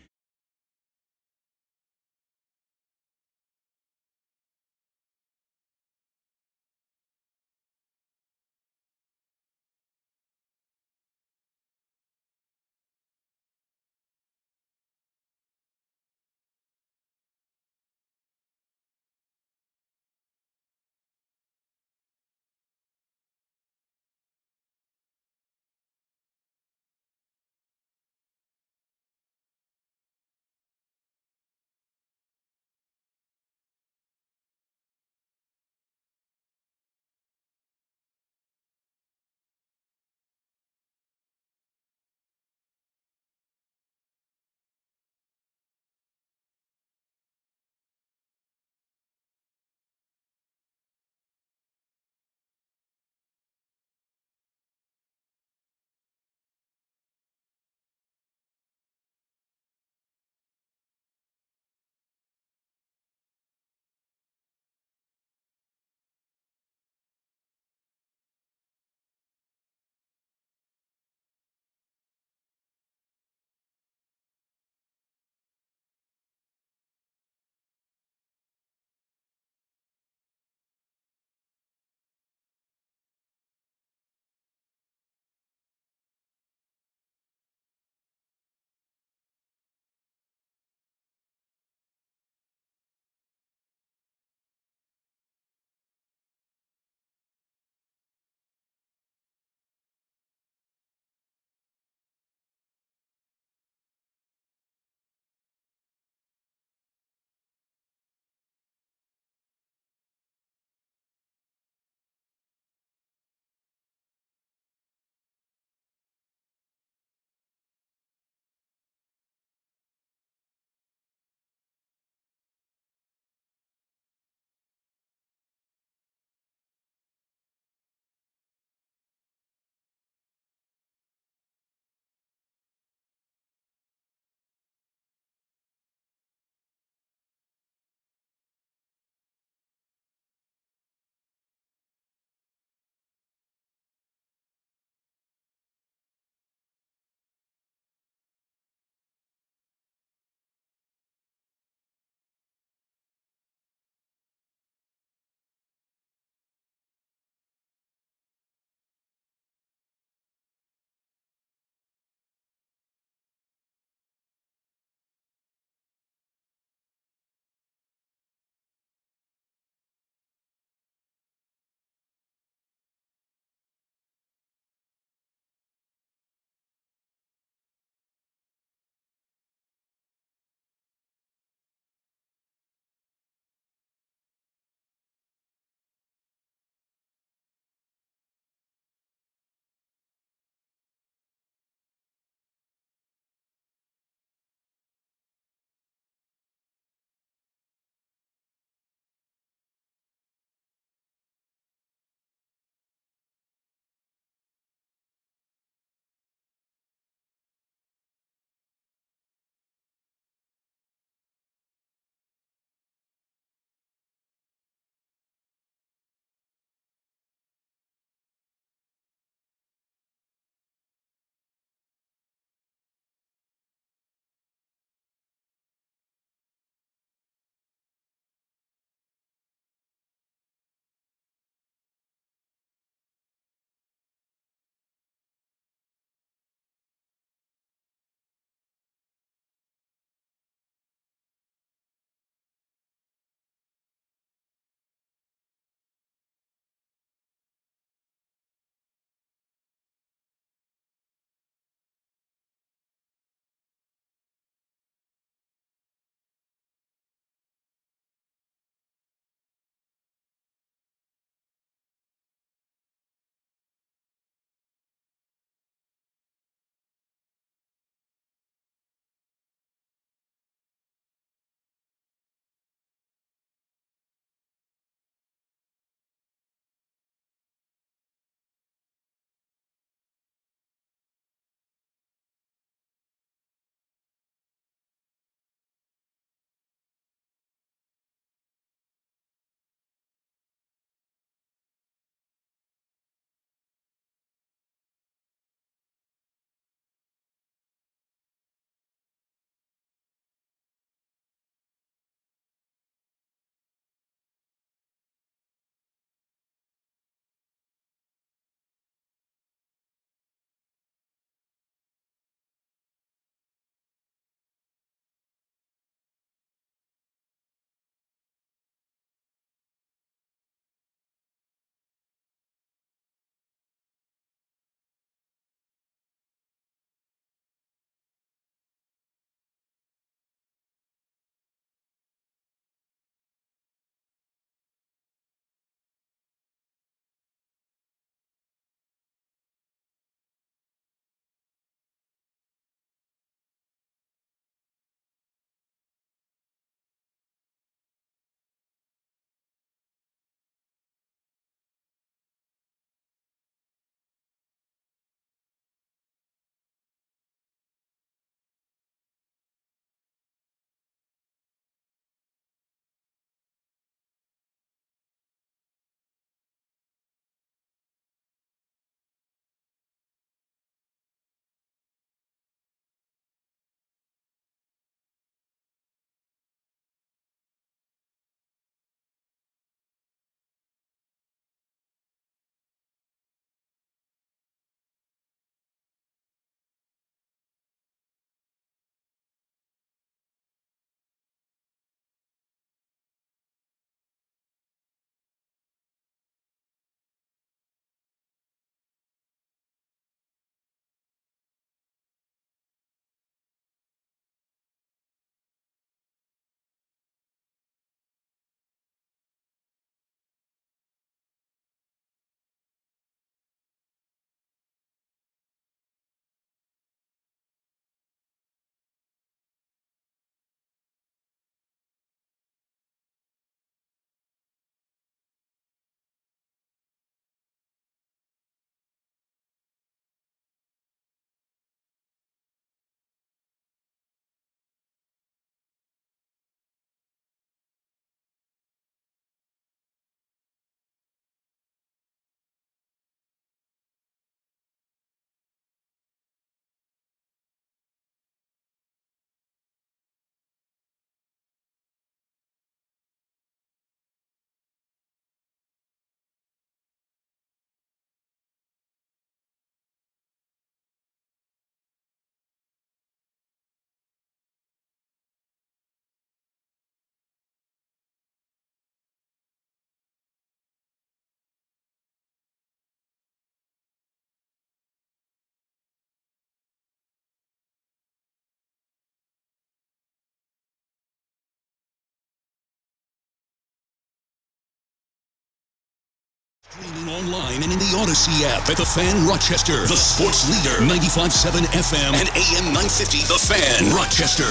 Streaming online and in the Odyssey app at The Fan Rochester. The sports leader, 95.7 FM and AM 950. The Fan Rochester.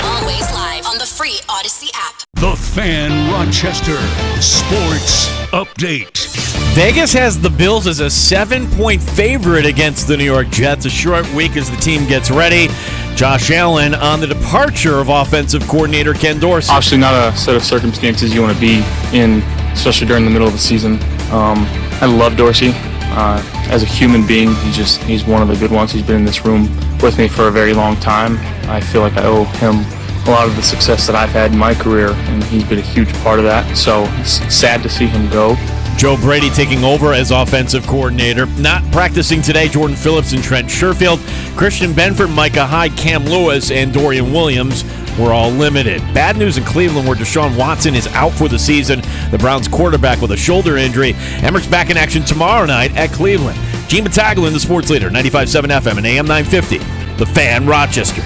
Always live on the free Odyssey app. The Fan Rochester Sports Update. Vegas has the Bills as a 7-point favorite against the New York Jets. A short week as the team gets ready. Josh Allen on the departure of offensive coordinator Ken Dorsey. Obviously not a set of circumstances you want to be in, especially during the middle of the season. I love Dorsey. As a human being, he's one of the good ones. He's been in this room with me for a very long time. I feel like I owe him a lot of the success that I've had in my career, and he's been a huge part of that. So it's sad to see him go. Joe Brady taking over as offensive coordinator. Not practicing today, Jordan Phillips and Trent Sherfield. Christian Benford, Micah Hyde, Cam Lewis, and Dorian Williams were all limited. Bad news in Cleveland where Deshaun Watson is out for the season. The Browns quarterback with a shoulder injury. Emmerich back in action tomorrow night at Cleveland. Gene Battaglin, the sports leader, 95.7 FM and AM 950. The Fan Rochester.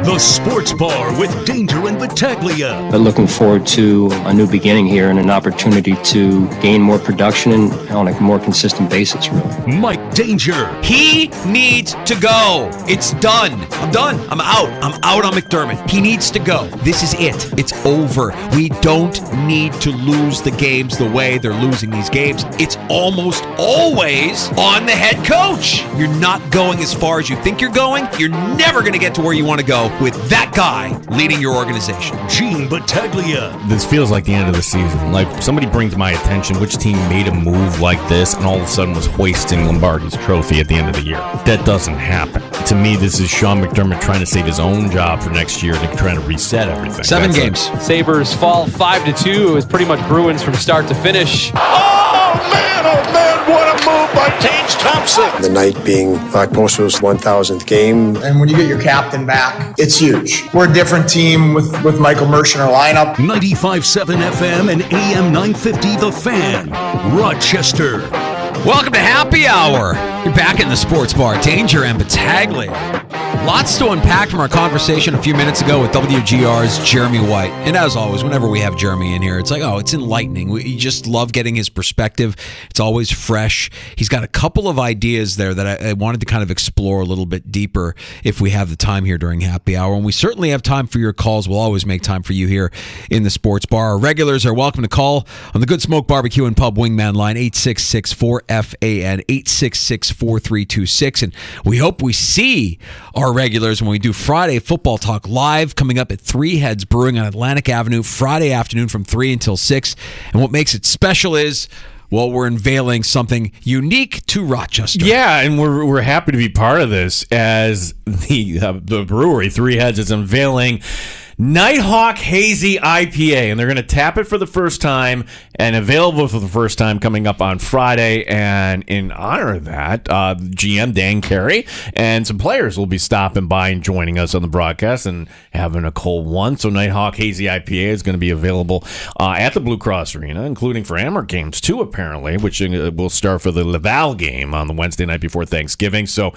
The Sports Bar with Danger and Battaglia. I'm looking forward to a new beginning here and an opportunity to gain more production and on a more consistent basis, really. Mike Danger. He needs to go. It's done. I'm done. I'm out. I'm out on McDermott. He needs to go. This is it. It's over. We don't need to lose the games the way they're losing these games. It's almost always on the head coach. You're not going as far as you think you're going. You're never going to get to where you want to go with that guy leading your organization. Gene Battaglia. This feels like the end of the season. Like somebody bring to my attention which team made a move like this and all of a sudden was hoisting Lombardi's trophy at the end of the year. That doesn't happen. To me, this is Sean McDermott trying to save his own job for next year and trying to reset everything. 7 games. Sabres fall 5-2. It was pretty much Bruins from start to finish. Oh man, what a move by Tage Thompson. The night being Mark Postle's 1,000th game. And when you get your captain back, it's huge. We're a different team with Michael Mersch in our lineup. 95.7 FM and AM 950 The Fan, Rochester. Welcome to Happy Hour. You're back in the Sports Bar. Danger and Battaglia. Lots to unpack from our conversation a few minutes ago with WGR's Jeremy White. And as always, whenever we have Jeremy in here, it's like, it's enlightening. We just love getting his perspective. It's always fresh. He's got a couple of ideas there that I wanted to kind of explore a little bit deeper if we have the time here during Happy Hour. And we certainly have time for your calls. We'll always make time for you here in the Sports Bar. Our regulars are welcome to call on the Good Smoke Barbecue and Pub Wingman line, 866-4FAN, 866-4326. And we hope we see our regulars when we do Friday Football Talk live coming up at Three Heads Brewing on Atlantic Avenue Friday afternoon from 3 until 6. And what makes it special is, well, we're unveiling something unique to Rochester. Yeah, and we're happy to be part of this as the brewery Three Heads is unveiling Nighthawk Hazy IPA, and they're going to tap it for the first time and available for the first time coming up on Friday. And in honor of that, GM Dan Carey and some players will be stopping by and joining us on the broadcast and having a cold one. So Nighthawk Hazy IPA is going to be available at the Blue Cross Arena, including for Amherst games too, apparently, which will start for the Laval game on the Wednesday night before Thanksgiving. So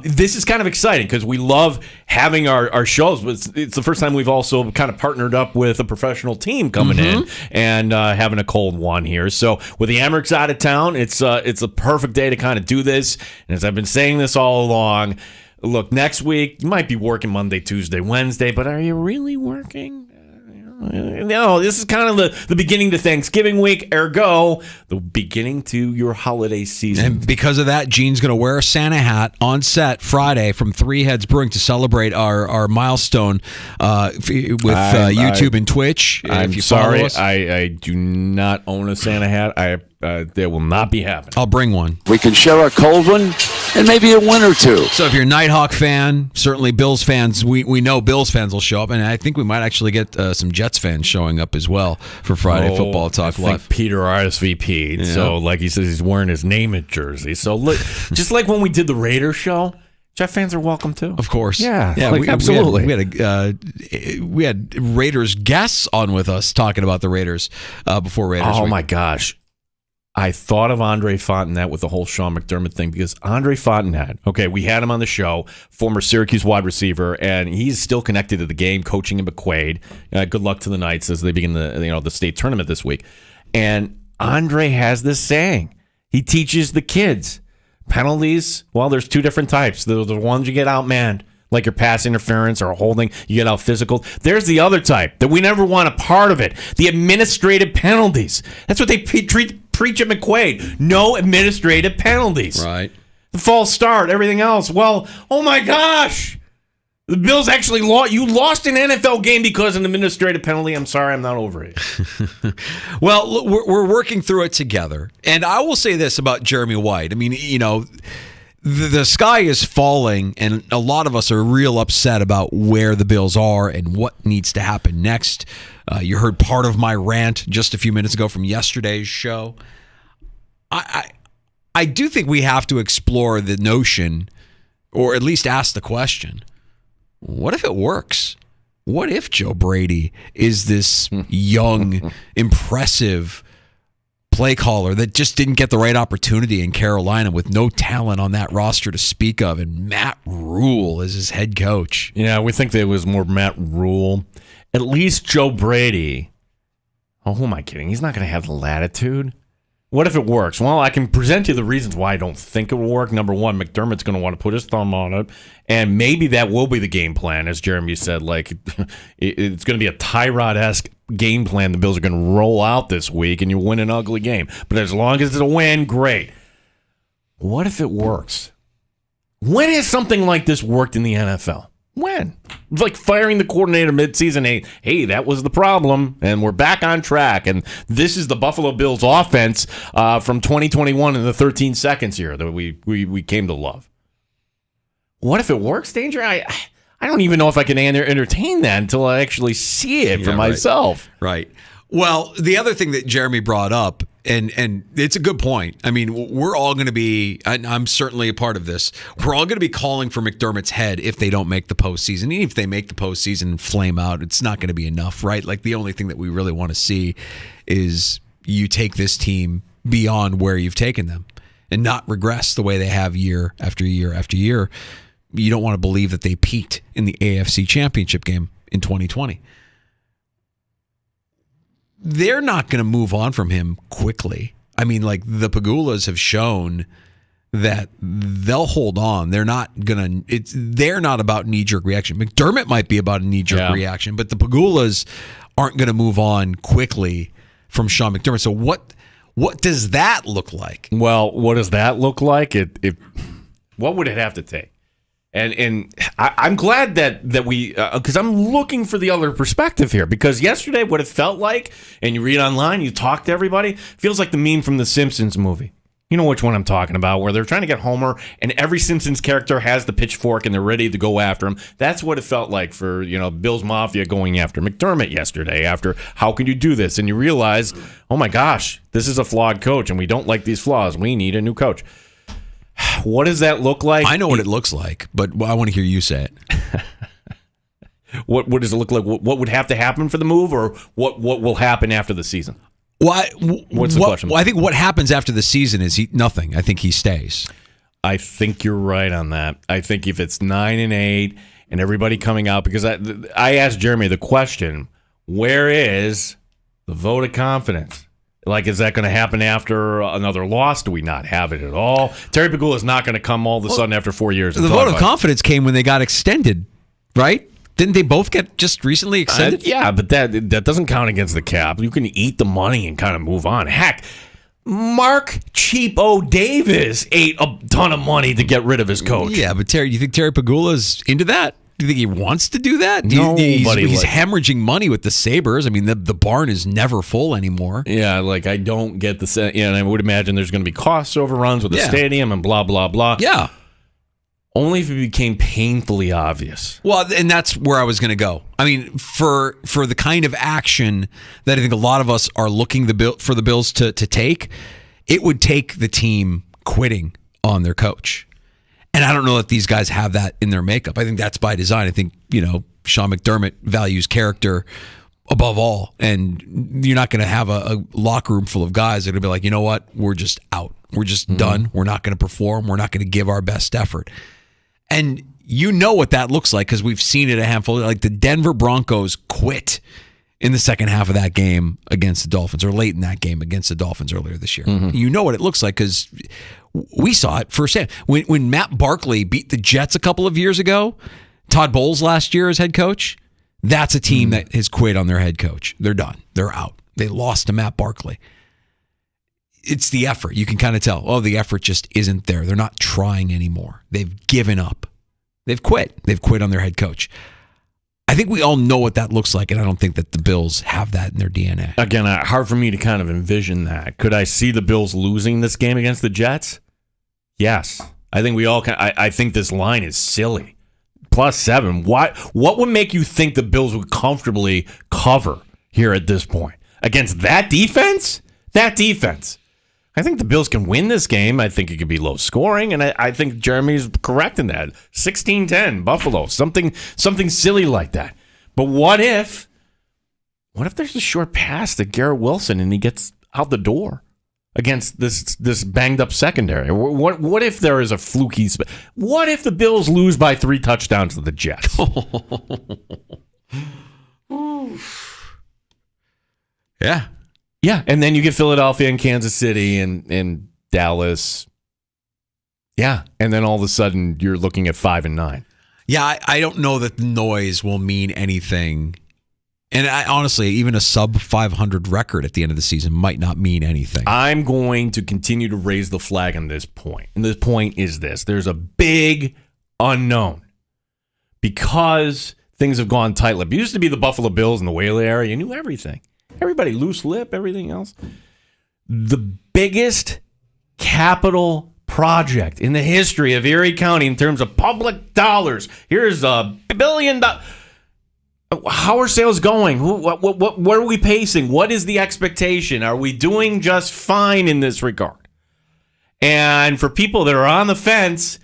this is kind of exciting because we love having our shows, but it's the first time we've also kind of partnered up with a professional team coming in and having a cold one here. So with the Emmerichs out of town, it's a perfect day to kind of do this. And as I've been saying this all along, look, next week you might be working Monday, Tuesday, Wednesday, but are you really working? No, this is kind of the beginning to Thanksgiving week, ergo, the beginning to your holiday season. And because of that, Gene's going to wear a Santa hat on set Friday from Three Heads Brewing to celebrate our milestone with YouTube and Twitch. I'm sorry, I do not own a Santa hat. That will not be happening. I'll bring one. We can share a cold one and maybe a win or two. So if you're a Nighthawk fan, certainly Bills fans, we know Bills fans will show up, and I think we might actually get some Jets fans showing up as well for Friday Football Talk Live. I think Peter RSVP'd, so like he says, he's wearing his name at jersey. So just like when we did the Raiders show, Jet fans are welcome too. Of course. Yeah, absolutely. We had Raiders guests on with us talking about the Raiders before Raiders. Oh week. My gosh. I thought of Andre Fontenot with the whole Sean McDermott thing because Andre Fontenot, okay, we had him on the show, former Syracuse wide receiver, and he's still connected to the game, coaching in McQuaid. Good luck to the Knights as they begin the state tournament this week. And Andre has this saying. He teaches the kids. Penalties, well, there's two different types. There's the ones you get outmanned, like your pass interference or holding, you get out physical. There's the other type that we never want a part of it, the administrative penalties. That's what they preach at McQuaid. No administrative penalties. Right. The false start, everything else. Well, oh my gosh. The Bills actually lost. You lost an NFL game because of an administrative penalty. I'm sorry, I'm not over it. Well, look, we're working through it together. And I will say this about Jeremy White. I mean, the sky is falling, and a lot of us are real upset about where the Bills are and what needs to happen next. You heard part of my rant just a few minutes ago from yesterday's show. I do think we have to explore the notion, or at least ask the question, what if it works? What if Joe Brady is this young, impressive play caller that just didn't get the right opportunity in Carolina with no talent on that roster to speak of, and Matt Rule is his head coach? Yeah, we think that it was more Matt Rule. At least Joe Brady. Oh, who am I kidding? He's not going to have the latitude. What if it works? Well, I can present you the reasons why I don't think it will work. Number one, McDermott's going to want to put his thumb on it, and maybe that will be the game plan, as Jeremy said. Like, it's going to be a Tyrod-esque game plan the Bills are going to roll out this week, and you win an ugly game. But as long as it's a win, great. What if it works? When has something like this worked in the NFL? When? It's like firing the coordinator midseason. Hey, that was the problem, and we're back on track. And this is the Buffalo Bills offense from 2021 in the 13 seconds here that we came to love. What if it works, Danger? I don't even know if I can entertain that until I actually see it for myself. Right. Well, the other thing that Jeremy brought up, and it's a good point. I mean, we're all going to be, and I'm certainly a part of this, we're all going to be calling for McDermott's head if they don't make the postseason. Even if they make the postseason and flame out, it's not going to be enough, right? Like, the only thing that we really want to see is you take this team beyond where you've taken them and not regress the way they have year after year after year. You don't want to believe that they peaked in the AFC Championship game in 2020. They're not going to move on from him quickly. I mean, like, the Pagulas have shown that they'll hold on. They're not about knee-jerk reaction. McDermott might be about a knee-jerk reaction, but the Pagulas aren't going to move on quickly from Sean McDermott. So what does that look like? Well, what does that look like? What would it have to take? And I'm glad that we, because I'm looking for the other perspective here. Because yesterday, what it felt like, and you read online, you talk to everybody, feels like the meme from the Simpsons movie. You know which one I'm talking about, where they're trying to get Homer, and every Simpsons character has the pitchfork, and they're ready to go after him. That's what it felt like for, Bill's Mafia going after McDermott yesterday. After, how can you do this? And you realize, oh my gosh, this is a flawed coach, and we don't like these flaws. We need a new coach. What does that look like? I know what it looks like, but I want to hear you say it. What does it look like? What would have to happen for the move, or what will happen after the season? What's the question? Well, I think what happens after the season is nothing. I think he stays. I think you're right on that. I think if it's 9-8 and everybody coming out, because I asked Jeremy the question, where is the vote of confidence? Like, is that going to happen after another loss? Do we not have it at all? Terry Pegula is not going to come all of a sudden after 4 years. The vote of confidence came when they got extended, right? Didn't they both get just recently extended? Yeah, but that doesn't count against the cap. You can eat the money and kind of move on. Heck, Mark Cheapo Davis ate a ton of money to get rid of his coach. Yeah, but Terry, do you think Terry Pegula's into that? Do you think he wants to do that? He's hemorrhaging money with the Sabres. I mean, the barn is never full anymore. Yeah, like, I don't get the sense. And I would imagine there's going to be cost overruns with the stadium and blah, blah, blah. Yeah. Only if it became painfully obvious. Well, and that's where I was going to go. I mean, for the kind of action that I think a lot of us are looking for the Bills to take, it would take the team quitting on their coach. And I don't know that these guys have that in their makeup. I think that's by design. I think, Sean McDermott values character above all. And you're not going to have a locker room full of guys that are going to be like, you know what? We're just out. We're just done. We're not going to perform. We're not going to give our best effort. And you know what that looks like because we've seen it a handful. Like the Denver Broncos quit in the second half of that game against the Dolphins, or late in that game against the Dolphins earlier this year. You know what it looks like because we saw it firsthand. When Matt Barkley beat the Jets a couple of years ago, Todd Bowles last year as head coach, that's a team that has quit on their head coach. They're done. They're out. They lost to Matt Barkley. It's the effort. You can kind of tell, the effort just isn't there. They're not trying anymore. They've given up. They've quit. They've quit on their head coach. I think we all know what that looks like, and I don't think that the Bills have that in their DNA. Again, hard for me to kind of envision that. Could I see the Bills losing this game against the Jets? Yes. I think we all can. I think this line is silly. +7. What would make you think the Bills would comfortably cover here at this point? Against that defense? That defense. I think the Bills can win this game. I think it could be low scoring, and I think Jeremy's correct in that. 16-10, Buffalo, something silly like that. But what if there's a short pass to Garrett Wilson and he gets out the door against this banged up secondary? What if there is a fluky? What if the Bills lose by 3 touchdowns to the Jets? Yeah. Yeah, and then you get Philadelphia and Kansas City and Dallas. Yeah, and then all of a sudden you're looking at 5-9. Yeah, I don't know that the noise will mean anything. And honestly, even a sub 500 record at the end of the season might not mean anything. I'm going to continue to raise the flag on this point. And this point is this. There's a big unknown. Because things have gone tight-lipped. It used to be the Buffalo Bills in the Whaley area. You knew everything. Everybody loose lip, everything else. The biggest capital project in the history of Erie County in terms of public dollars. Here's $1 billion. How are sales going? What are we pacing? What is the expectation? Are we doing just fine in this regard? And for people that are on the fence,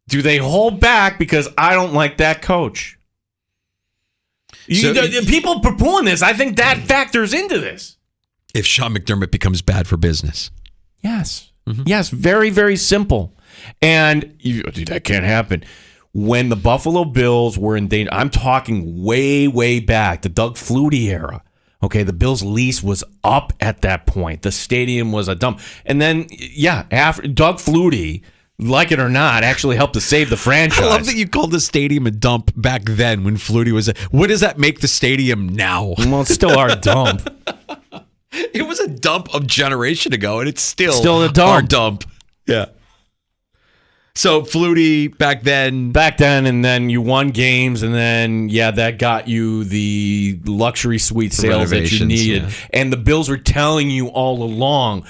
do they hold back because I don't like that coach? People poo-pooing this. I think that factors into this. If Sean McDermott becomes bad for business. Yes. Mm-hmm. Yes, very, very simple. And that can't happen. When the Buffalo Bills were in danger, I'm talking way, way back, the Doug Flutie era. Okay, the Bills' lease was up at that point. The stadium was a dump. And then, after Doug Flutie, like it or not, actually helped to save the franchise. I love that you called the stadium a dump back then when Flutie was. What does that make the stadium now? Well, it's still our dump. It was a dump a generation ago, and it's still a dump. Our dump. Yeah. So Flutie back then, and then you won games, and then that got you the luxury suite sales that you needed, and the Bills were telling you all along.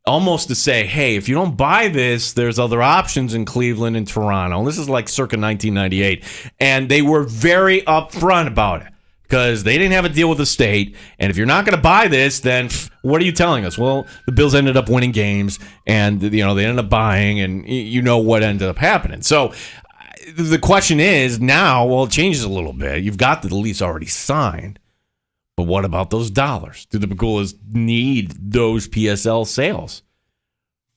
Almost to say, hey, if you don't buy this, there's other options in Cleveland and Toronto. This is like circa 1998. And they were very upfront about it because they didn't have a deal with the state. And if you're not going to buy this, then what are you telling us? Well, the Bills ended up winning games and they ended up buying, and you know what ended up happening. So the question is now, it changes a little bit. You've got the lease already signed. But what about those dollars? Do the Pagulas need those PSL sales?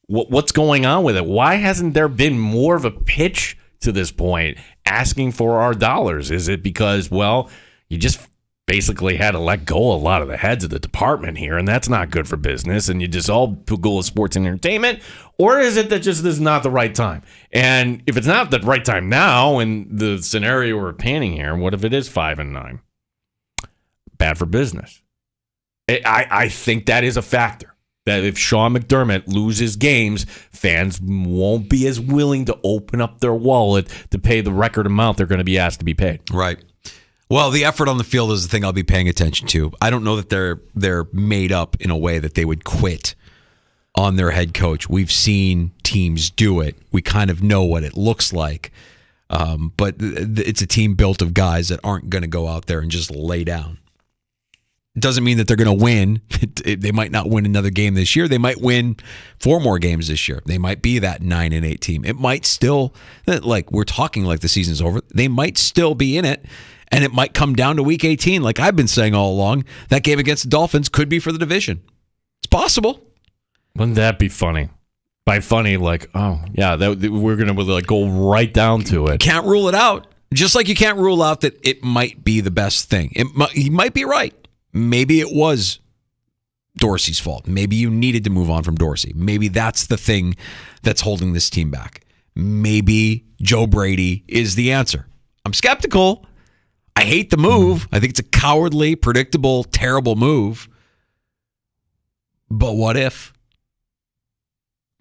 What's going on with it? Why hasn't there been more of a pitch to this point asking for our dollars? Is it because, you just basically had to let go a lot of the heads of the department here, and that's not good for business, and you dissolve Pagula Sports and Entertainment? Or is it that just this is not the right time? And if it's not the right time now, in the scenario we're painting here, what if it is 5-9? Bad for business. I think that is a factor. That if Sean McDermott loses games, fans won't be as willing to open up their wallet to pay the record amount they're going to be asked to be paid. Right. Well, the effort on the field is the thing I'll be paying attention to. I don't know that they're made up in a way that they would quit on their head coach. We've seen teams do it. We kind of know what it looks like. But it's a team built of guys that aren't going to go out there and just lay down. It doesn't mean that they're going to win. They might not win another game this year. They might win 4 more games this year. They might be that 9-8 team. It might still, like we're talking like the season's over, they might still be in it. And it might come down to week 18, like I've been saying all along. That game against the Dolphins could be for the division. It's possible. Wouldn't that be funny? By funny, like, oh, yeah, we're going to like go right down to it. Can't rule it out. Just like you can't rule out that it might be the best thing. He might be right. Maybe it was Dorsey's fault. Maybe you needed to move on from Dorsey. Maybe that's the thing that's holding this team back. Maybe Joe Brady is the answer. I'm skeptical. I hate the move. I think it's a cowardly, predictable, terrible move. But what if?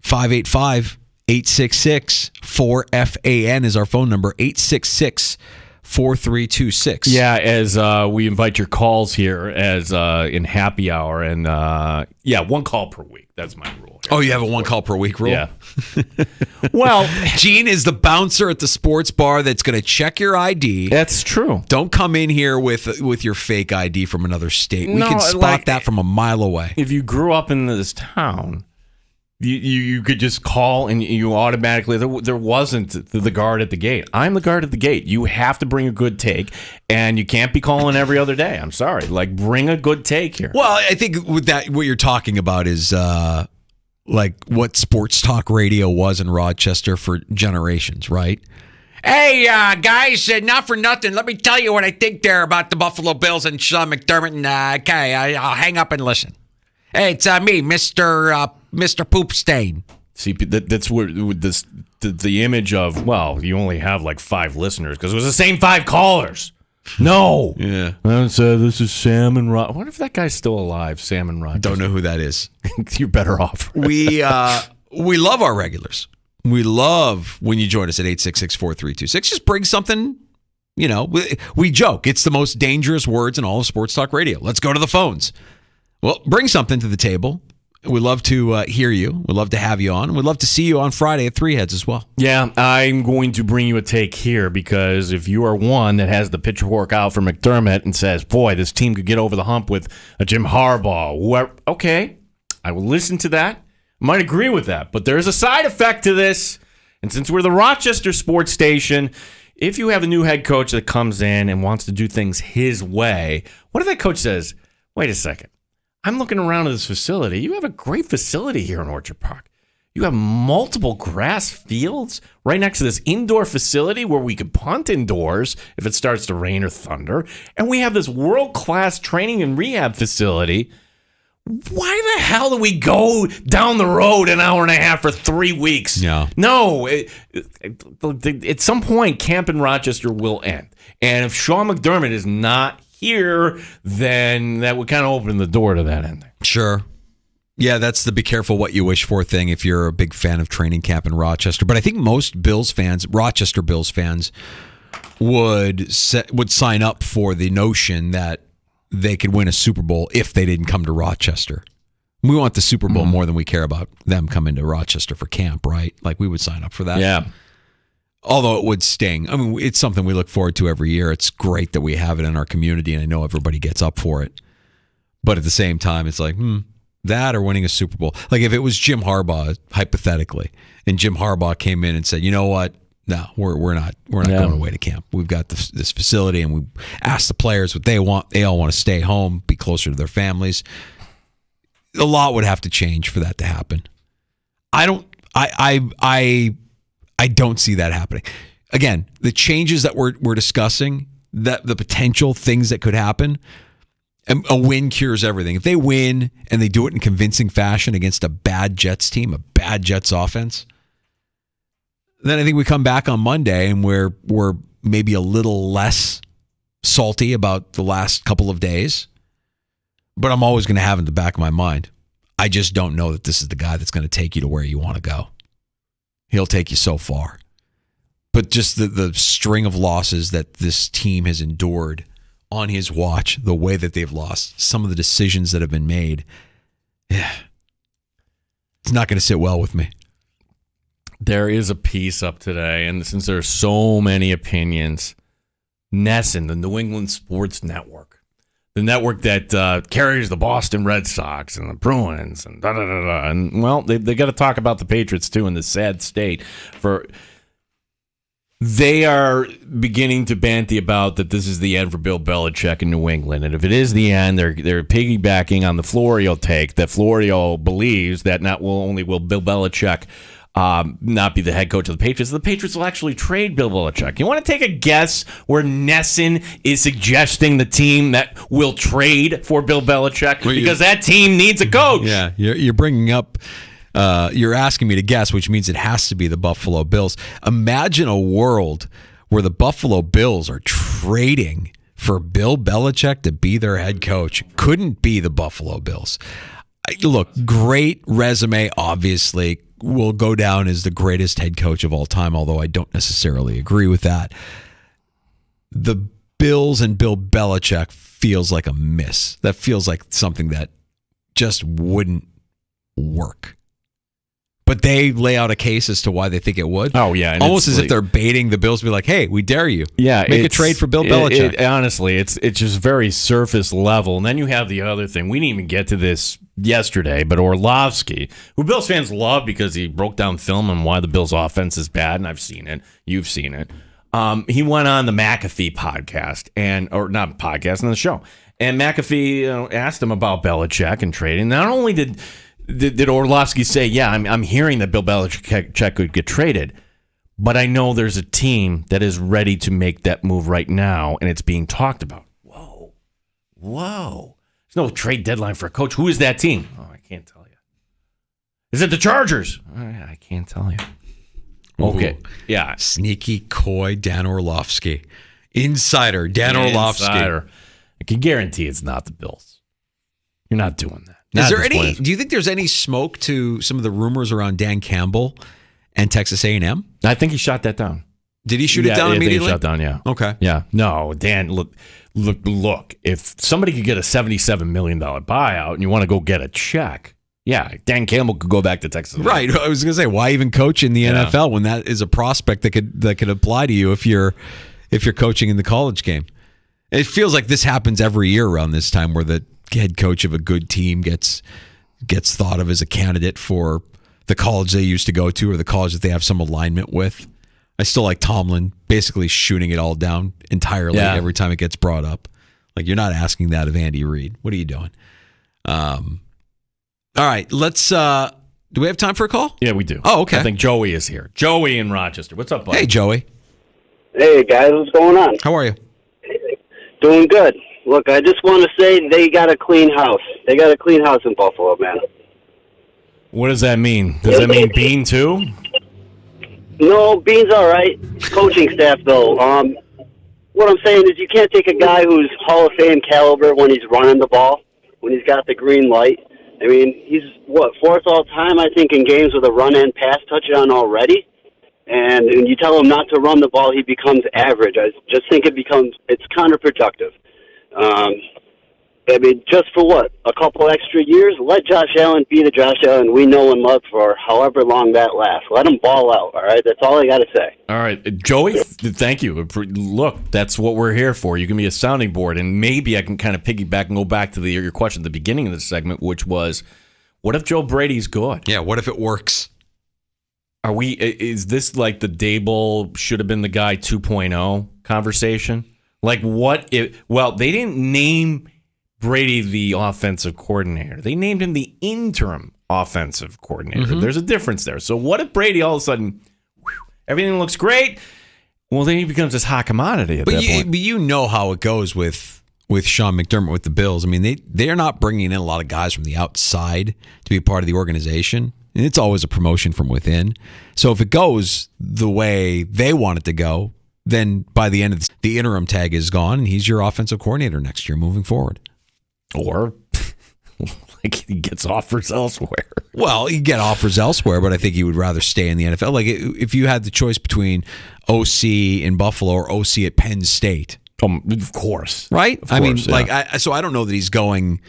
585-866-4FAN is our phone number. 866-4326. Yeah, as we invite your calls here as in happy hour. And one call per week. That's my rule. Oh, you have a one call per week rule? Yeah. Well, Gene is the bouncer at the sports bar that's going to check your ID. That's true. Don't come in here with your fake ID from another state. We can spot that from a mile away. If you grew up in this town, you could just call and you automatically, there wasn't the guard at the gate. I'm the guard at the gate. You have to bring a good take, and you can't be calling every other day. I'm sorry. Like, bring a good take here. Well, I think with that, what you're talking about is like what sports talk radio was in Rochester for generations, right? Hey, guys, not for nothing. Let me tell you what I think there about the Buffalo Bills and Sean McDermott. And okay, I'll hang up and listen. Hey, it's me, Mr. Poopstain. See, that's where the image of, well, you only have like 5 listeners because it was the same 5 callers. No. Yeah. This is Sam and Rod. What if that guy's still alive, Sam and Rod? Don't know who that is. You're better off. We love our regulars. We love when you join us at 866-4326. Just bring something, we joke. It's the most dangerous words in all of sports talk radio. Let's go to the phones. Well, bring something to the table. We'd love to hear you. We'd love to have you on. We'd love to see you on Friday at Three Heads as well. Yeah, I'm going to bring you a take here because if you are one that has the pitchfork out for McDermott and says, boy, this team could get over the hump with a Jim Harbaugh, okay, I will listen to that. I might agree with that, but there is a side effect to this. And since we're the Rochester sports station, if you have a new head coach that comes in and wants to do things his way, what if that coach says, wait a second, I'm looking around at this facility. You have a great facility here in Orchard Park. You have multiple grass fields right next to this indoor facility where we could punt indoors if it starts to rain or thunder. And we have this world-class training and rehab facility. Why the hell do we go down the road an hour and a half for 3 weeks? Yeah. No, at some point, camp in Rochester will end. And if Sean McDermott is not here, then that would kind of open the door to that ending. Sure. Yeah, that's the be careful what you wish for thing if you're a big fan of training camp in Rochester. But I think most Bills fans, Rochester Bills fans, would sign up for the notion that they could win a Super Bowl if they didn't come to Rochester. We want the Super Bowl more than we care about them coming to Rochester for camp, right? Like, we would sign up for that. Yeah. Although it would sting. I mean, it's something we look forward to every year. It's great that we have it in our community, and I know everybody gets up for it. But at the same time, it's like, that or winning a Super Bowl. Like, if it was Jim Harbaugh, hypothetically, and Jim Harbaugh came in and said, you know what? No, we're not going away to camp. We've got this facility, and we ask the players what they want. They all want to stay home, be closer to their families. A lot would have to change for that to happen. I don't see that happening. Again, the changes that we're discussing, that the potential things that could happen, a win cures everything. If they win and they do it in convincing fashion against a bad Jets team, a bad Jets offense, then I think we come back on Monday and we're maybe a little less salty about the last couple of days. But I'm always going to have in the back of my mind, I just don't know that this is the guy that's going to take you to where you want to go. He'll take you so far. But just the string of losses that this team has endured on his watch, the way that they've lost, some of the decisions that have been made, it's not going to sit well with me. There is a piece up today, and since there are so many opinions, NESN, the New England Sports Network, the network that carries the Boston Red Sox and the Bruins and da-da-da-da. And, well, they got to talk about the Patriots, too, in this sad state. For They are beginning to banty about that this is the end for Bill Belichick in New England. And if it is the end, they're piggybacking on the Florio take that Florio believes that not only will Bill Belichick not be the head coach of the Patriots will actually trade Bill Belichick. You want to take a guess where Nesson is suggesting the team that will trade for Bill Belichick? Because that team needs a coach. Yeah, you're bringing up... you're asking me to guess, which means it has to be the Buffalo Bills. Imagine a world where the Buffalo Bills are trading for Bill Belichick to be their head coach. Couldn't be the Buffalo Bills. Look, great resume, obviously. Will go down as the greatest head coach of all time, although I don't necessarily agree with that. The Bills and Bill Belichick feels like a miss. That feels like something that just wouldn't work. But they lay out a case as to why they think it would. Oh, yeah. And almost as if they're baiting the Bills to be like, hey, we dare you. Yeah, make a trade for Bill Belichick. Honestly, it's just very surface level. And then you have the other thing. We didn't even get to this yesterday, but Orlovsky, who Bills fans love because he broke down film on why the Bills offense is bad, and I've seen it. You've seen it. He went on the McAfee podcast, or not podcast, on the show. And McAfee asked him about Belichick and trading. Not only did Orlovsky say, yeah, I'm hearing that Bill Belichick could get traded, but I know there's a team that is ready to make that move right now, and it's being talked about. Whoa. There's no trade deadline for a coach. Who is that team? Oh, I can't tell you. Is it the Chargers? I can't tell you. Okay. Yeah. Sneaky, coy Dan Orlovsky. Insider Dan Orlovsky. I can guarantee it's not the Bills. You're not doing that. Is there any? Do you think there's any smoke to some of the rumors around Dan Campbell and Texas A&M? I think he shot that down. Did he shoot it down immediately? He shot down. Yeah. Okay. Yeah. No, Dan. Look. If somebody could get a $77 million buyout and you want to go get a check, yeah, Dan Campbell could go back to Texas. Right. I was going to say, why even coach in the NFL when that is a prospect that could apply to you if you're coaching in the college game? It feels like this happens every year around this time, where the head coach of a good team gets thought of as a candidate for the college they used to go to or the college that they have some alignment with. I still like Tomlin basically shooting it all down entirely every time it gets brought up. Like, you're not asking that of Andy Reid. What are you doing? All right, let's do we have time for a call? Yeah, we do. Oh, okay. I think Joey is here. Joey in Rochester. What's up, buddy? Hey, Joey. Hey, guys. What's going on? How are you? Doing good. Look, I just want to say they got a clean house. They got a clean house in Buffalo, man. What does that mean? Does that mean Bean too? No, Bean's all right. Coaching staff, though. What I'm saying is you can't take a guy who's Hall of Fame caliber when he's running the ball, when he's got the green light. I mean, he's, fourth all time, I think, in games with a run and pass touchdown already. And when you tell him not to run the ball, he becomes average. I just think it's counterproductive. I mean, just for a couple extra years, let Josh Allen be the Josh Allen we know and love for however long that lasts. Let him ball out, all right? That's all I got to say. All right, Joey, thank you. Look, that's what we're here for. You can be a sounding board, and maybe I can kind of piggyback and go back to your question at the beginning of the segment, which was, what if Joe Brady's good? Yeah, what if it works? Is this like the Dable should have been the guy 2.0 conversation? Like they didn't name Brady the offensive coordinator. They named him the interim offensive coordinator. Mm-hmm. There's a difference there. So what if Brady all of a sudden, everything looks great? Well, then he becomes this hot commodity at that point. But you know how it goes with Sean McDermott with the Bills. I mean, they are not bringing in a lot of guys from the outside to be part of the organization. And it's always a promotion from within. So if it goes the way they want it to go, then by the end of the interim tag is gone, and he's your offensive coordinator next year moving forward. Or like he gets offers elsewhere. Well, he get offers elsewhere, but I think he would rather stay in the NFL. Like if you had the choice between OC in Buffalo or OC at Penn State. Of course. Right? Of course, so I don't know that he's going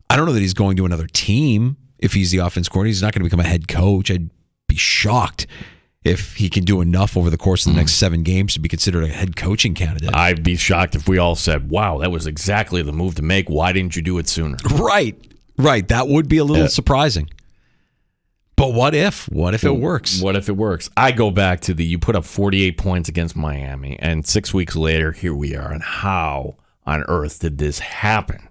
to another team if he's the offense coordinator. He's not going to become a head coach. I'd be shocked if he can do enough over the course of the next 7 games to be considered a head coaching candidate. I'd be shocked if we all said, wow, that was exactly the move to make. Why didn't you do it sooner? Right. That would be a little surprising. But what if? What if it works? What if it works? I go back to you put up 48 points against Miami, and 6 weeks later, here we are. And how on earth did this happen?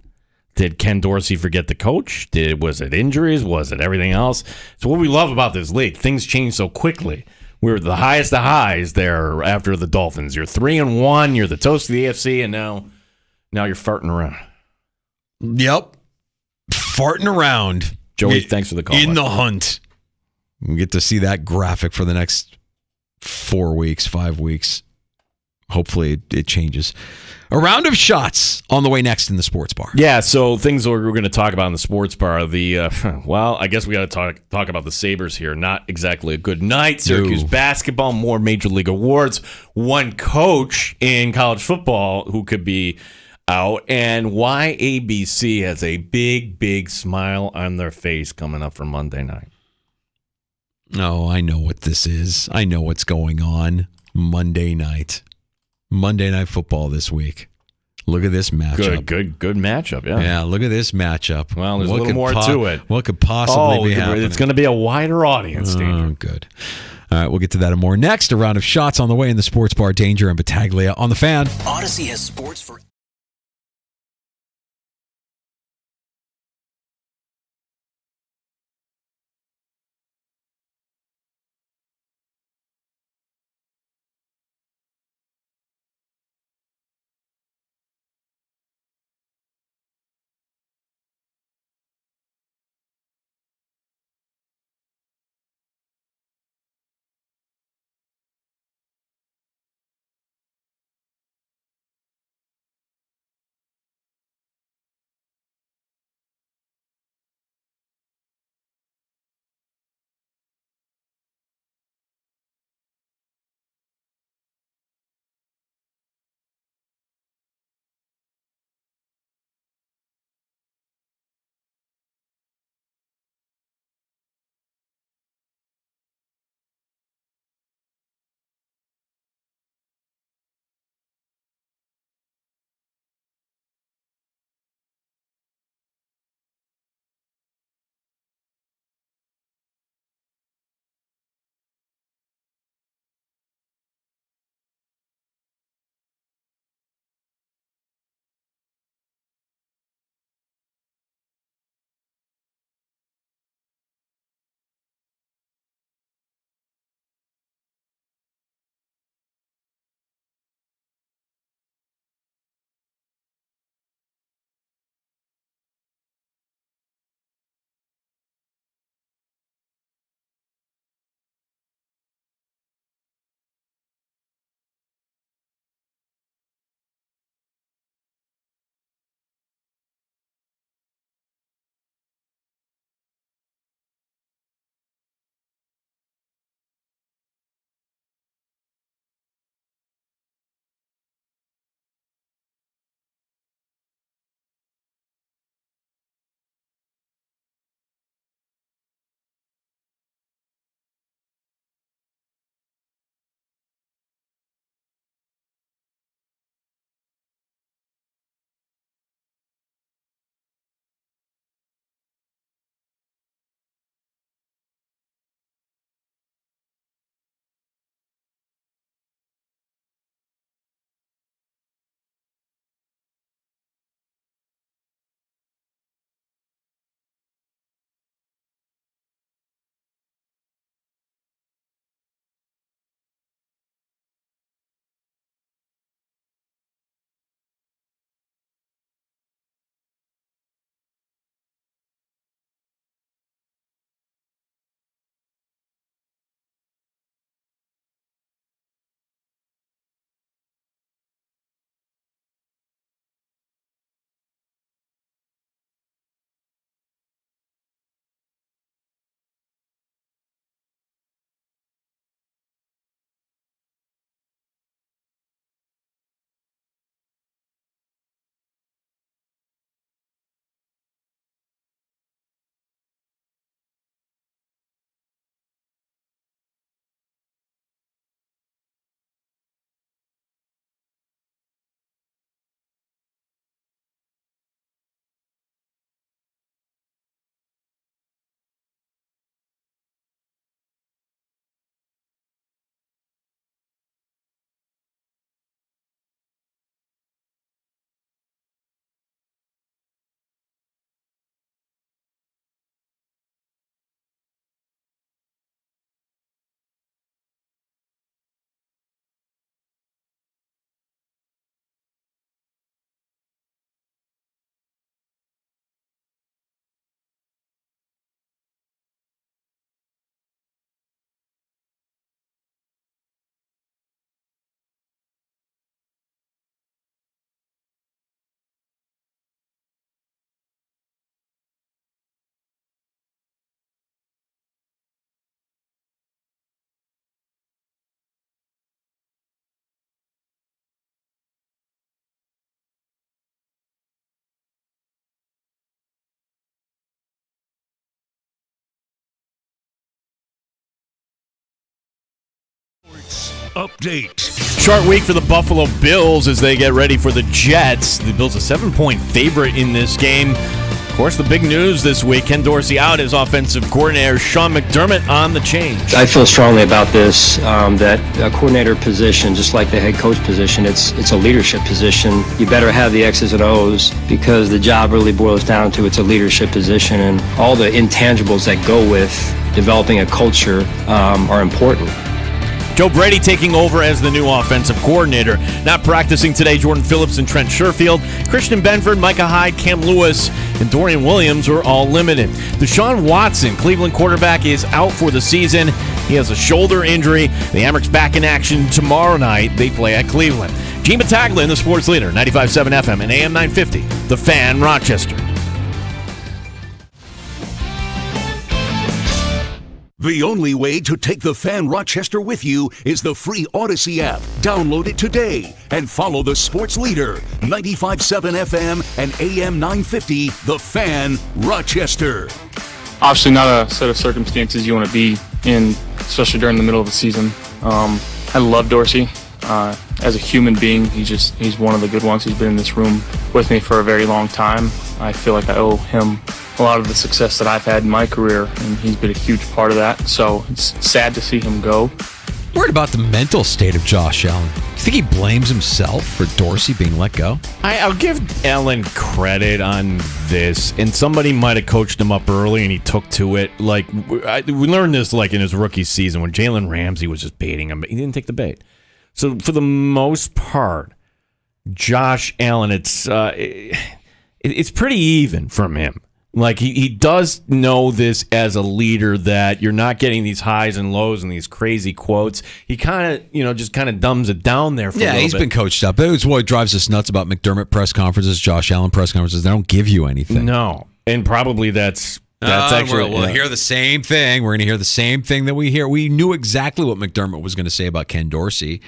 Did Ken Dorsey forget the coach? Was it injuries? Was it everything else? So what we love about this league, things change so quickly. We're the highest of highs there after the Dolphins. You're 3-1. You're the toast of the AFC, and now you're farting around. Yep. Farting around. Joey, thanks for the call. In the hunt. We get to see that graphic for the next 4 weeks, 5 weeks. Hopefully it changes. A round of shots on the way next in the sports bar. Yeah, so things we're going to talk about in the sports bar. I guess we got to talk about the Sabres here. Not exactly a good night. Syracuse basketball, more Major League awards. One coach in college football who could be out, and why ABC has a big, big smile on their face coming up for Monday night. Oh, I know what this is. I know what's going on. Monday night football this week. Look at this matchup. Good matchup. Yeah, look at this matchup. Well, there's a little more to it. What could possibly be happening? It's going to be a wider audience, Danger. Good. All right, we'll get to that and more next. A round of shots on the way in the sports bar. Danger and Battaglia on the Fan. Odyssey has sports for update. Short week for the Buffalo Bills as they get ready for the Jets. The Bills a 7-point favorite in this game. Of course, the big news this week, Ken Dorsey out as offensive coordinator, Sean McDermott on the change. I feel strongly about this, that a coordinator position, just like the head coach position, it's a leadership position. You better have the X's and O's because the job really boils down to it's a leadership position, and all the intangibles that go with developing a culture are important. Joe Brady taking over as the new offensive coordinator. Not practicing today, Jordan Phillips and Trent Sherfield. Christian Benford, Micah Hyde, Cam Lewis, and Dorian Williams were all limited. Deshaun Watson, Cleveland quarterback, is out for the season. He has a shoulder injury. The Amerks back in action tomorrow night. They play at Cleveland. Gene Battaglia in the Sports Leader, 95.7 FM and AM 950. The Fan, Rochester. The only way to take the Fan Rochester with you is the free Odyssey app. Download it today and follow the sports leader, 95.7 FM and AM 950, The Fan Rochester. Obviously not a set of circumstances you want to be in, especially during the middle of the season. I love Dorsey. As a human being, he's one of the good ones. He's been in this room with me for a very long time. I feel like I owe him a lot of the success that I've had in my career, and he's been a huge part of that. So it's sad to see him go. Worried about the mental state of Josh Allen. Do you think he blames himself for Dorsey being let go? I'll give Allen credit on this, and somebody might have coached him up early, and he took to it. Like we learned this like in his rookie season when Jalen Ramsey was just baiting him, but he didn't take the bait. So for the most part, Josh Allen, it's pretty even from him. Like he does know this as a leader that you're not getting these highs and lows and these crazy quotes. He kind of, just kind of dumbs it down there for a little bit. Yeah, he's been coached up. It's what drives us nuts about McDermott press conferences, Josh Allen press conferences. They don't give you anything. No, and probably that's actually. We'll hear the same thing. We're going to hear the same thing that we hear. We knew exactly what McDermott was going to say about Ken Dorsey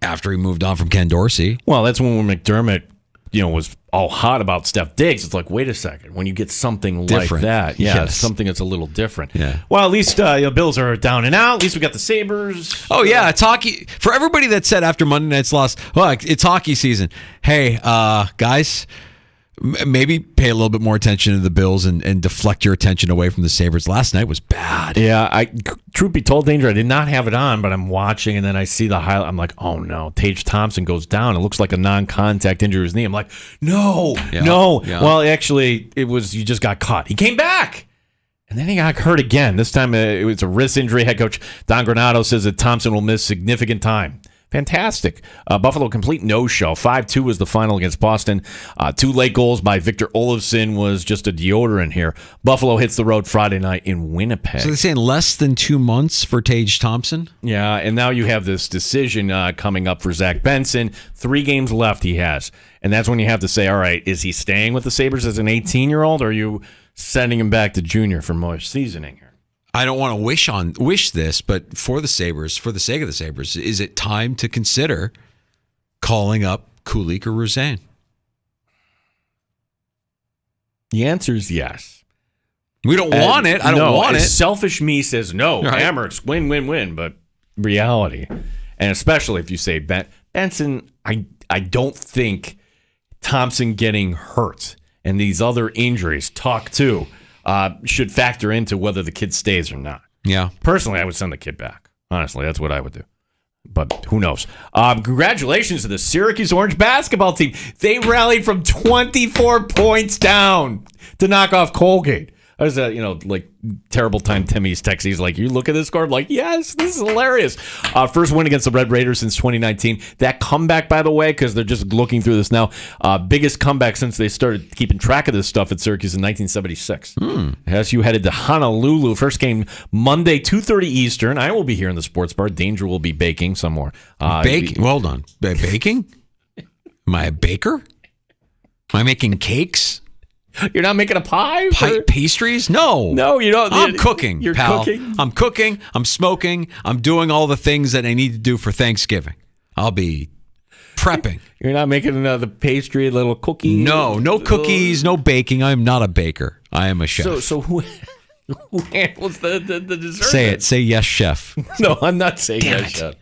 after he moved on from Ken Dorsey. Well, that's when McDermott, was all hot about Steph Diggs. It's like, wait a second, when you get something different. Like that, something that's a little different. Yeah. Well, at least Bills are down and out. At least we got the Sabres. Oh yeah, it's hockey. For everybody that said after Monday night's loss, it's hockey season. Hey, guys, maybe pay a little bit more attention to the Bills and deflect your attention away from the Sabres. Last night was bad. Yeah, truth be told, Danger, I did not have it on, but I'm watching, and then I see the highlight. I'm like, oh no, Tage Thompson goes down. It looks like a non-contact injury to his knee. I'm like, no. Yeah. Well, actually, it was you just got caught. He came back, and then he got hurt again. This time it was a wrist injury. Head coach Don Granato says that Thompson will miss significant time. Fantastic. Buffalo complete no-show. 5-2 was the final against Boston. 2 late goals by Victor Olofsson was just a deodorant here. Buffalo hits the road Friday night in Winnipeg. So they're saying less than 2 months for Tage Thompson? Yeah, and now you have this decision coming up for Zach Benson. 3 games left he has. And that's when you have to say, all right, is he staying with the Sabres as an 18-year-old, or are you sending him back to junior for more seasoning here? I don't want to wish this, but for the Sabres, for the sake of the Sabres, is it time to consider calling up Kulik or Rouzane? The answer is yes. We don't want it. I don't want it. Selfish me says no. Right. Amerks, win. But reality, and especially if you say Benson, I don't think Thompson getting hurt and these other injuries, talk too, should factor into whether the kid stays or not. Yeah. Personally, I would send the kid back. Honestly, that's what I would do. But who knows? Congratulations to the Syracuse Orange basketball team. They rallied from 24 points down to knock off Colgate. I was, terrible time Timmy's text. He's like, you look at this score? I'm like, yes, this is hilarious. First win against the Red Raiders since 2019. That comeback, by the way, because they're just looking through this now, biggest comeback since they started keeping track of this stuff at Syracuse in 1976. SU headed to Honolulu. First game Monday, 2:30 Eastern. I will be here in the sports bar. Danger will be baking somewhere. Baking? Well done. Baking? Am I a baker? Am I making cakes? You're not making a pie? Pastries? No. No, you don't. I'm cooking, You're pal. cooking? I'm cooking. I'm smoking. I'm doing all the things that I need to do for Thanksgiving. I'll be prepping. You're not making another pastry, a little cookie? No cookies, no baking. I am not a baker. I am a chef. So who handles the dessert? Say it. Say yes, chef. No, I'm not saying yes, chef.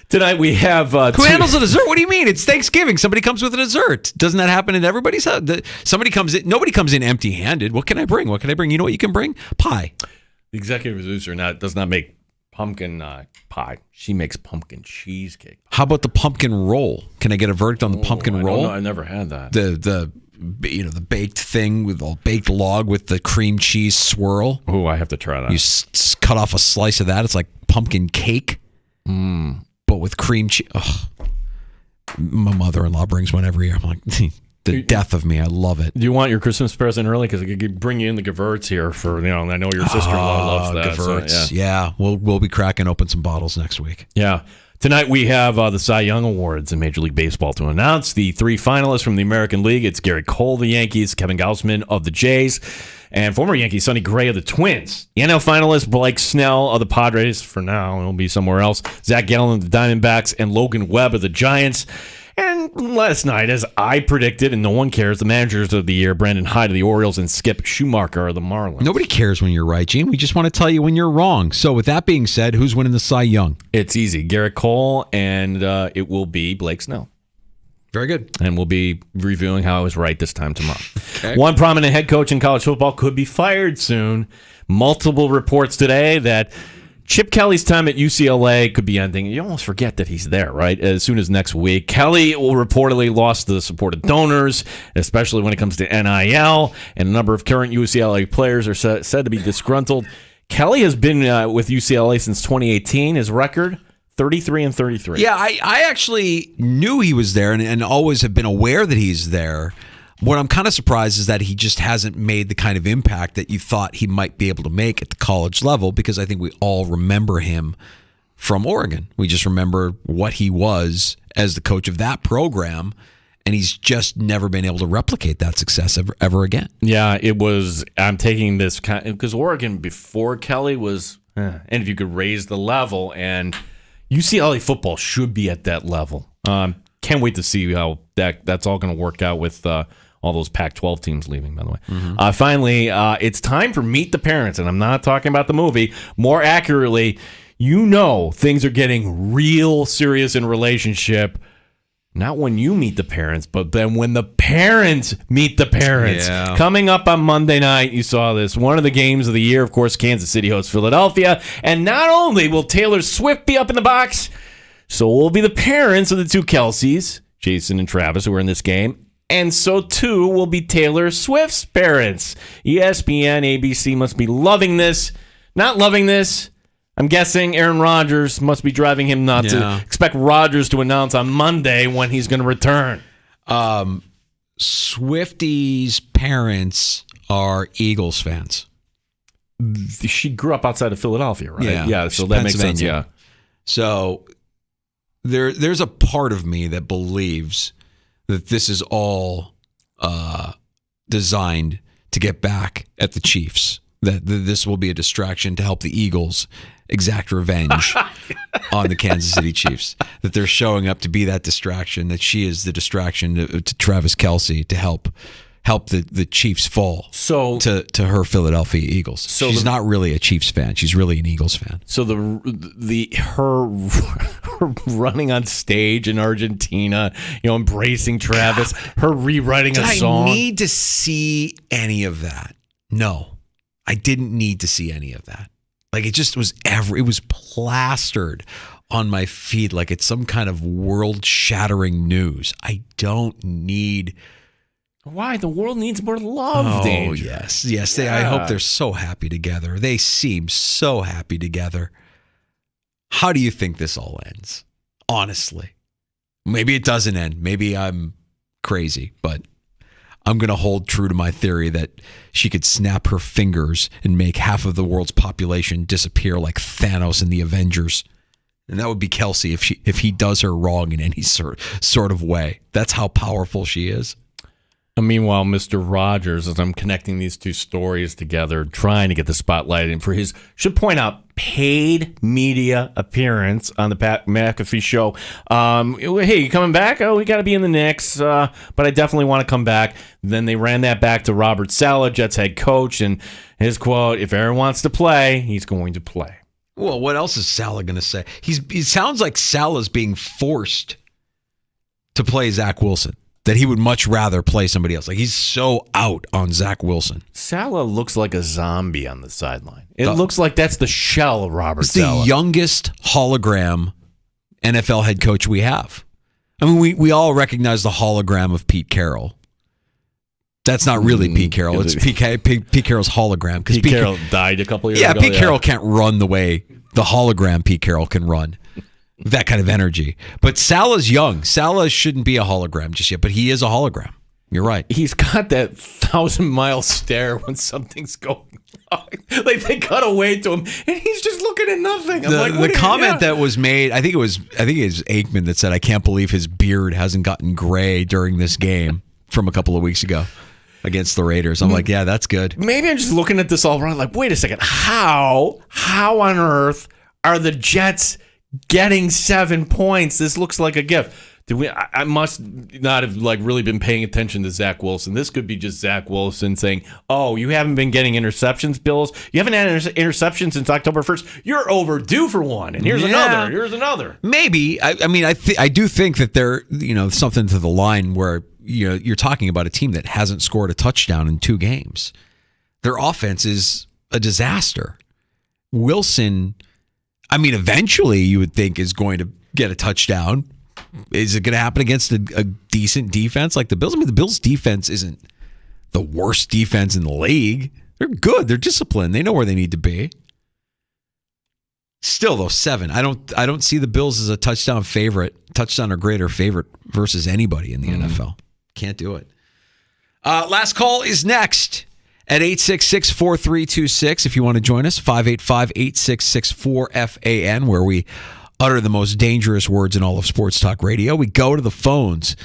Tonight we have who handles a dessert? What do you mean? It's Thanksgiving. Somebody comes with a dessert. Doesn't that happen in everybody's house? Somebody comes in. Nobody comes in empty-handed. What can I bring? What can I bring? You know what you can bring? Pie. The executive producer does not make pumpkin pie. She makes pumpkin cheesecake. How about the pumpkin roll? Can I get a verdict on the pumpkin roll? I never had that. The baked thing with a baked log with the cream cheese swirl. Oh, I have to try that. You cut off a slice of that. It's like pumpkin cake. But with cream cheese. My mother-in-law brings one every year. I'm like, the death of me. I love it. Do you want your Christmas present early? Because I could bring you in the Gewurz here for, I know your sister-in-law loves that. Gewurz. So, yeah. We'll be cracking open some bottles next week. Yeah. Tonight we have the Cy Young Awards in Major League Baseball to announce the 3 finalists from the American League. It's Gary Cole of the Yankees, Kevin Gausman of the Jays, and former Yankee Sonny Gray of the Twins. The NL finalists, Blake Snell of the Padres, for now, he'll be somewhere else, Zach Gallen of the Diamondbacks, and Logan Webb of the Giants. And last night, as I predicted, and no one cares, the managers of the year, Brandon Hyde of the Orioles and Skip Schumacher of the Marlins. Nobody cares when you're right, Gene. We just want to tell you when you're wrong. So with that being said, who's winning the Cy Young? It's easy. Garrett Cole, and it will be Blake Snell. Very good. And we'll be reviewing how I was right this time tomorrow. Okay. One prominent head coach in college football could be fired soon. Multiple reports today that Chip Kelly's time at UCLA could be ending. You almost forget that he's there, right? As soon as next week. Kelly will reportedly lost the support of donors, especially when it comes to NIL, and a number of current UCLA players are said to be disgruntled. Kelly has been with UCLA since 2018. His record, 33-33. Yeah, I actually knew he was there and always have been aware that he's there. What I'm kind of surprised is that he just hasn't made the kind of impact that you thought he might be able to make at the college level, because I think we all remember him from Oregon. We just remember what he was as the coach of that program, and he's just never been able to replicate that success ever again. Yeah, it was. I'm taking this because Oregon before Kelly was, and if you could raise the level, and UCLA football should be at that level. Can't wait to see how that's all going to work out with all those Pac-12 teams leaving, by the way. Mm-hmm. Finally, it's time for Meet the Parents, and I'm not talking about the movie. More accurately, things are getting real serious in a relationship, not when you meet the parents, but then when the parents meet the parents. Yeah. Coming up on Monday night, you saw this. One of the games of the year, of course, Kansas City hosts Philadelphia, and not only will Taylor Swift be up in the box, so will be the parents of the two Kelseys, Jason and Travis, who are in this game. And so, too, will be Taylor Swift's parents. ESPN, ABC must be loving this. Not loving this. I'm guessing Aaron Rodgers must be driving him nuts. Yeah. Expect Rodgers to announce on Monday when he's going to return. Swifty's parents are Eagles fans. She grew up outside of Philadelphia, right? Yeah, so that makes sense, yeah. So there's a part of me that believes that this is all designed to get back at the Chiefs, that this will be a distraction to help the Eagles exact revenge on the Kansas City Chiefs, that they're showing up to be that distraction, that she is the distraction to Travis Kelce to help the Chiefs fall to her Philadelphia Eagles. So she's not really a Chiefs fan. She's really an Eagles fan. So her running on stage in Argentina, embracing Travis, her rewriting a song. Did I need to see any of that? No, I didn't need to see any of that. Like, it just was it was plastered on my feed like it's some kind of world-shattering news. I don't need... Why? The world needs more love, Oh, Danger. yes. Yeah. I hope they're so happy together. They seem so happy together. How do you think this all ends? Honestly. Maybe it doesn't end. Maybe I'm crazy, but I'm going to hold true to my theory that she could snap her fingers and make half of the world's population disappear like Thanos in the Avengers. And that would be Kelce if he does her wrong in any sort of way. That's how powerful she is. And meanwhile, Mr. Rogers, as I'm connecting these two stories together, trying to get the spotlight in for his, should point out, paid media appearance on the Pat McAfee show. Hey, you coming back? Oh, we got to be in the Knicks, but I definitely want to come back. Then they ran that back to Robert Saleh, Jets head coach, and his quote, if Aaron wants to play, he's going to play. Well, what else is Salah going to say? He sounds like Salah's being forced to play Zach Wilson. That he would much rather play somebody else. Like, he's so out on Zach Wilson. Salah looks like a zombie on the sideline. It looks like that's the shell of Robert Saleh. The youngest hologram NFL head coach we have. I mean, we all recognize the hologram of Pete Carroll. That's not really Pete Carroll. It's Pete Carroll's hologram. Pete Carroll died a couple years ago. Pete Carroll can't run the way the hologram Pete Carroll can run. That kind of energy. But Salah's young. Salah shouldn't be a hologram just yet, but he is a hologram. You're right. He's got that 1,000-mile stare when something's going wrong. Like, they cut away to him, and he's just looking at nothing. The comment that was made, I think it was Aikman that said, "I can't believe his beard hasn't gotten gray during this game," from a couple of weeks ago against the Raiders. I'm like, yeah, that's good. Maybe I'm just looking at this all wrong. Like, wait a second. How on earth are the Jets getting 7 points? This looks like a gift. I must not have really been paying attention to Zach Wilson. This could be just Zach Wilson saying, "Oh, you haven't been getting interceptions, Bills. You haven't had an interception since October 1st. You're overdue for one. And here's another. Here's another." Maybe. I do think that there, something to the line where you're talking about a team that hasn't scored a touchdown in 2 games. Their offense is a disaster. Wilson, eventually you would think is going to get a touchdown. Is it going to happen against a decent defense like the Bills? The Bills' defense isn't the worst defense in the league. They're good. They're disciplined. They know where they need to be. Still, though, 7. I don't see the Bills as a touchdown or greater favorite versus anybody in the NFL. Can't do it. Last call is next at 866-4326. If you want to join us, 585-8664-FAN, where we utter the most dangerous words in all of sports talk radio. We go to the phones,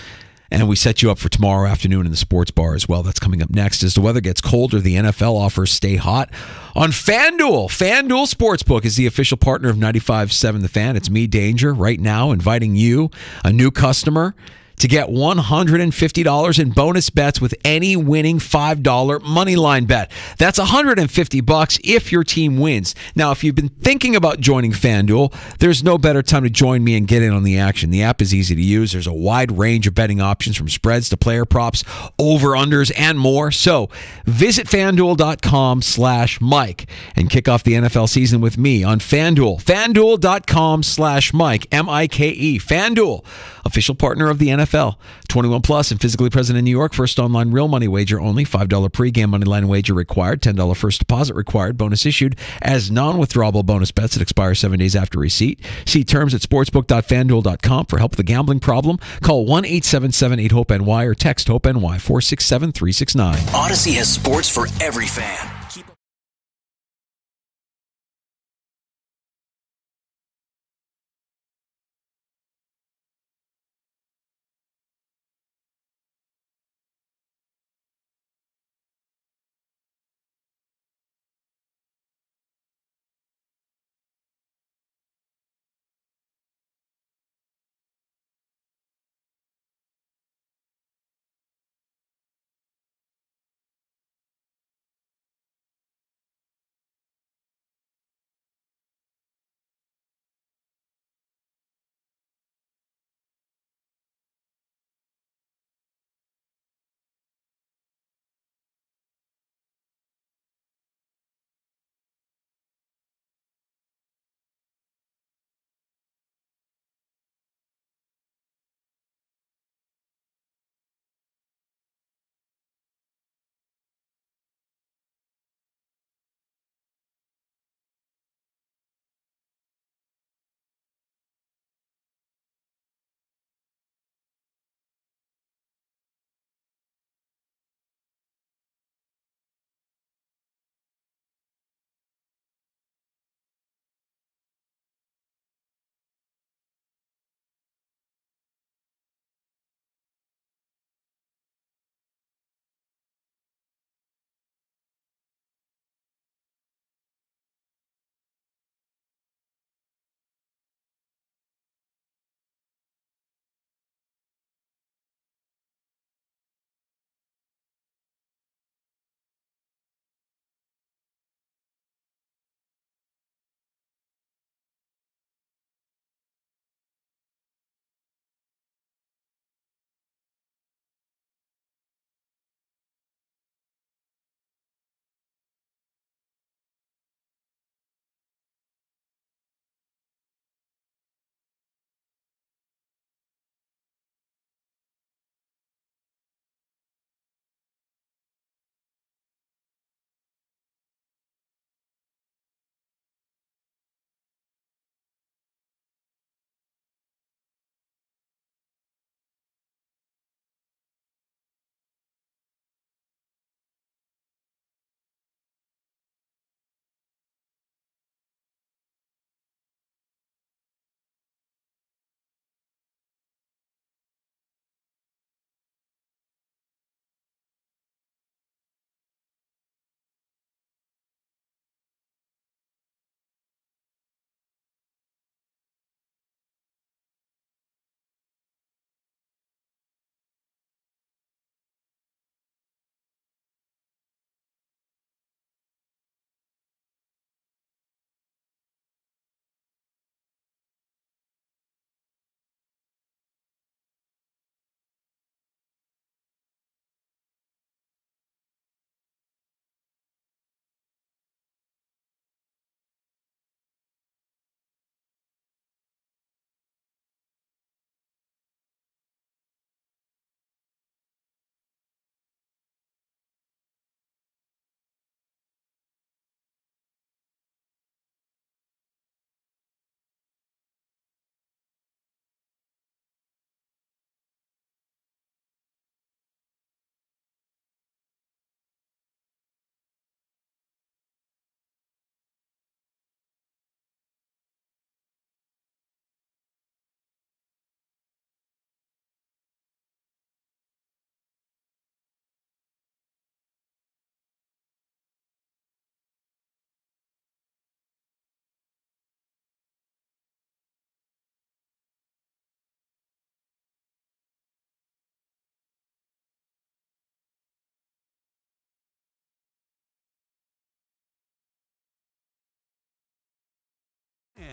and we set you up for tomorrow afternoon in the sports bar as well. That's coming up next. As the weather gets colder, the NFL offers stay hot on FanDuel. FanDuel Sportsbook is the official partner of 95.7 The Fan. It's me, Danger, right now inviting you, a new customer, to get $150 in bonus bets with any winning $5 money line bet. That's $150 if your team wins. Now, if you've been thinking about joining FanDuel, there's no better time to join me and get in on the action. The app is easy to use. There's a wide range of betting options from spreads to player props, over-unders, and more. So visit FanDuel.com/Mike and kick off the NFL season with me on FanDuel. FanDuel.com/Mike, M-I-K-E. FanDuel, official partner of the NFL. 21 plus and physically present in New York. First online real money wager only. $5 pregame money line wager required. $10 first deposit required. Bonus issued as non-withdrawable bonus bets that expire 7 days after receipt. See terms at sportsbook.fanduel.com. For help with a gambling problem, call 1-877-8-HOPE-NY or text HOPE-NY 467-369. Odyssey has sports for every fan.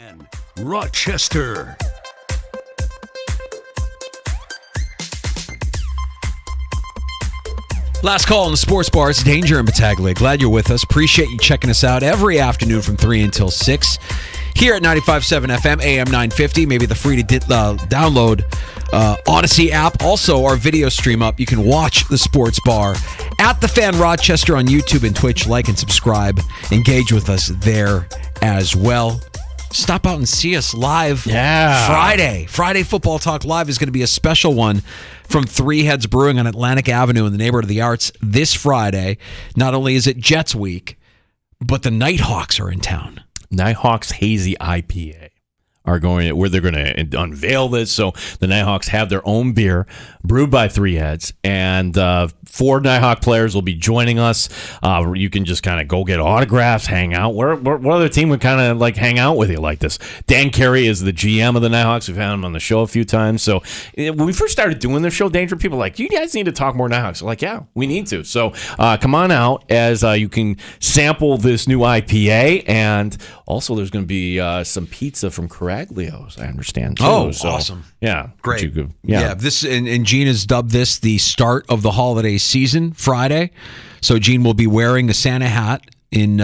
Fan, Rochester. Last call on the sports bar. It's Danger and Battaglia. Glad you're with us. Appreciate you checking us out every afternoon from 3 until 6 here at 95.7 FM, AM 950. Maybe the free to download Odyssey app. Also, our video stream up. You can watch the sports bar at The Fan Rochester on YouTube and Twitch. Like and subscribe. Engage with us there as well. Stop out and see us live Friday. Friday Football Talk Live is going to be a special one from Three Heads Brewing on Atlantic Avenue in the neighborhood of the Arts this Friday. Not only is it Jets week, but the Nighthawks are in town. Nighthawks Hazy IPA are going where they're going to unveil this. So the Nighthawks have their own beer brewed by Three Heads, and 4 Nighthawk players will be joining us. You can just kind of go get autographs, hang out. What other team would kind of like hang out with you like this? Dan Carey is the GM of the Nighthawks. We've had him on the show a few times. So when we first started doing the show, Danger, people were like, you guys need to talk more Nighthawks. We're like, yeah, we need to. So come on out as you can sample this new IPA, and also there's going to be some pizza from Caraglio's, I understand, too. Oh, so, awesome. Yeah. Great. This and Gene has dubbed this the start of the holiday season, Friday. So Gene will be wearing a Santa hat in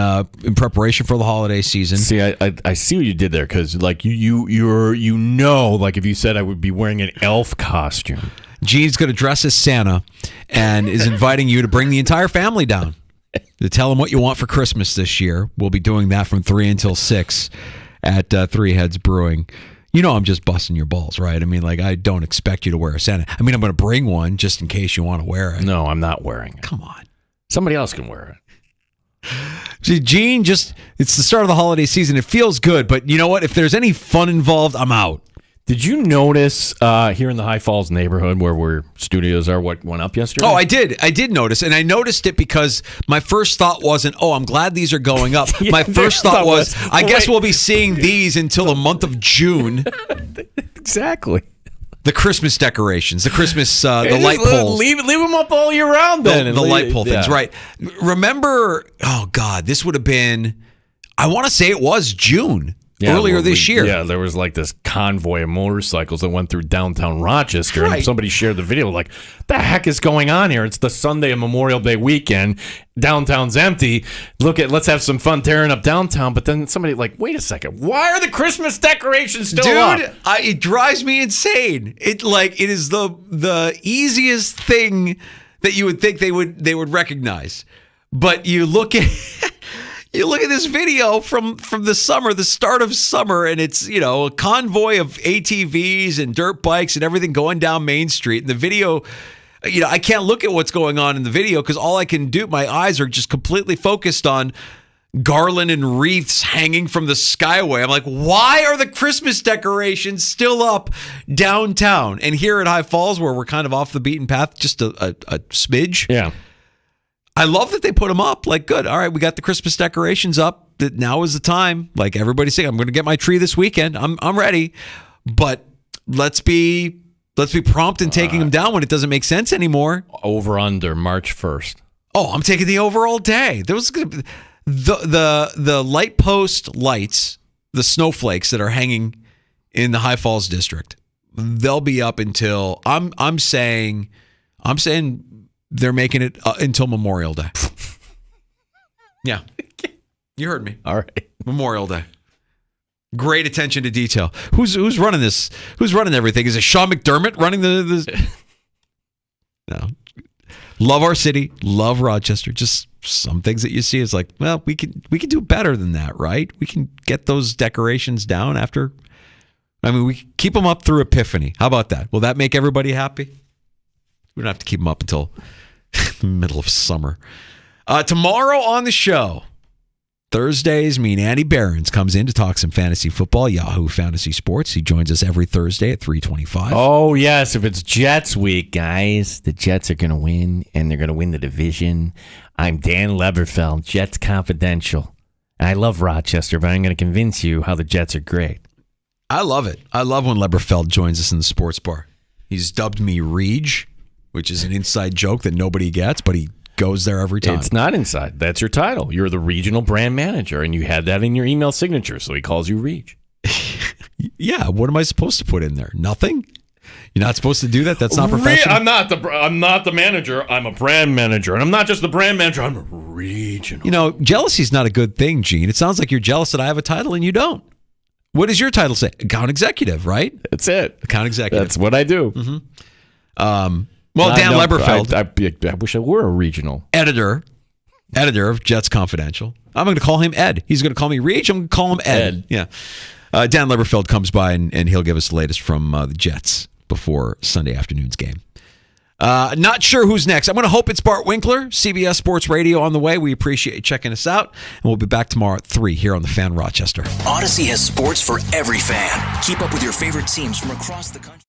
preparation for the holiday season. See, I see what you did there, because like you know, like if you said I would be wearing an elf costume. Gene's going to dress as Santa and is inviting you to bring the entire family down to tell them what you want for Christmas this year. We'll be doing that from 3 until 6 at Three Heads Brewing. You know I'm just busting your balls, right? I mean, like, I don't expect you to wear a Santa. I mean, I'm going to bring one just in case you want to wear it. No, I'm not wearing it. Come on. Somebody else can wear it. See, Gene, it's the start of the holiday season. It feels good, but you know what? If there's any fun involved, I'm out. Did you notice here in the High Falls neighborhood where studios are, what went up yesterday? Oh, I did notice. And I noticed it because my first thought wasn't, oh, I'm glad these are going up. Yeah, my first thought was, I guess wait. we'll be seeing these until the month of June. Exactly. The Christmas decorations, the Christmas, the light poles. Leave them up all year round then. The light pole things, right. Remember, oh, God, this would have been, I want to say it was June. Earlier this year. Yeah, there was like this convoy of motorcycles that went through downtown Rochester, right. And somebody shared the video like, the heck is going on here? It's the Sunday of Memorial Day weekend. Downtown's empty. Let's have some fun tearing up downtown. But then somebody like, wait a second, why are the Christmas decorations still up? Dude, it drives me insane. It is the easiest thing that you would think they would recognize. But you look at You look at this video from the summer, the start of summer, and it's, a convoy of ATVs and dirt bikes and everything going down Main Street. And the video, I can't look at what's going on in the video because all I can do, my eyes are just completely focused on garland and wreaths hanging from the skyway. I'm like, why are the Christmas decorations still up downtown? And here at High Falls, where we're kind of off the beaten path, just a smidge. Yeah. I love that they put them up. Like, good. All right, we got the Christmas decorations up. That now is the time. Like everybody's saying, I'm going to get my tree this weekend. I'm ready. But let's be prompt in taking them down when it doesn't make sense anymore. Over under March 1st. Oh, I'm taking the over all day. There was going to be the light post lights, the snowflakes that are hanging in the High Falls district. They'll be up until I'm saying they're making it until Memorial Day. Yeah. You heard me. All right. Memorial Day. Great attention to detail. Who's running this? Who's running everything? Is it Sean McDermott running the No. Love our city. Love Rochester. Just some things that you see is like, well, we can do better than that, right? We can get those decorations down after. I mean, we keep them up through Epiphany. How about that? Will that make everybody happy? We don't have to keep them up until the middle of summer. Tomorrow on the show, Thursdays mean Andy Behrens comes in to talk some fantasy football, Yahoo Fantasy Sports. He joins us every Thursday at 3:25. Oh, yes. If it's Jets week, guys, the Jets are going to win, and they're going to win the division. I'm Dan Leberfeld, Jets Confidential. I love Rochester, but I'm going to convince you how the Jets are great. I love it. I love when Leberfeld joins us in the sports bar. He's dubbed me Reg, which is an inside joke that nobody gets, but he goes there every time. It's not inside. That's your title. You're the regional brand manager, and you had that in your email signature, so he calls you Reg. Yeah, what am I supposed to put in there? Nothing? You're not supposed to do that? That's not professional? I'm not the manager. I'm a brand manager. And I'm not just the brand manager. I'm a regional. Jealousy's not a good thing, Gene. It sounds like you're jealous that I have a title and you don't. What does your title say? Account executive, right? That's it. Account executive. That's what I do. Mm-hmm. Dan Leberfeld. I wish I were a regional. Editor of Jets Confidential. I'm going to call him Ed. He's going to call me Reach. I'm going to call him Ed. Yeah. Dan Leberfeld comes by and he'll give us the latest from the Jets before Sunday afternoon's game. Not sure who's next. I'm going to hope it's Bart Winkler, CBS Sports Radio on the way. We appreciate you checking us out. And we'll be back tomorrow at 3 here on The Fan Rochester. Odyssey has sports for every fan. Keep up with your favorite teams from across the country.